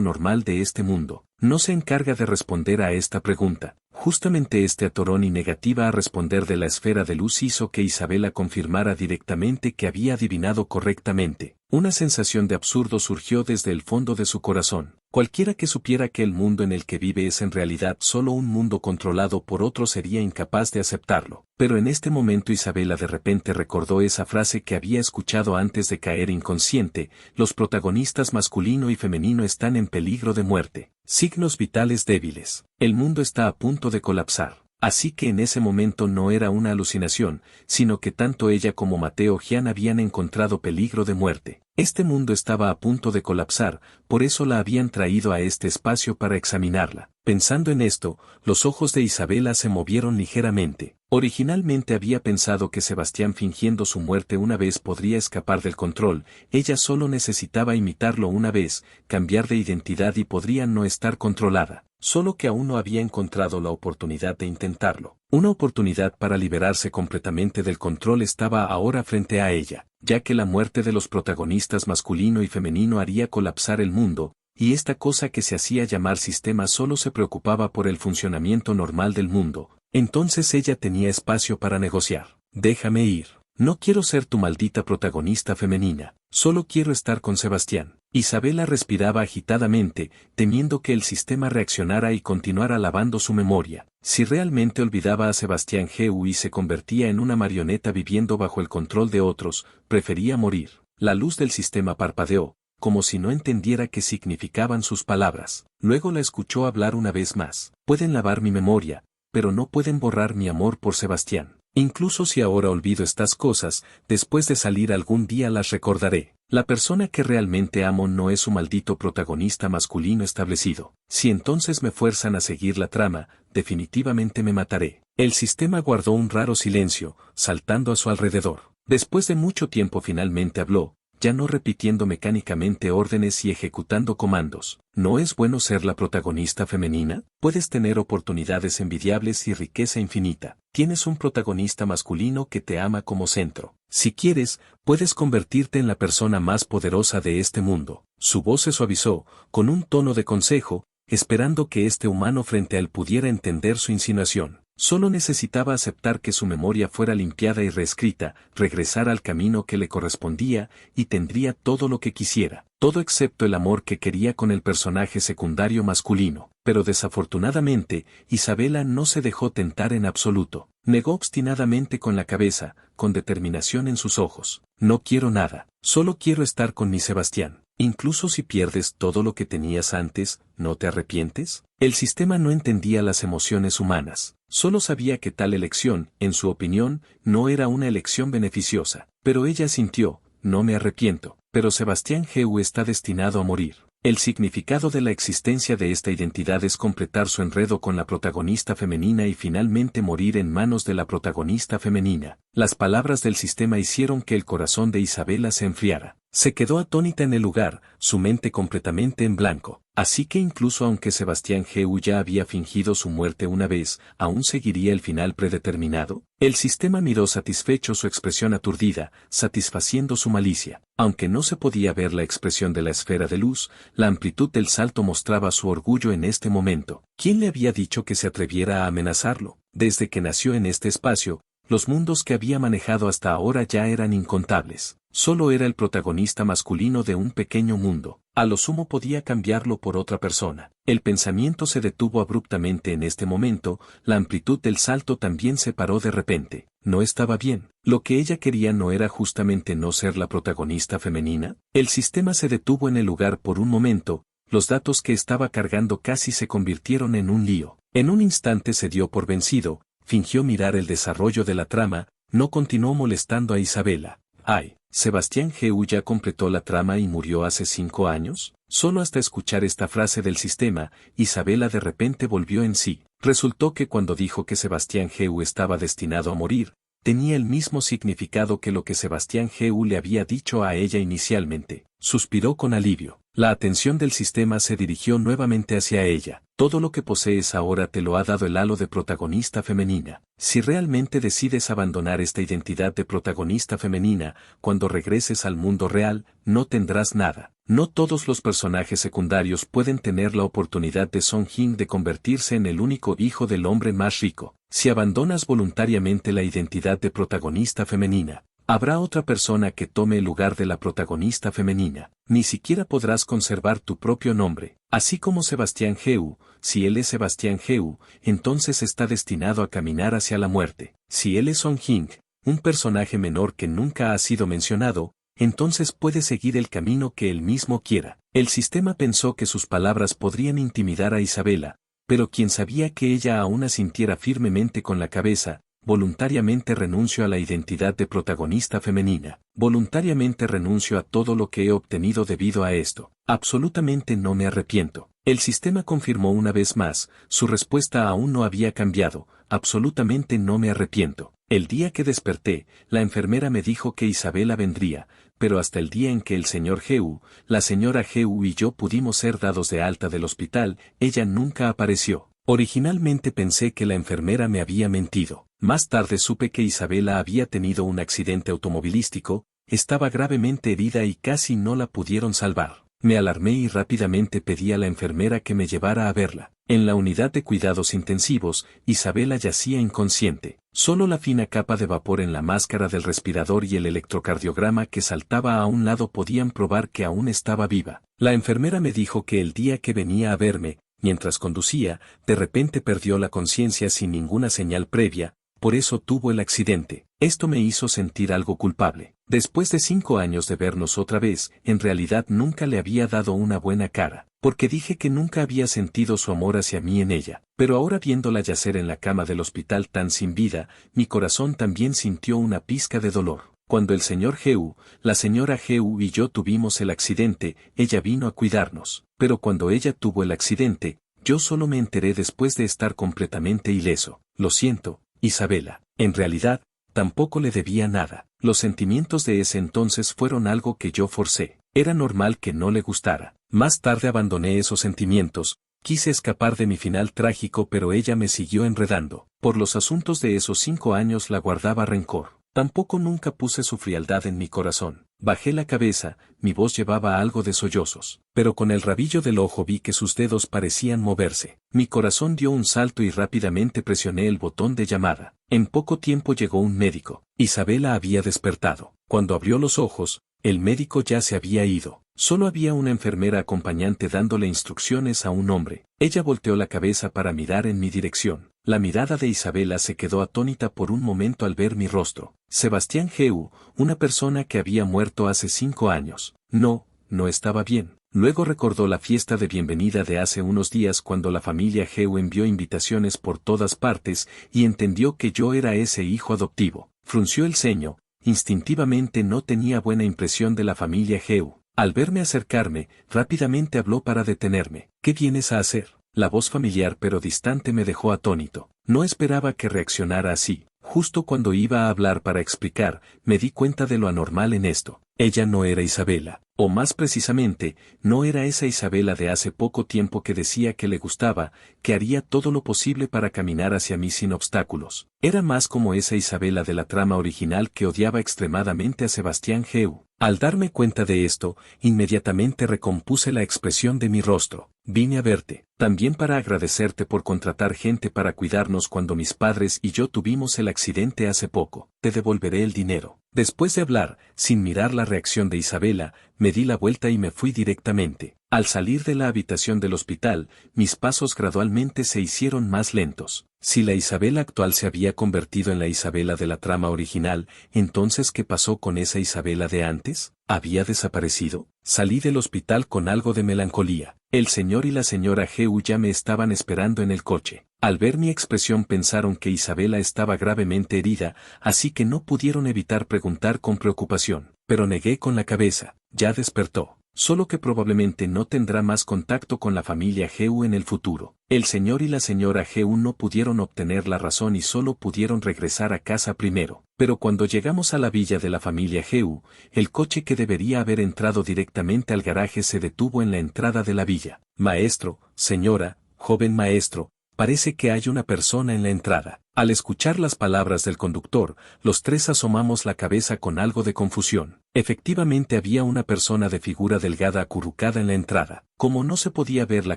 [SPEAKER 1] normal de este mundo. No se encarga de responder a esta pregunta. Justamente este atorón y negativa a responder de la esfera de luz hizo que Isabela confirmara directamente que había adivinado correctamente. Una sensación de absurdo surgió desde el fondo de su corazón. Cualquiera que supiera que el mundo en el que vive es en realidad solo un mundo controlado por otro sería incapaz de aceptarlo. Pero en este momento Isabela de repente recordó esa frase que había escuchado antes de caer inconsciente: los protagonistas masculino y femenino están en peligro de muerte. Signos vitales débiles. El mundo está a punto de colapsar. Así que en ese momento no era una alucinación, sino que tanto ella como Mateo Gian habían encontrado peligro de muerte. Este mundo estaba a punto de colapsar, por eso la habían traído a este espacio para examinarla. Pensando en esto, los ojos de Isabela se movieron ligeramente. Originalmente había pensado que Sebastián fingiendo su muerte una vez podría escapar del control, ella solo necesitaba imitarlo una vez, cambiar de identidad y podría no estar controlada. Solo que aún no había encontrado la oportunidad de intentarlo. Una oportunidad para liberarse completamente del control estaba ahora frente a ella, ya que la muerte de los protagonistas masculino y femenino haría colapsar el mundo, y esta cosa que se hacía llamar sistema solo se preocupaba por el funcionamiento normal del mundo. Entonces ella tenía espacio para negociar. Déjame ir. No quiero ser tu maldita protagonista femenina. Solo quiero estar con Sebastián. Isabela respiraba agitadamente, temiendo que el sistema reaccionara y continuara lavando su memoria. Si realmente olvidaba a Sebastián Geu y se convertía en una marioneta viviendo bajo el control de otros, prefería morir. La luz del sistema parpadeó, como si no entendiera qué significaban sus palabras. Luego la escuchó hablar una vez más. Pueden lavar mi memoria, pero no pueden borrar mi amor por Sebastián. Incluso si ahora olvido estas cosas, después de salir algún día las recordaré. La persona que realmente amo no es su maldito protagonista masculino establecido. Si entonces me fuerzan a seguir la trama, definitivamente me mataré. El sistema guardó un raro silencio, saltando a su alrededor. Después de mucho tiempo finalmente habló. ya no repitiendo mecánicamente órdenes y ejecutando comandos. ¿No es bueno ser la protagonista femenina? Puedes tener oportunidades envidiables y riqueza infinita. Tienes un protagonista masculino que te ama como centro. Si quieres, puedes convertirte en la persona más poderosa de este mundo. Su voz se suavizó, con un tono de consejo, esperando que este humano frente a él pudiera entender su insinuación. Solo necesitaba aceptar que su memoria fuera limpiada y reescrita, regresar al camino que le correspondía, y tendría todo lo que quisiera, todo excepto el amor que quería con el personaje secundario masculino. Pero desafortunadamente, Isabela no se dejó tentar en absoluto. Negó obstinadamente con la cabeza, con determinación en sus ojos. No quiero nada, solo quiero estar con mi Sebastián. Incluso si pierdes todo lo que tenías antes, ¿no te arrepientes? El sistema no entendía las emociones humanas. Solo sabía que tal elección, en su opinión, no era una elección beneficiosa. Pero ella sintió, no me arrepiento, pero Sebastián Heu está destinado a morir. El significado de la existencia de esta identidad es completar su enredo con la protagonista femenina y finalmente morir en manos de la protagonista femenina. Las palabras del sistema hicieron que el corazón de Isabela se enfriara. Se quedó atónita en el lugar, su mente completamente en blanco. Así que incluso aunque Sebastián Heu ya había fingido su muerte una vez, ¿aún seguiría el final predeterminado? El sistema miró satisfecho su expresión aturdida, satisfaciendo su malicia. Aunque no se podía ver la expresión de la esfera de luz, la amplitud del salto mostraba su orgullo en este momento. ¿Quién le había dicho que se atreviera a amenazarlo? Desde que nació en este espacio, los mundos que había manejado hasta ahora ya eran incontables. Solo era el protagonista masculino de un pequeño mundo. A lo sumo podía cambiarlo por otra persona. El pensamiento se detuvo abruptamente en este momento, la amplitud del salto también se paró de repente. No estaba bien. Lo que ella quería no era justamente no ser la protagonista femenina. El sistema se detuvo en el lugar por un momento, los datos que estaba cargando casi se convirtieron en un lío. En un instante se dio por vencido, fingió mirar el desarrollo de la trama, no continuó molestando a Isabela. Ay, Sebastián Heu ya completó la trama y murió hace 5 años. Solo hasta escuchar esta frase del sistema, Isabela de repente volvió en sí. Resultó que cuando dijo que Sebastián Heu estaba destinado a morir, tenía el mismo significado que lo que Sebastián Heu le había dicho a ella inicialmente. Suspiró con alivio. La atención del sistema se dirigió nuevamente hacia ella. Todo lo que posees ahora te lo ha dado el halo de protagonista femenina. Si realmente decides abandonar esta identidad de protagonista femenina, cuando regreses al mundo real, no tendrás nada. No todos los personajes secundarios pueden tener la oportunidad de Song Jin de convertirse en el único hijo del hombre más rico. Si abandonas voluntariamente la identidad de protagonista femenina, habrá otra persona que tome el lugar de la protagonista femenina. Ni siquiera podrás conservar tu propio nombre. Así como Sebastián Heu, si él es Sebastián Heu, entonces está destinado a caminar hacia la muerte. Si él es Song Jin, un personaje menor que nunca ha sido mencionado, entonces puede seguir el camino que él mismo quiera. El sistema pensó que sus palabras podrían intimidar a Isabela, pero quien sabía que ella aún asintiera firmemente con la cabeza. Voluntariamente renuncio a la identidad de protagonista femenina. Voluntariamente renuncio a todo lo que he obtenido debido a esto. Absolutamente no me arrepiento. El sistema confirmó una vez más, su respuesta aún no había cambiado. Absolutamente no me arrepiento. El día que desperté, la enfermera me dijo que Isabela vendría, pero hasta el día en que el señor Heu, la señora Heu y yo pudimos ser dados de alta del hospital, ella nunca apareció. Originalmente pensé que la enfermera me había mentido. Más tarde supe que Isabela había tenido un accidente automovilístico, estaba gravemente herida y casi no la pudieron salvar. Me alarmé y rápidamente pedí a la enfermera que me llevara a verla. En la unidad de cuidados intensivos, Isabela yacía inconsciente. Solo la fina capa de vapor en la máscara del respirador y el electrocardiograma que saltaba a un lado podían probar que aún estaba viva. La enfermera me dijo que el día que venía a verme, mientras conducía, de repente perdió la conciencia sin ninguna señal previa, por eso tuvo el accidente. Esto me hizo sentir algo culpable. Después de 5 años de vernos otra vez, en realidad nunca le había dado una buena cara, porque dije que nunca había sentido su amor hacia mí en ella. Pero ahora viéndola yacer en la cama del hospital tan sin vida, mi corazón también sintió una pizca de dolor. Cuando el señor Heu, la señora Heu y yo tuvimos el accidente, ella vino a cuidarnos. Pero cuando ella tuvo el accidente, yo solo me enteré después de estar completamente ileso. Lo siento, Isabela. En realidad, Tampoco le debía nada. Los sentimientos de ese entonces fueron algo que yo forcé. Era normal que no le gustara. Más tarde abandoné esos sentimientos. Quise escapar de mi final trágico, pero ella me siguió enredando. Por los asuntos de esos 5 años la guardaba rencor. Tampoco nunca puse su frialdad en mi corazón. Bajé la cabeza, mi voz llevaba algo de sollozos, pero con el rabillo del ojo vi que sus dedos parecían moverse. Mi corazón dio un salto y rápidamente presioné el botón de llamada. En poco tiempo llegó un médico. Isabela había despertado. Cuando abrió los ojos, el médico ya se había ido. Solo había una enfermera acompañante dándole instrucciones a un hombre. Ella volteó la cabeza para mirar en mi dirección. La mirada de Isabela se quedó atónita por un momento al ver mi rostro. Sebastián Geu, una persona que había muerto hace 5 años. No estaba bien. Luego recordó la fiesta de bienvenida de hace unos días cuando la familia Geu envió invitaciones por todas partes y entendió que yo era ese hijo adoptivo. Frunció el ceño. Instintivamente no tenía buena impresión de la familia Geu. Al verme acercarme, rápidamente habló para detenerme. ¿Qué vienes a hacer? La voz familiar pero distante me dejó atónito. No esperaba que reaccionara así. Justo cuando iba a hablar para explicar, me di cuenta de lo anormal en esto. Ella no era Isabela, o más precisamente, no era esa Isabela de hace poco tiempo que decía que le gustaba, que haría todo lo posible para caminar hacia mí sin obstáculos. Era más como esa Isabela de la trama original que odiaba extremadamente a Sebastián Geu. Al darme cuenta de esto, inmediatamente recompuse la expresión de mi rostro. Vine a verte, también para agradecerte por contratar gente para cuidarnos cuando mis padres y yo tuvimos el accidente hace poco. Te devolveré el dinero. Después de hablar, sin mirar la reacción de Isabela, me di la vuelta y me fui directamente. Al salir de la habitación del hospital, mis pasos gradualmente se hicieron más lentos. Si la Isabela actual se había convertido en la Isabela de la trama original, entonces ¿qué pasó con esa Isabela de antes? ¿Había desaparecido? Salí del hospital con algo de melancolía. El señor y la señora Geu ya me estaban esperando en el coche. Al ver mi expresión pensaron que Isabela estaba gravemente herida, así que no pudieron evitar preguntar con preocupación. Pero negué con la cabeza. Ya despertó. Solo que probablemente no tendrá más contacto con la familia Geu en el futuro. El señor y la señora Geu no pudieron obtener la razón y solo pudieron regresar a casa primero. Pero cuando llegamos a la villa de la familia Geu, el coche que debería haber entrado directamente al garaje se detuvo en la entrada de la villa. Maestro, señora, joven maestro, parece que hay una persona en la entrada. Al escuchar las palabras del conductor, los tres asomamos la cabeza con algo de confusión. Efectivamente había una persona de figura delgada acurrucada en la entrada. Como no se podía ver la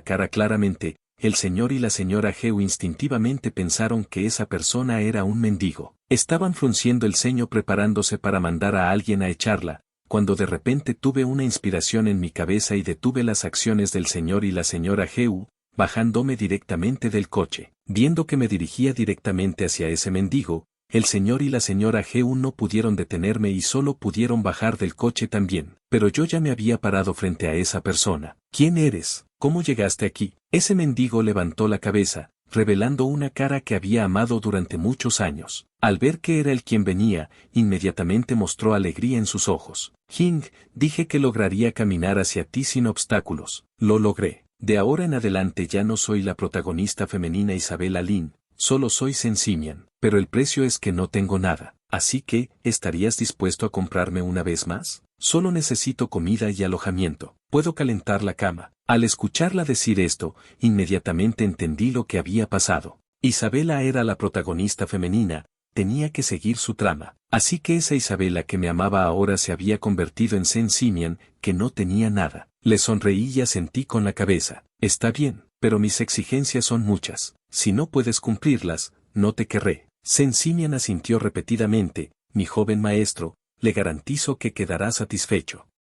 [SPEAKER 1] cara claramente, el señor y la señora Geu instintivamente pensaron que esa persona era un mendigo. Estaban frunciendo el ceño preparándose para mandar a alguien a echarla, cuando de repente tuve una inspiración en mi cabeza y detuve las acciones del señor y la señora Geu, bajándome directamente del coche. Viendo que me dirigía directamente hacia ese mendigo, el señor y la señora Geu no pudieron detenerme y solo pudieron bajar del coche también. Pero yo ya me había parado frente a esa persona. ¿Quién eres? ¿Cómo llegaste aquí? Ese mendigo levantó la cabeza, revelando una cara que había amado durante muchos años. Al ver que era él quien venía, inmediatamente mostró alegría en sus ojos. Hing, dije que lograría caminar hacia ti sin obstáculos. Lo logré. De ahora en adelante ya no soy la protagonista femenina Isabela Lin, solo soy Sensimian, pero el precio es que no tengo nada. Así que, ¿estarías dispuesto a comprarme una vez más? Solo necesito comida y alojamiento. Puedo calentar la cama. Al escucharla decir esto, inmediatamente entendí lo que había pasado. Isabela era la protagonista femenina, tenía que seguir su trama. Así que esa Isabela que me amaba ahora se había convertido en Sensimian, que no tenía nada. Le sonreí y asentí con la cabeza. Está bien, pero mis exigencias son muchas. Si no puedes cumplirlas, no te querré. Sensimian asintió repetidamente. Mi joven maestro, le garantizo que quedará satisfecho.